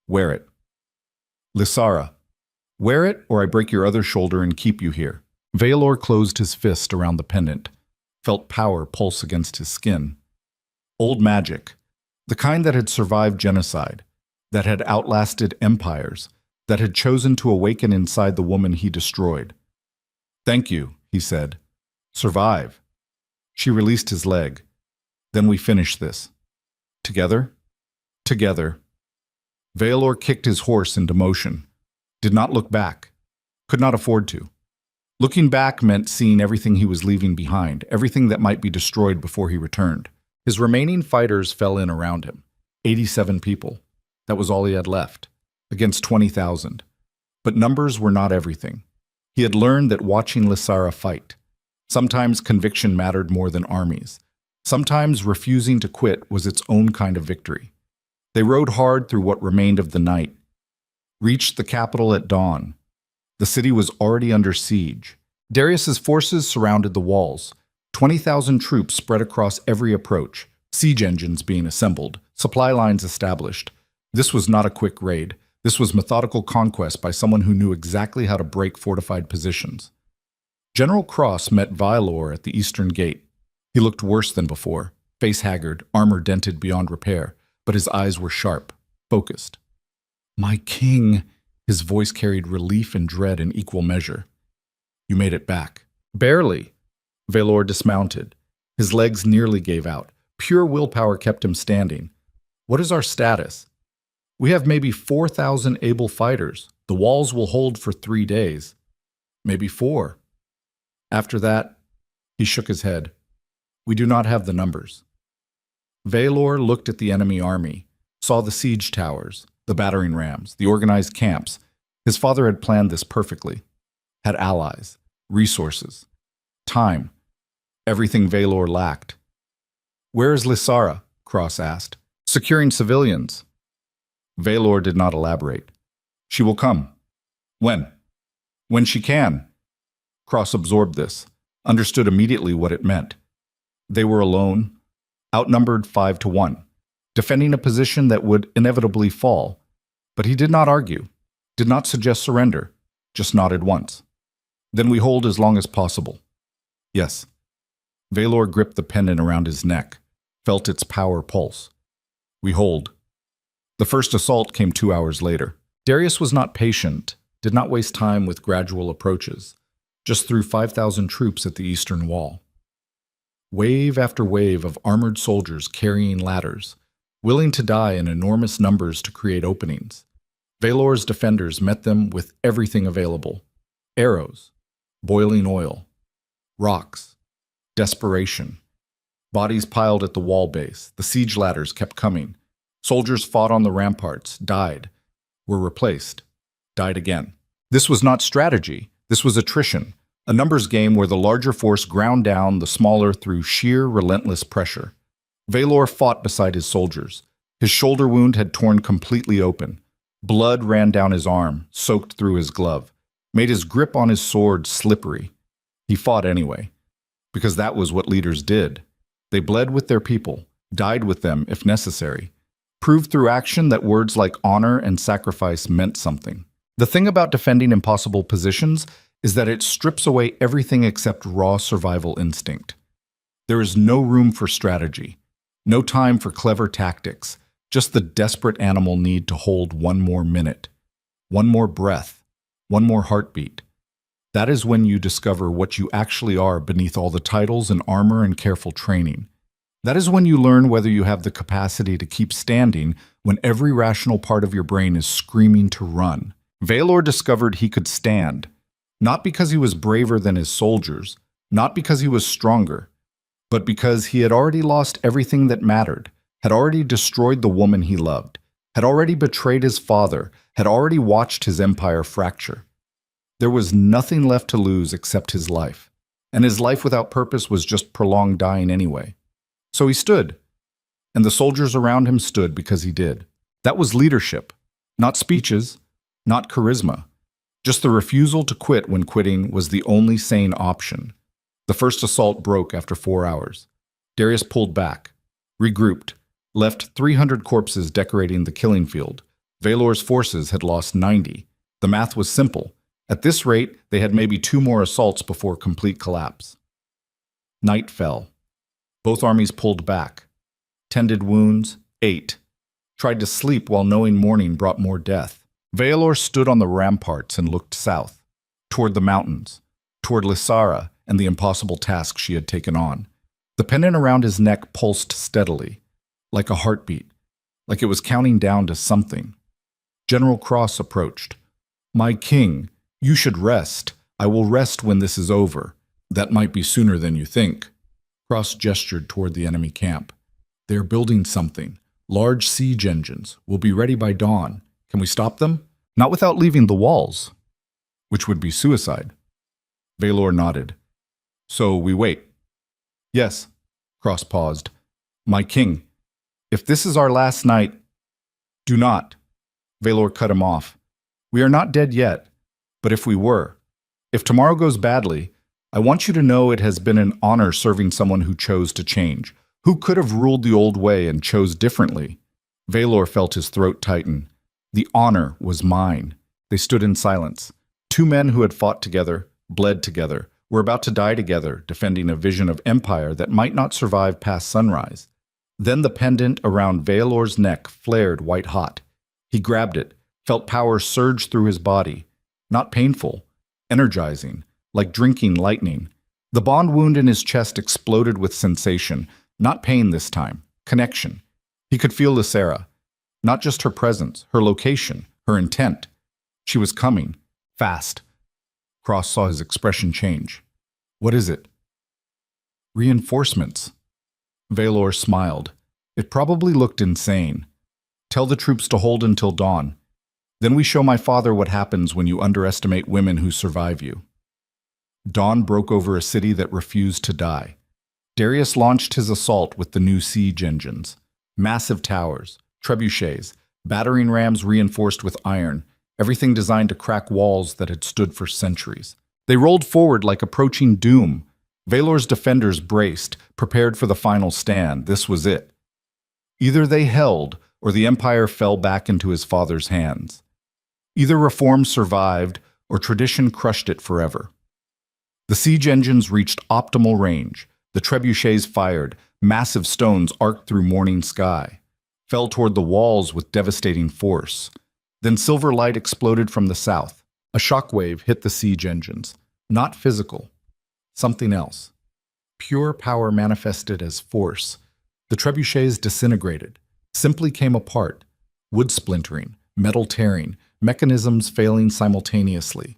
S1: Wear it. Lysara, wear it or I break your other shoulder and keep you here. Valor closed his fist around the pendant, felt power pulse against his skin. Old magic, the kind that had survived genocide, that had outlasted empires, that had chosen to awaken inside the woman he destroyed. Thank you, he said. Survive. She released his leg. Then we finish this. Together? Together. Valor kicked his horse into motion, did not look back, could not afford to. Looking back meant seeing everything he was leaving behind, everything that might be destroyed before he returned. His remaining fighters fell in around him, 87 people. That was all he had left, against 20,000. But numbers were not everything. He had learned that watching Lysara fight, Sometimes conviction mattered more than armies. Sometimes refusing to quit was its own kind of victory. They rode hard through what remained of the night, reached the capital at dawn. The city was already under siege. Darius's forces surrounded the walls. 20,000 troops spread across every approach, siege engines being assembled, supply lines established. This was not a quick raid. This was methodical conquest by someone who knew exactly how to break fortified positions. General Cross met Vailor at the eastern gate. He looked worse than before, face haggard, armor dented beyond repair, but his eyes were sharp, focused. "My king," his voice carried relief and dread in equal measure. "You made it back." "Barely." Vailor dismounted. His legs nearly gave out. Pure willpower kept him standing. "What is our status?" "We have maybe 4,000 able fighters. The walls will hold for 3 days. Maybe 4. After that," he shook his head, "we do not have the numbers." Vailor looked at the enemy army, saw the siege towers, the battering rams, the organized camps. His father had planned this perfectly. Had allies, resources, time, everything Vailor lacked. "Where is Lysara?" Cross asked. "Securing civilians." Vailor did not elaborate. "She will come." "When?" "When she can." Cross absorbed this, understood immediately what it meant. They were alone, outnumbered 5-1, defending a position that would inevitably fall. But he did not argue, did not suggest surrender, just nodded once. "Then we hold as long as possible." "Yes." Vailor gripped the pendant around his neck, felt its power pulse. "We hold." The first assault came 2 hours later. Darius was not patient, did not waste time with gradual approaches, just threw 5,000 troops at the eastern wall. Wave after wave of armored soldiers carrying ladders, willing to die in enormous numbers to create openings. Vailor's defenders met them with everything available: arrows, boiling oil, rocks, desperation. Bodies piled at the wall base, the siege ladders kept coming. Soldiers fought on the ramparts, died, were replaced, died again. This was not strategy, this was attrition, a numbers game where the larger force ground down the smaller through sheer, relentless pressure. Vailor fought beside his soldiers. His shoulder wound had torn completely open. Blood ran down his arm, soaked through his glove, made his grip on his sword slippery. He fought anyway, because that was what leaders did. They bled with their people, died with them if necessary, proved through action that words like honor and sacrifice meant something. The thing about defending impossible positions is that it strips away everything except raw survival instinct. There is no room for strategy, no time for clever tactics, just the desperate animal need to hold one more minute, one more breath, one more heartbeat. That is when you discover what you actually are beneath all the titles and armor and careful training. That is when you learn whether you have the capacity to keep standing when every rational part of your brain is screaming to run. Vailor discovered he could stand, not because he was braver than his soldiers, not because he was stronger, but because he had already lost everything that mattered, had already destroyed the woman he loved, had already betrayed his father, had already watched his empire fracture. There was nothing left to lose except his life, and his life without purpose was just prolonged dying anyway. So he stood, and the soldiers around him stood because he did. That was leadership, not speeches, not charisma, just the refusal to quit when quitting was the only sane option. The first assault broke after 4 hours. Darius pulled back, regrouped, left 300 corpses decorating the killing field. Vailor's forces had lost 90. The math was simple. At this rate, they had maybe 2 more assaults before complete collapse. Night fell. Both armies pulled back, tended wounds, ate, tried to sleep while knowing morning brought more death. Vailor stood on the ramparts and looked south, toward the mountains, toward Lysara and the impossible task she had taken on. The pendant around his neck pulsed steadily, like a heartbeat, like it was counting down to something. General Cross approached. "My king, you should rest. I will rest when this is over. That might be sooner than you think." Cross gestured toward the enemy camp. "They are building something. Large siege engines. Will be ready by dawn. Can we stop them? Not without leaving the walls." "Which would be suicide." Vailor nodded. So we wait. Yes, Cross paused. My king, if this is our last night, do not. Valor cut him off. We are not dead yet, but if we were, if tomorrow goes badly, I want you to know it has been an honor serving someone who chose to change, who could have ruled the old way and chose differently. Valor felt his throat tighten. The honor was mine. They stood in silence. Two men who had fought together, bled together, were about to die together, defending a vision of empire that might not survive past sunrise. Then the pendant around Valor's neck flared white-hot. He grabbed it, felt power surge through his body. Not painful, energizing, like drinking lightning. The bond wound in his chest exploded with sensation, not pain this time, connection. He could feel Lysera, not just her presence, her location, her intent. She was coming, fast. Cross saw his expression change. What is it? Reinforcements. Valor smiled. It probably looked insane. Tell the troops to hold until dawn. Then we show my father what happens when you underestimate women who survive you. Dawn broke over a city that refused to die. Darius launched his assault with the new siege engines. Massive towers, trebuchets, battering rams reinforced with iron, everything designed to crack walls that had stood for centuries. They rolled forward like approaching doom. Valor's defenders braced, prepared for the final stand. This was it. Either they held, or the empire fell back into his father's hands. Either reform survived, or tradition crushed it forever. The siege engines reached optimal range. The trebuchets fired. Massive stones arced through morning sky, fell toward the walls with devastating force. Then silver light exploded from the south. A shockwave hit the siege engines. Not physical. Something else. Pure power manifested as force. The trebuchets disintegrated, simply came apart. Wood splintering, metal tearing, mechanisms failing simultaneously.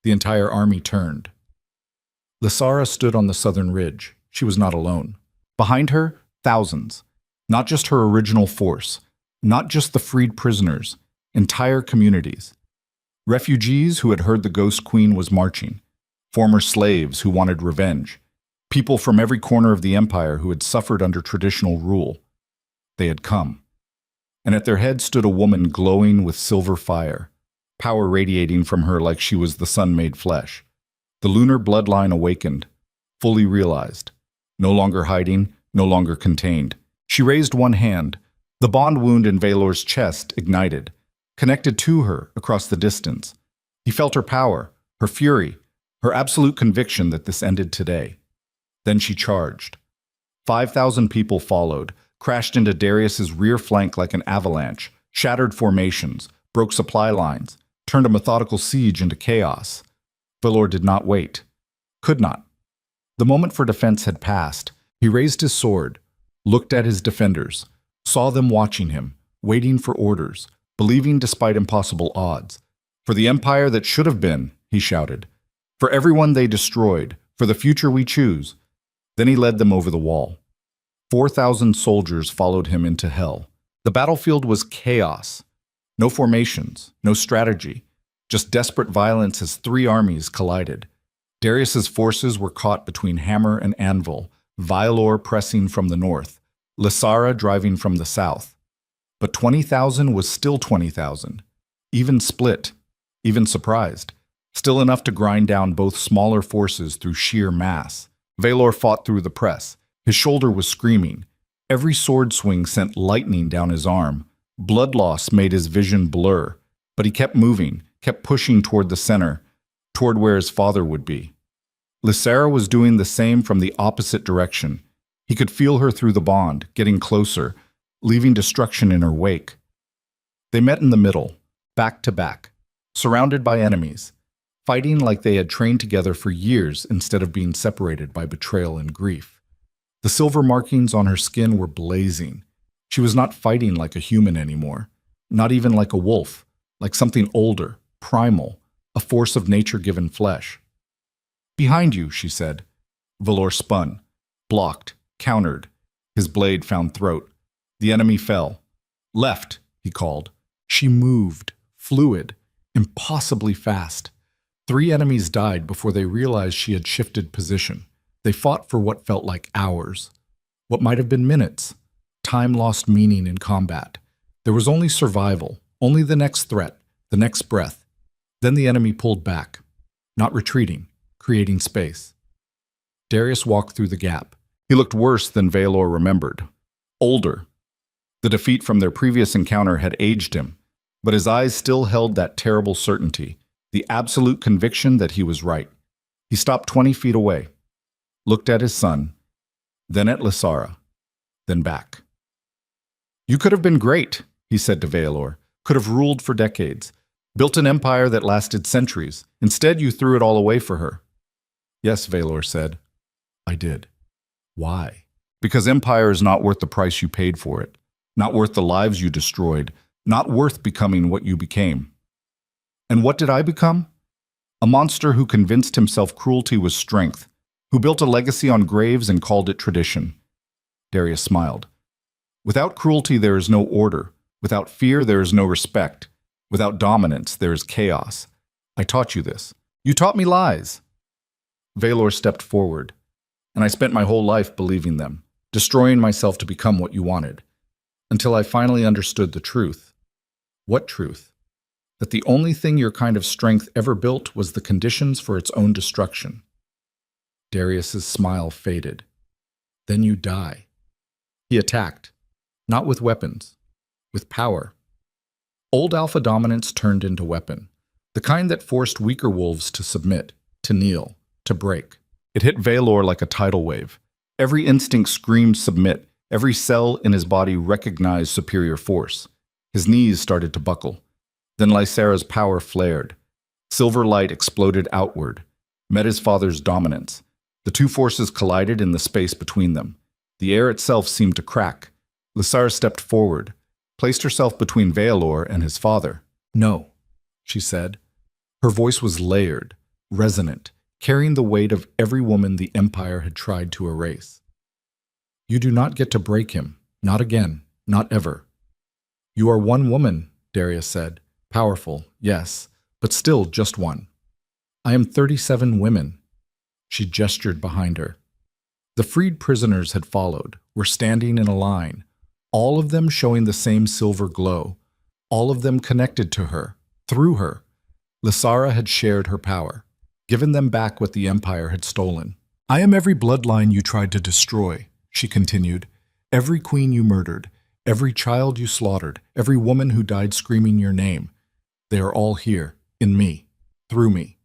S1: The entire army turned. Lysera stood on the southern ridge. She was not alone. Behind her, thousands. Not just her original force. Not just the freed prisoners. Entire communities. Refugees who had heard the Ghost Queen was marching. Former slaves who wanted revenge. People from every corner of the empire who had suffered under traditional rule. They had come. And at their head stood a woman glowing with silver fire. Power radiating from her like she was the sun made flesh. The lunar bloodline awakened, fully realized. No longer hiding, no longer contained. She raised one hand. The bond wound in Valor's chest ignited, connected to her across the distance. He felt her power, her fury, her absolute conviction that this ended today. Then she charged. 5,000 people followed, crashed into Darius's rear flank like an avalanche, shattered formations, broke supply lines, turned a methodical siege into chaos. Valor did not wait. Could not. The moment for defense had passed. He raised his sword, looked at his defenders, saw them watching him, waiting for orders, believing despite impossible odds. For the empire that should have been, he shouted. For everyone they destroyed, for the future we choose. Then he led them over the wall. 4,000 soldiers followed him into hell. The battlefield was chaos. No formations, no strategy, just desperate violence as three armies collided. Darius's forces were caught between hammer and anvil, Valor pressing from the north, Lysera driving from the south. But 20,000 was still 20,000, even split, even surprised, still enough to grind down both smaller forces through sheer mass. Valor fought through the press. His shoulder was screaming. Every sword swing sent lightning down his arm. Blood loss made his vision blur, but he kept moving, kept pushing toward the center, toward where his father would be. Lysera was doing the same from the opposite direction. He could feel her through the bond, getting closer, leaving destruction in her wake. They met in the middle, back to back, surrounded by enemies, fighting like they had trained together for years instead of being separated by betrayal and grief. The silver markings on her skin were blazing. She was not fighting like a human anymore, not even like a wolf, like something older, primal, a force of nature given flesh. Behind you, she said. Valor spun, blocked, countered. His blade found throat. The enemy fell. Left, he called. She moved, fluid, impossibly fast. 3 enemies died before they realized she had shifted position. They fought for what felt like hours, what might have been minutes. Time lost meaning in combat. There was only survival, only the next threat, the next breath. Then the enemy pulled back, not retreating, creating space. Darius walked through the gap. He looked worse than Valor remembered. Older. The defeat from their previous encounter had aged him, but his eyes still held that terrible certainty, the absolute conviction that he was right. He stopped 20 feet away, looked at his son, then at Lysara, then back. "You could have been great," he said to Valor, "could have ruled for decades, built an empire that lasted centuries. Instead, you threw it all away for her." "Yes," Valor said, "I did." "Why?" "Because empire is not worth the price you paid for it, not worth the lives you destroyed, not worth becoming what you became." "And what did I become?" "A monster who convinced himself cruelty was strength, who built a legacy on graves and called it tradition." Darius smiled. "Without cruelty there is no order. Without fear there is no respect. Without dominance there is chaos. I taught you this. You taught me lies." Valor stepped forward, and I spent my whole life believing them, destroying myself to become what you wanted, until I finally understood the truth. "What truth?" "That the only thing your kind of strength ever built was the conditions for its own destruction." Darius's smile faded. "Then you die." He attacked, not with weapons, with power. Old alpha dominance turned into weapon, the kind that forced weaker wolves to submit, to kneel, to break. It hit Valor like a tidal wave. Every instinct screamed submit. Every cell in his body recognized superior force. His knees started to buckle. Then Lysara's power flared. Silver light exploded outward, met his father's dominance. The two forces collided in the space between them. The air itself seemed to crack. Lysara stepped forward, placed herself between Valor and his father. "No," she said. Her voice was layered, resonant, carrying the weight of every woman the Empire had tried to erase. "You do not get to break him. Not again. Not ever." "You are one woman," Darius said. "Powerful, yes, but still just one." "I am 37 women." She gestured behind her. The freed prisoners had followed, were standing in a line, all of them showing the same silver glow, all of them connected to her, through her. Lysara had shared her power, given them back what the Empire had stolen. "I am every bloodline you tried to destroy," she continued. "Every queen you murdered, every child you slaughtered, every woman who died screaming your name. They are all here, in me, through me."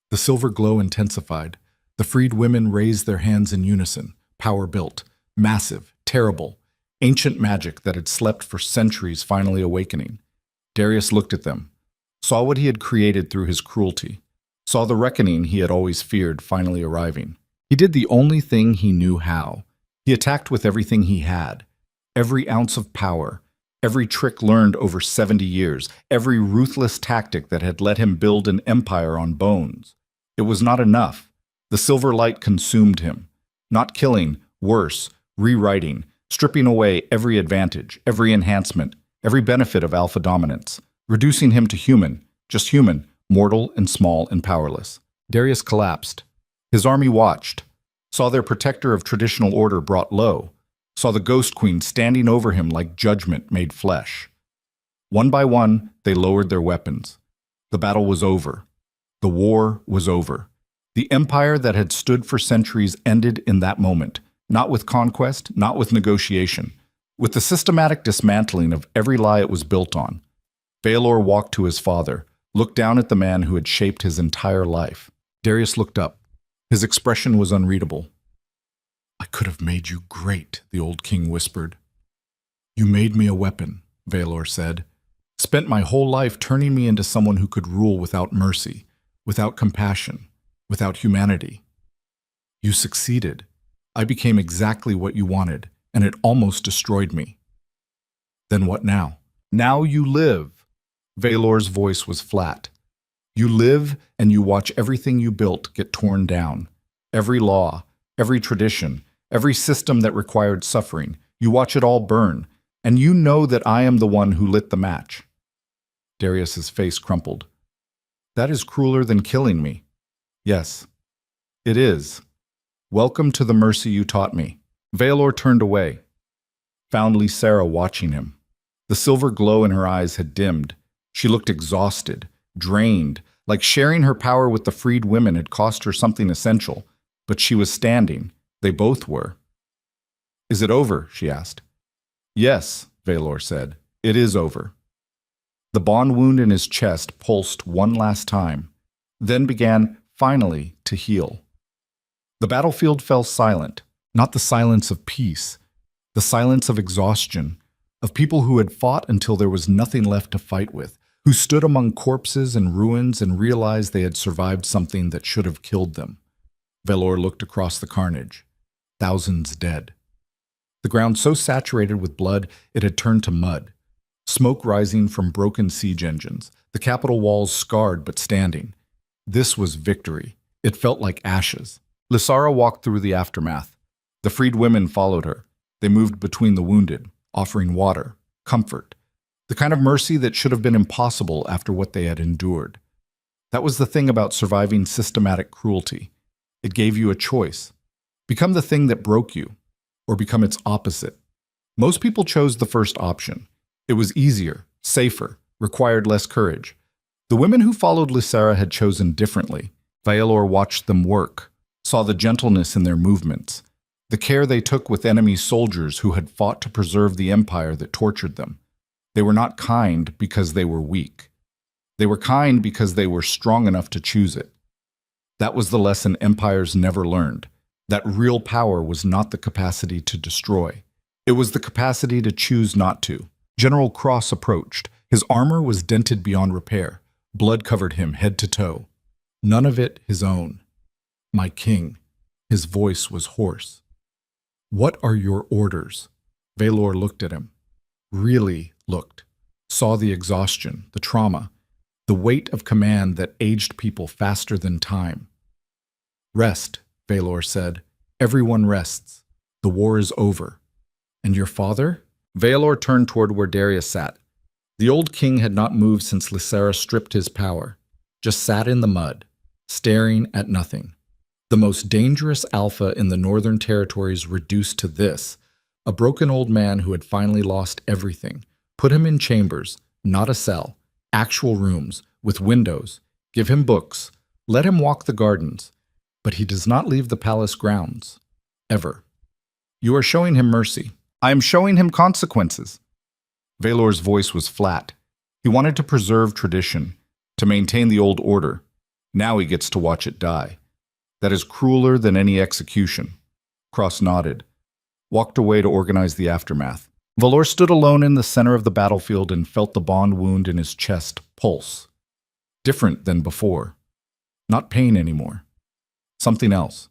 S1: The silver glow intensified. The freed women raised their hands in unison, power built, massive, terrible, ancient magic that had slept for centuries finally awakening. Darius looked at them, saw what he had created through his cruelty, saw the reckoning he had always feared finally arriving. He did the only thing he knew how. He attacked with everything he had, every ounce of power, every trick learned over 70 years, every ruthless tactic that had let him build an empire on bones. It was not enough. The silver light consumed him, not killing, worse, rewriting, stripping away every advantage, every enhancement, every benefit of alpha dominance, reducing him to human, just human, mortal and small and powerless. Darius collapsed. His army watched, saw their protector of traditional order brought low, saw the Ghost Queen standing over him like judgment made flesh. One by one, they lowered their weapons. The battle was over. The war was over. The empire that had stood for centuries ended in that moment, not with conquest, not with negotiation, with the systematic dismantling of every lie it was built on. Valor walked to his father, looked down at the man who had shaped his entire life. Darius looked up. His expression was unreadable. "I could have made you great," the old king whispered. "You made me a weapon," Valor said. "Spent my whole life turning me into someone who could rule without mercy, without compassion, without humanity. You succeeded. I became exactly what you wanted, and it almost destroyed me." "Then what now?" "Now you live." Valor's voice was flat. "You live and you watch everything you built get torn down. Every law, every tradition, every system that required suffering. You watch it all burn, and you know that I am the one who lit the match." Darius's face crumpled. "That is crueler than killing me." "Yes, it is." Welcome to the mercy you taught me. Valor turned away, found Lysera watching him. The silver glow in her eyes had dimmed. She looked exhausted, drained, like sharing her power with the freed women had cost her something essential. But she was standing. They both were. Is it over? She asked. Yes, Valor said. It is over. The bond wound in his chest pulsed one last time, then began, finally, to heal. The battlefield fell silent, not the silence of peace, the silence of exhaustion, of people who had fought until there was nothing left to fight with, who stood among corpses and ruins and realized they had survived something that should have killed them. Valor looked across the carnage. Thousands dead. The ground so saturated with blood it had turned to mud. Smoke rising from broken siege engines, the capital walls scarred but standing. This was victory. It felt like ashes. Lysera walked through the aftermath. The freed women followed her. They moved between the wounded, offering water, comfort, the kind of mercy that should have been impossible after what they had endured. That was the thing about surviving systematic cruelty. It gave you a choice. Become the thing that broke you, or become its opposite. Most people chose the first option. It was easier, safer, required less courage. The women who followed Lysera had chosen differently. Valor watched them work, saw the gentleness in their movements, the care they took with enemy soldiers who had fought to preserve the empire that tortured them. They were not kind because they were weak. They were kind because they were strong enough to choose it. That was the lesson empires never learned, that real power was not the capacity to destroy. It was the capacity to choose not to. General Cross approached. His armor was dented beyond repair. Blood covered him head to toe. None of it his own. My king. His voice was hoarse. What are your orders? Valor looked at him. Really looked. Saw the exhaustion, the trauma, the weight of command that aged people faster than time. Rest, Valor said. Everyone rests. The war is over. And your father? Valor turned toward where Darius sat. The old king had not moved since Lysera stripped his power, just sat in the mud, staring at nothing. The most dangerous alpha in the Northern Territories reduced to this, a broken old man who had finally lost everything. Put him in chambers, not a cell, actual rooms, with windows. Give him books. Let him walk the gardens. But he does not leave the palace grounds. Ever. You are showing him mercy. I am showing him consequences. Valor's voice was flat. He wanted to preserve tradition, to maintain the old order. Now he gets to watch it die. That is crueler than any execution. Cross nodded, walked away to organize the aftermath. Valor stood alone in the center of the battlefield and felt the bond wound in his chest pulse. Different than before. Not pain anymore. Something else.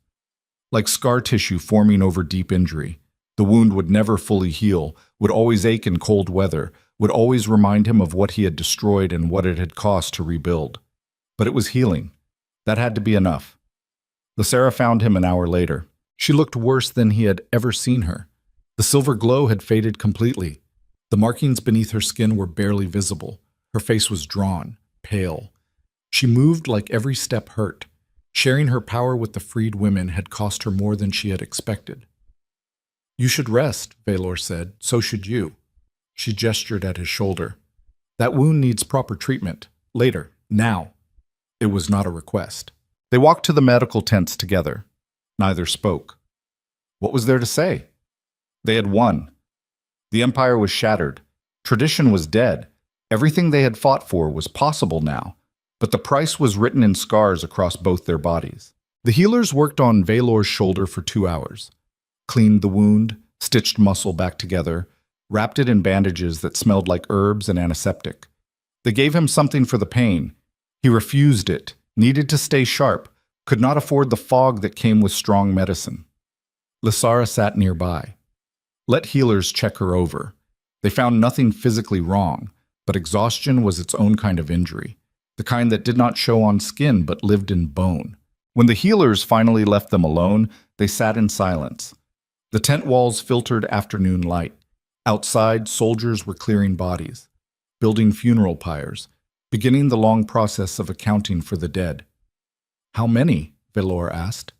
S1: Like scar tissue forming over deep injury. The wound would never fully heal, would always ache in cold weather, would always remind him of what he had destroyed and what it had cost to rebuild. But it was healing. That had to be enough. Lysera found him an hour later. She looked worse than he had ever seen her. The silver glow had faded completely. The markings beneath her skin were barely visible. Her face was drawn, pale. She moved like every step hurt. Sharing her power with the freed women had cost her more than she had expected. You should rest, Valor said. So should you. She gestured at his shoulder. That wound needs proper treatment. Later. Now. It was not a request. They walked to the medical tents together. Neither spoke. What was there to say? They had won. The empire was shattered. Tradition was dead. Everything they had fought for was possible now, but the price was written in scars across both their bodies. The healers worked on Valor's shoulder for 2 hours. Cleaned the wound, stitched muscle back together, wrapped it in bandages that smelled like herbs and antiseptic. They gave him something for the pain. He refused it, needed to stay sharp, could not afford the fog that came with strong medicine. Lysera sat nearby. Let healers check her over. They found nothing physically wrong, but exhaustion was its own kind of injury, the kind that did not show on skin but lived in bone. When the healers finally left them alone, they sat in silence. The tent walls filtered afternoon light. Outside, soldiers were clearing bodies, building funeral pyres, beginning the long process of accounting for the dead. How many? Valor asked.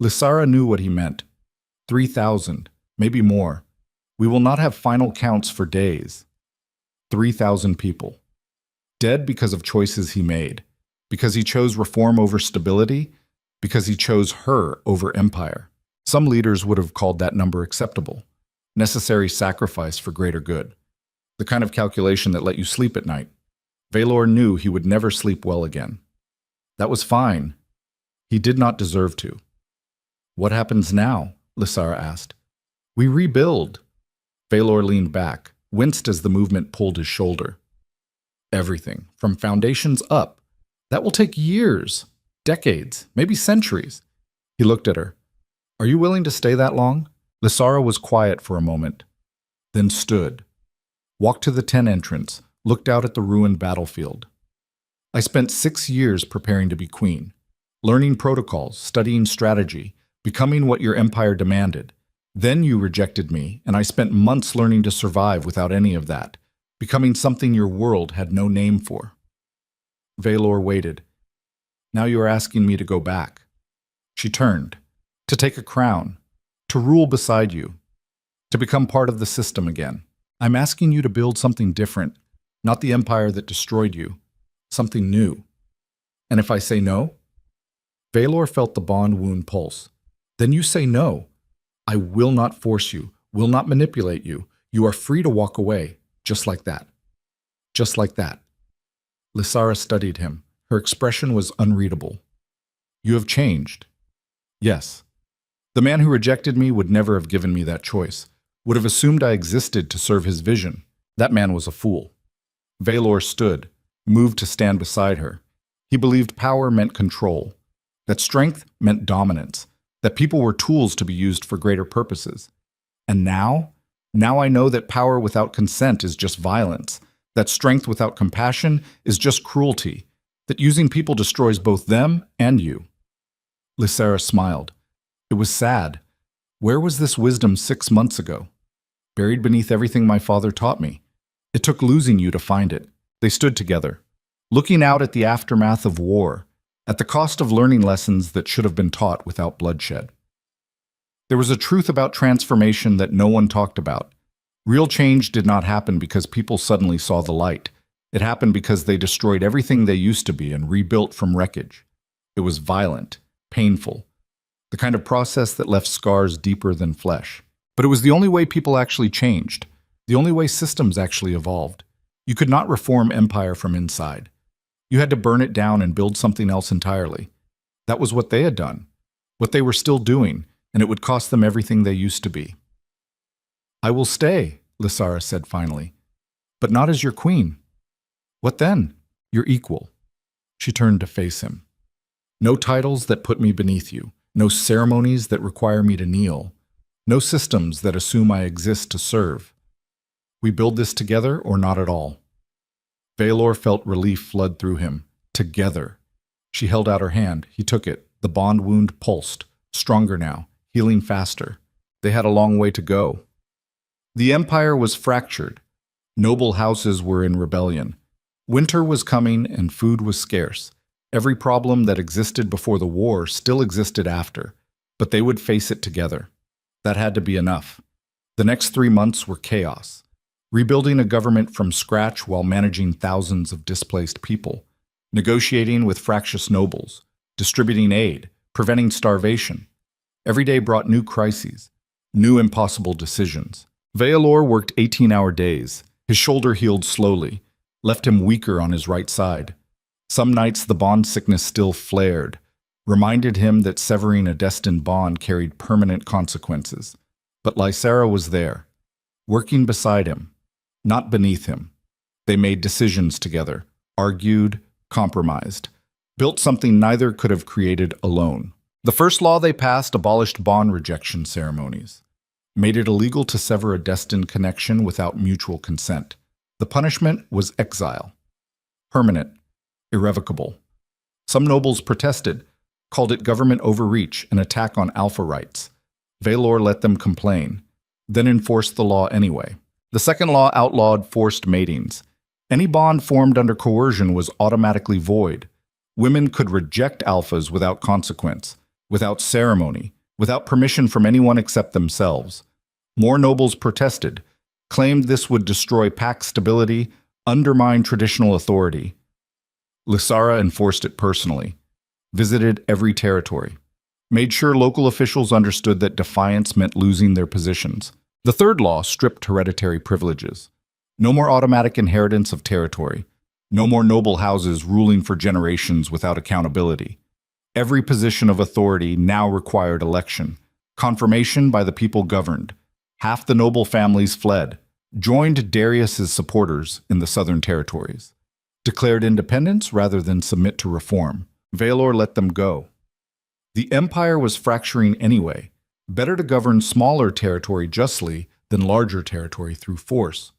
S1: Lysara knew what he meant. 3,000, maybe more. We will not have final counts for days. 3,000 people. Dead because of choices he made. Because he chose reform over stability. Because he chose her over empire. Some leaders would have called that number acceptable. Necessary sacrifice for greater good. The kind of calculation that let you sleep at night. Valor knew he would never sleep well again. That was fine. He did not deserve to. What happens now? Lysara asked. We rebuild. Valor leaned back, winced as the movement pulled his shoulder. Everything, from foundations up. That will take years, decades, maybe centuries. He looked at her. Are you willing to stay that long? Lysara was quiet for a moment, then stood, walked to the tent entrance, looked out at the ruined battlefield. I spent 6 years preparing to be queen, learning protocols, studying strategy, becoming what your empire demanded. Then you rejected me, and I spent months learning to survive without any of that, becoming something your world had no name for. Valor waited. Now you are asking me to go back. She turned. To take a crown. To rule beside you. To become part of the system again. I'm asking you to build something different, not the empire that destroyed you. Something new. And if I say no? Valor felt the bond wound pulse. Then you say no. I will not force you, will not manipulate you. You are free to walk away, just like that. Just like that. Lysara studied him. Her expression was unreadable. You have changed. Yes. The man who rejected me would never have given me that choice, would have assumed I existed to serve his vision. That man was a fool. Valor stood, moved to stand beside her. He believed power meant control, that strength meant dominance, that people were tools to be used for greater purposes. And now I know that power without consent is just violence, that strength without compassion is just cruelty, that using people destroys both them and you. Lysara smiled. It was sad. Where was this wisdom 6 months ago? Buried beneath everything my father taught me. It took losing you to find it. They stood together, looking out at the aftermath of war, at the cost of learning lessons that should have been taught without bloodshed. There was a truth about transformation that no one talked about. Real change did not happen because people suddenly saw the light. It happened because they destroyed everything they used to be and rebuilt from wreckage. It was violent, painful, the kind of process that left scars deeper than flesh. But it was the only way people actually changed, the only way systems actually evolved. You could not reform empire from inside. You had to burn it down and build something else entirely. That was what they had done, what they were still doing, and it would cost them everything they used to be. I will stay, Lysara said finally, but not as your queen. What then? Your equal. She turned to face him. No titles that put me beneath you, no ceremonies that require me to kneel, no systems that assume I exist to serve. We build this together or not at all. Valor felt relief flood through him. Together. She held out her hand. He took it. The bond wound pulsed. Stronger now. Healing faster. They had a long way to go. The empire was fractured. Noble houses were in rebellion. Winter was coming and food was scarce. Every problem that existed before the war still existed after, but they would face it together. That had to be enough. The next 3 months were chaos. Rebuilding a government from scratch while managing thousands of displaced people, negotiating with fractious nobles, distributing aid, preventing starvation. Every day brought new crises, new impossible decisions. Valor worked 18-hour days. His shoulder healed slowly, left him weaker on his right side. Some nights the bond sickness still flared, reminded him that severing a destined bond carried permanent consequences. But Lysara was there, working beside him, not beneath him. They made decisions together, argued, compromised, built something neither could have created alone. The first law they passed abolished bond rejection ceremonies, made it illegal to sever a destined connection without mutual consent. The punishment was exile, permanent, irrevocable. Some nobles protested, called it government overreach, an attack on alpha rights. Valor let them complain, then enforced the law anyway. The second law outlawed forced matings. Any bond formed under coercion was automatically void. Women could reject alphas without consequence. without ceremony, without permission from anyone except themselves. More nobles protested, claimed this would destroy pack stability, undermine traditional authority. Lysara enforced it personally, visited every territory, made sure local officials understood that defiance meant losing their positions. The third law stripped hereditary privileges. No more automatic inheritance of territory. No more noble houses ruling for generations without accountability. Every position of authority now required election, confirmation by the people governed. Half the noble families fled, joined Darius's supporters in the southern territories, declared independence rather than submit to reform. Valor let them go. The empire was fracturing anyway. Better to govern smaller territory justly than larger territory through force.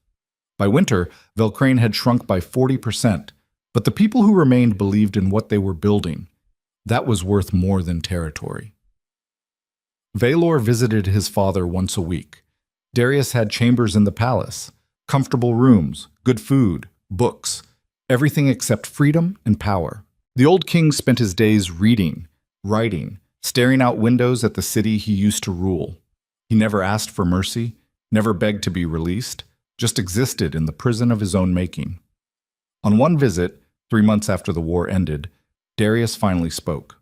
S1: By winter, Velcrane had shrunk by 40%, but the people who remained believed in what they were building. That was worth more than territory. Valor visited his father once a week. Darius had chambers in the palace, comfortable rooms, good food, books, everything except freedom and power. The old king spent his days reading, writing, staring out windows at the city he used to rule. He never asked for mercy, never begged to be released, just existed in the prison of his own making. On one visit, 3 months after the war ended, Darius finally spoke.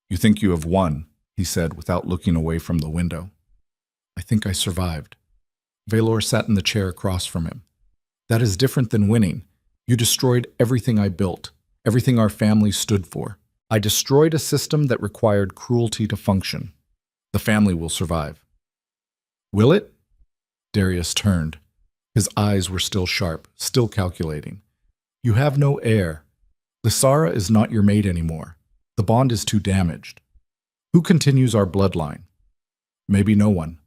S1: "You think you have won," he said without looking away from the window. "I think I survived." Valor sat in the chair across from him. "That is different than winning. You destroyed everything I built, everything our family stood for. I destroyed a system that required cruelty to function. The family will survive." "Will it?" Darius turned. His eyes were still sharp, still calculating. "You have no heir. Lysara is not your mate anymore. The bond is too damaged. Who continues our bloodline? Maybe no one."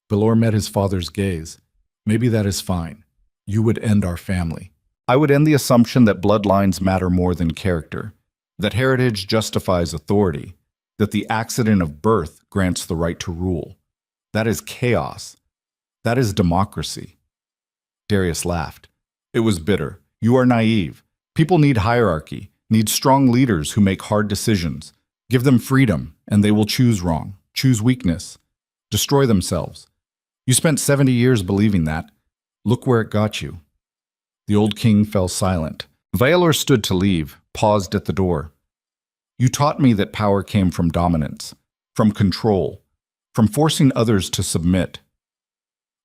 S1: Valor met his father's gaze. "Maybe that is fine. You would end our family. I would end the assumption that bloodlines matter more than character, that heritage justifies authority, that the accident of birth grants the right to rule. That is chaos. That is democracy." Darius laughed. It was bitter. "You are naive. People need hierarchy, need strong leaders who make hard decisions. Give them freedom, and they will choose wrong, choose weakness, destroy themselves. You spent 70 years believing that. Look where it got you." The old king fell silent. Valor stood to leave, paused at the door. "You taught me that power came from dominance, from control, from forcing others to submit.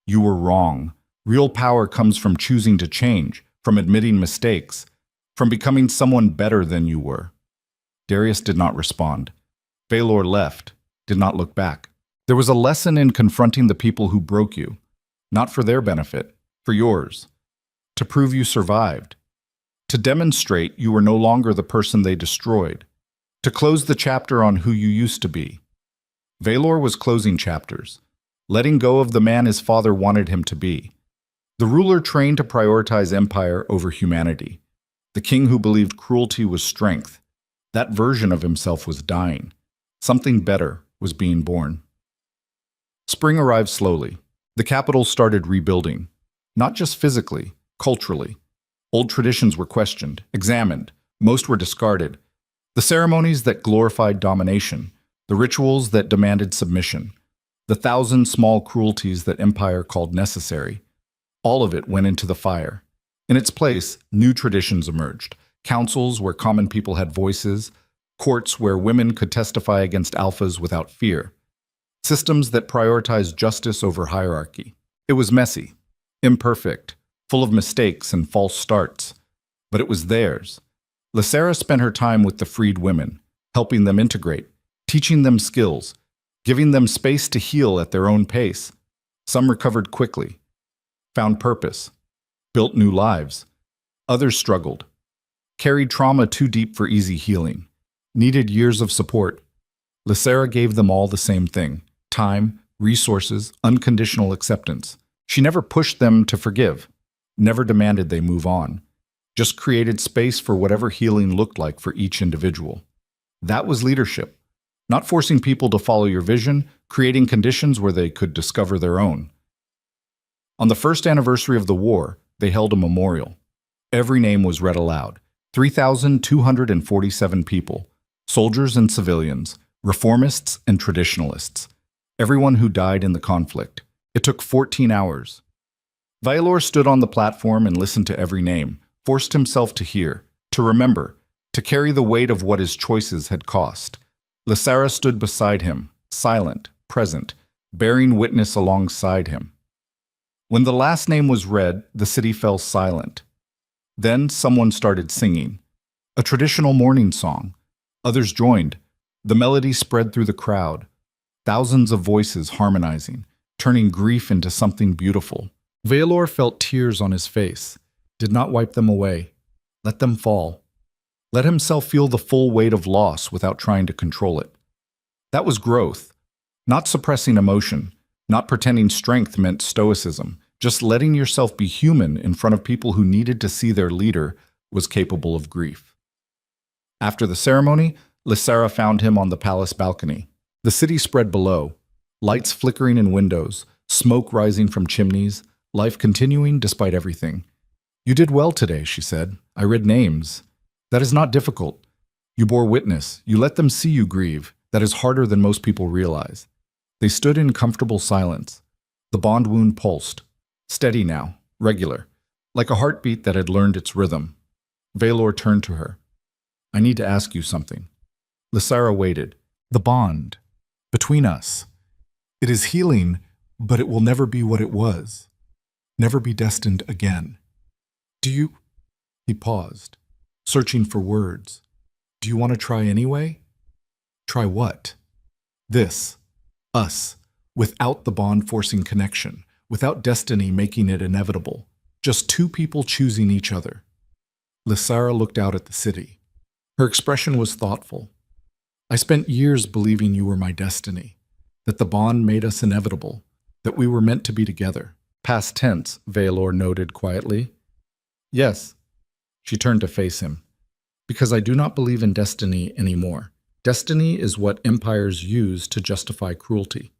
S1: You were wrong. Real power comes from choosing to change, from admitting mistakes, from becoming someone better than you were." Darius did not respond. Valor left, did not look back. There was a lesson in confronting the people who broke you, not for their benefit, for yours, to prove you survived, to demonstrate you were no longer the person they destroyed, to close the chapter on who you used to be. Valor was closing chapters, letting go of the man his father wanted him to be. The ruler trained to prioritize empire over humanity. The king who believed cruelty was strength. That version of himself was dying. Something better was being born. Spring arrived slowly. The capital started rebuilding, not just physically, culturally. Old traditions were questioned, examined. Most were discarded. The ceremonies that glorified domination, the rituals that demanded submission, the 1,000 small cruelties that empire called necessary, all of it went into the fire. In its place, new traditions emerged. Councils where common people had voices, courts where women could testify against alphas without fear, systems that prioritized justice over hierarchy. It was messy, imperfect, full of mistakes and false starts, but it was theirs. Lysara spent her time with the freed women, helping them integrate, teaching them skills, giving them space to heal at their own pace. Some recovered quickly, found purpose, built new lives. Others struggled, carried trauma too deep for easy healing, needed years of support. Lysara gave them all the same thing: time, resources, unconditional acceptance. She never pushed them to forgive, never demanded they move on, just created space for whatever healing looked like for each individual. That was leadership, not forcing people to follow your vision, creating conditions where they could discover their own. On the first anniversary of the war, they held a memorial. Every name was read aloud. 3,247 people, soldiers and civilians, reformists and traditionalists, everyone who died in the conflict. It took 14 hours. Vailor stood on the platform and listened to every name, forced himself to hear, to remember, to carry the weight of what his choices had cost. Lysara stood beside him, silent, present, bearing witness alongside him. When the last name was read, the city fell silent. Then someone started singing, a traditional mourning song. Others joined. The melody spread through the crowd, thousands of voices harmonizing, turning grief into something beautiful. Vailor felt tears on his face, did not wipe them away, let them fall. Let himself feel the full weight of loss without trying to control it. That was growth, not suppressing emotion, not pretending strength meant stoicism, just letting yourself be human in front of people who needed to see their leader was capable of grief. After the ceremony, Lysara found him on the palace balcony. The city spread below, lights flickering in windows, smoke rising from chimneys, life continuing despite everything. "You did well today," she said. "I read names. That is not difficult. You bore witness. You let them see you grieve. That is harder than most people realize." They stood in comfortable silence. The bond wound pulsed. Steady now, regular, like a heartbeat that had learned its rhythm. Vailor turned to her. "I need to ask you something." Lysara waited. "The bond between us. It is healing, but it will never be what it was. Never be destined again. Do you—" He paused, searching for words. "Do you want to try anyway?" "Try what?" "This. Us. Without the bond forcing connection. Without destiny making it inevitable. Just two people choosing each other." Lysara looked out at the city. Her expression was thoughtful. "I spent years believing you were my destiny, that the bond made us inevitable, that we were meant to be together." "Past tense," Vailor noted quietly. "Yes." She turned to face him. "Because I do not believe in destiny anymore. Destiny is what empires use to justify cruelty,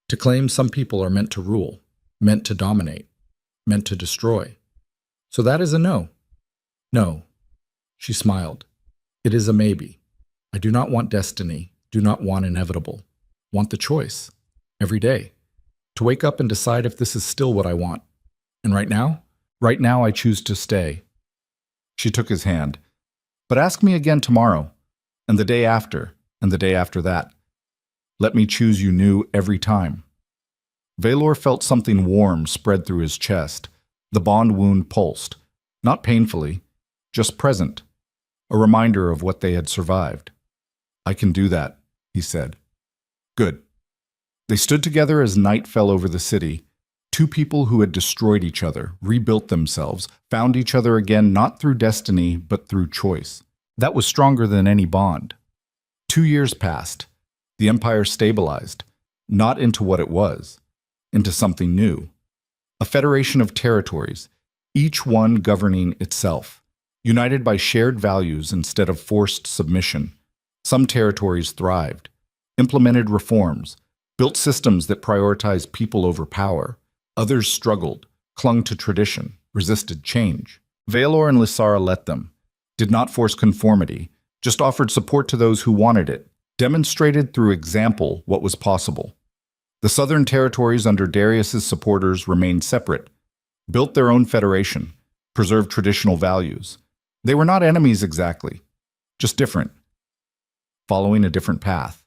S1: to claim some people are meant to rule, meant to dominate, meant to destroy. So that is a no." "No." She smiled. "It is a maybe. I do not want destiny, do not want inevitable. Want the choice. Every day. To wake up and decide if this is still what I want. And right now? Right now I choose to stay." She took his hand. "But ask me again tomorrow, and the day after, and the day after that. Let me choose you new every time." Vailor felt something warm spread through his chest. The bond wound pulsed. Not painfully, just present. A reminder of what they had survived. "I can do that," he said. "Good." They stood together as night fell over the city. Two people who had destroyed each other, rebuilt themselves, found each other again not through destiny, but through choice. That was stronger than any bond. 2 years passed. The empire stabilized, not into what it was, into something new. A federation of territories, each one governing itself, united by shared values instead of forced submission. Some territories thrived, implemented reforms, built systems that prioritized people over power. Others struggled, clung to tradition, resisted change. Vailor and Lysara let them, did not force conformity, just offered support to those who wanted it, demonstrated through example what was possible. The southern territories under Darius's supporters remained separate, built their own federation, preserved traditional values. They were not enemies exactly, just different, following a different path.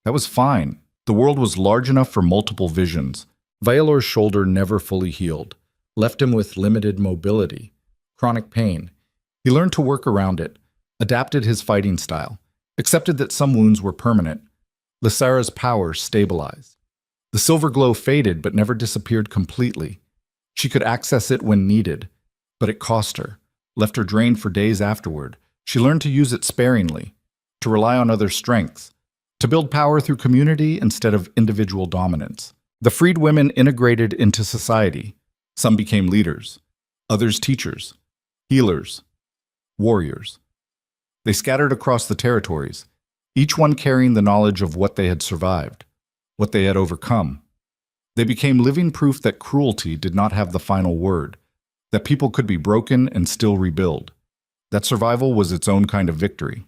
S1: That was fine. The world was large enough for multiple visions. Vailor's shoulder never fully healed, left him with limited mobility, chronic pain. He learned to work around it, adapted his fighting style, accepted that some wounds were permanent. Lysara's power stabilized. The silver glow faded but never disappeared completely. She could access it when needed, but it cost her, left her drained for days afterward. She learned to use it sparingly, to rely on other strengths, to build power through community instead of individual dominance. The freed women integrated into society. Some became leaders, others teachers, healers, warriors. They scattered across the territories, each one carrying the knowledge of what they had survived, what they had overcome. They became living proof that cruelty did not have the final word, that people could be broken and still rebuild, that survival was its own kind of victory.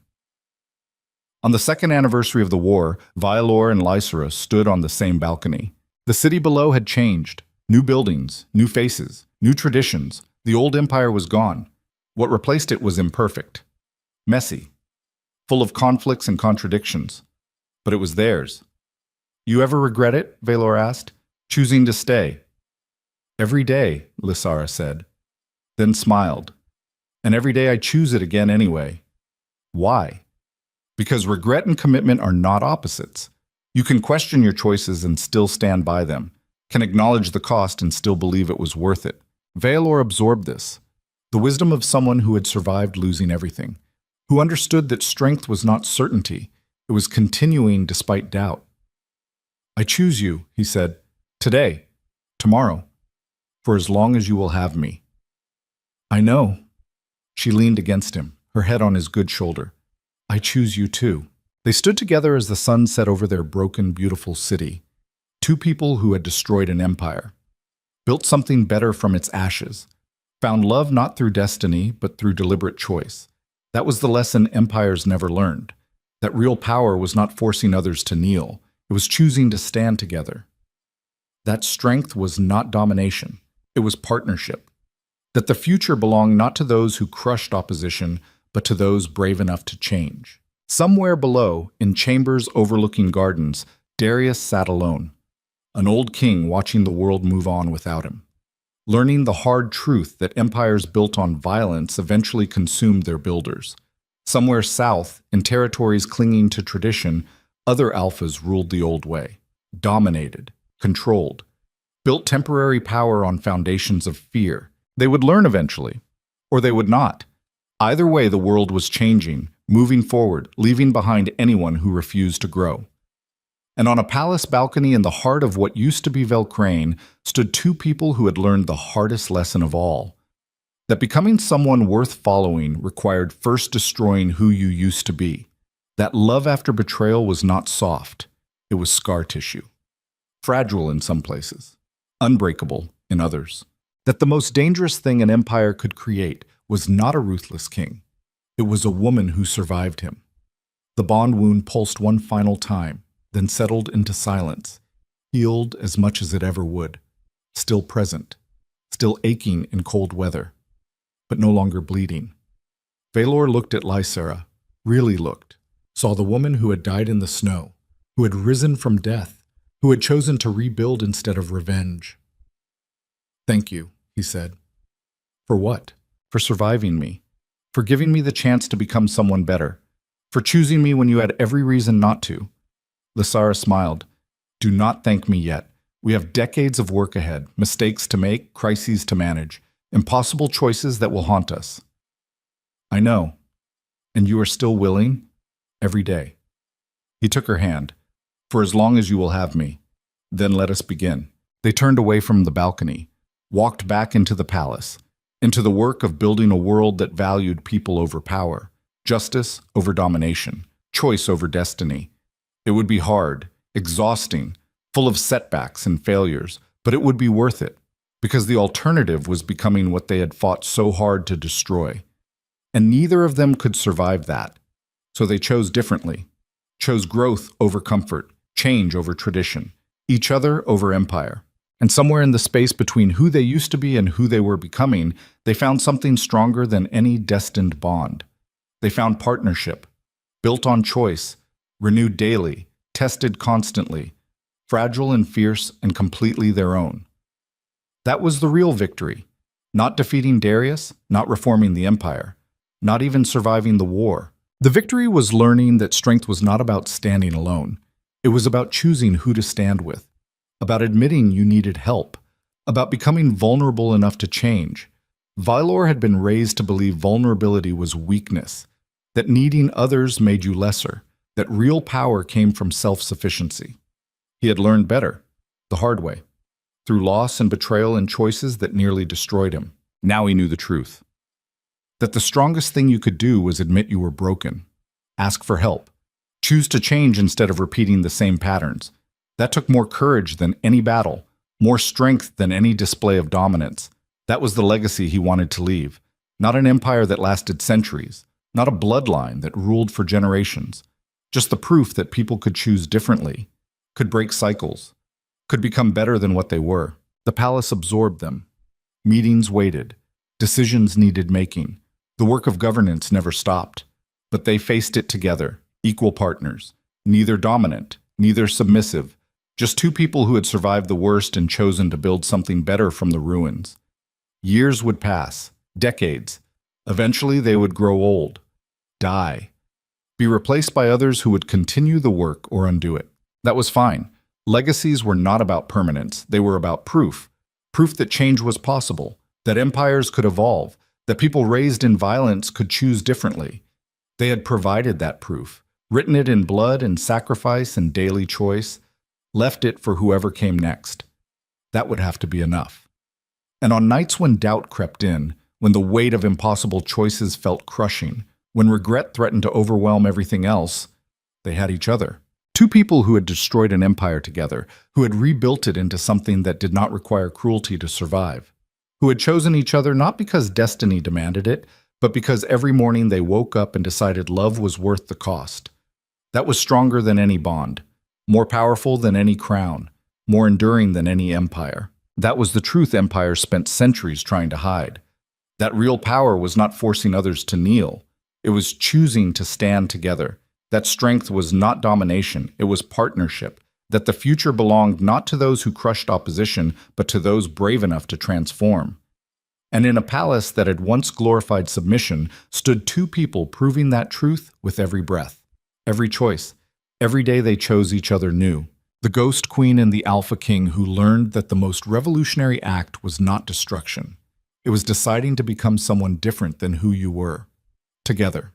S1: On the second anniversary of the war, Vialor and Lysera stood on the same balcony. The city below had changed. New buildings, new faces, new traditions. The old empire was gone. What replaced it was imperfect, messy, full of conflicts and contradictions. But it was theirs. You ever regret it? Valor asked. Choosing to stay. Every day, Lysera said, then smiled. And every day I choose it again anyway. Why? Because regret and commitment are not opposites. You can question your choices and still stand by them, can acknowledge the cost and still believe it was worth it. Valor absorbed this, the wisdom of someone who had survived losing everything, who understood that strength was not certainty, it was continuing despite doubt. I choose you, he said, today, tomorrow, for as long as you will have me. I know. She leaned against him, her head on his good shoulder. I choose you too. They stood together as the sun set over their broken, beautiful city. Two people who had destroyed an empire, built something better from its ashes, found love not through destiny, but through deliberate choice. That was the lesson empires never learned, that real power was not forcing others to kneel, it was choosing to stand together. That strength was not domination, it was partnership. That the future belonged not to those who crushed opposition, but to those brave enough to change. Somewhere below, in chambers overlooking gardens, Darius sat alone, an old king watching the world move on without him, learning the hard truth that empires built on violence eventually consumed their builders. Somewhere south, in territories clinging to tradition, other alphas ruled the old way, dominated, controlled, built temporary power on foundations of fear. They would learn eventually, or they would not. Either way, the world was changing, moving forward, leaving behind anyone who refused to grow. And on a palace balcony in the heart of what used to be Velcrane stood two people who had learned the hardest lesson of all, that becoming someone worth following required first destroying who you used to be. That love after betrayal was not soft, it was scar tissue. Fragile in some places, unbreakable in others. That the most dangerous thing an empire could create was not a ruthless king. It was a woman who survived him. The bond wound pulsed one final time, then settled into silence, healed as much as it ever would, still present, still aching in cold weather, but no longer bleeding. Valor looked at Lysera, really looked, saw the woman who had died in the snow, who had risen from death, who had chosen to rebuild instead of revenge. Thank you, he said. For what? For surviving me, for giving me the chance to become someone better, for choosing me when you had every reason not to. Lysera smiled. Do not thank me yet. We have decades of work ahead, mistakes to make, crises to manage, impossible choices that will haunt us. I know. And you are still willing? Every day. He took her hand. For as long as you will have me. Then let us begin. They turned away from the balcony, walked back into the palace, into the work of building a world that valued people over power, justice over domination, choice over destiny. It would be hard, exhausting, full of setbacks and failures, but it would be worth it, because the alternative was becoming what they had fought so hard to destroy. And neither of them could survive that. So they chose differently, chose growth over comfort, change over tradition, each other over empire. And somewhere in the space between who they used to be and who they were becoming, they found something stronger than any destined bond. They found partnership, built on choice, renewed daily, tested constantly, fragile and fierce and completely their own. That was the real victory, not defeating Darius, not reforming the empire, not even surviving the war. The victory was learning that strength was not about standing alone. It was about choosing who to stand with, about admitting you needed help, about becoming vulnerable enough to change. Valor had been raised to believe vulnerability was weakness, that needing others made you lesser, that real power came from self-sufficiency. He had learned better, the hard way, through loss and betrayal and choices that nearly destroyed him. Now he knew the truth. That the strongest thing you could do was admit you were broken, ask for help, choose to change instead of repeating the same patterns. That took more courage than any battle, more strength than any display of dominance. That was the legacy he wanted to leave. Not an empire that lasted centuries, not a bloodline that ruled for generations, Just the proof that people could choose differently, could break cycles, could become better than what they were. The palace absorbed them. Meetings waited. Decisions needed making. The work of governance never stopped. But they faced it together, equal partners, neither dominant, neither submissive, just two people who had survived the worst and chosen to build something better from the ruins. Years would pass, decades. Eventually they would grow old, die, be replaced by others who would continue the work or undo it. That was fine. Legacies were not about permanence, they were about proof. Proof that change was possible, that empires could evolve, that people raised in violence could choose differently. They had provided that proof, written it in blood and sacrifice and daily choice, left it for whoever came next. That would have to be enough. And on nights when doubt crept in, when the weight of impossible choices felt crushing, when regret threatened to overwhelm everything else, they had each other. Two people who had destroyed an empire together, who had rebuilt it into something that did not require cruelty to survive, who had chosen each other not because destiny demanded it, but because every morning they woke up and decided love was worth the cost. That was stronger than any bond, more powerful than any crown, more enduring than any empire. That was the truth empires spent centuries trying to hide. That real power was not forcing others to kneel. It was choosing to stand together. That strength was not domination, it was partnership. That the future belonged not to those who crushed opposition, but to those brave enough to transform. And in a palace that had once glorified submission, stood two people proving that truth with every breath, every choice. Every day they chose each other new. The Ghost Queen and the Alpha King who learned that the most revolutionary act was not destruction. It was deciding to become someone different than who you were. Together.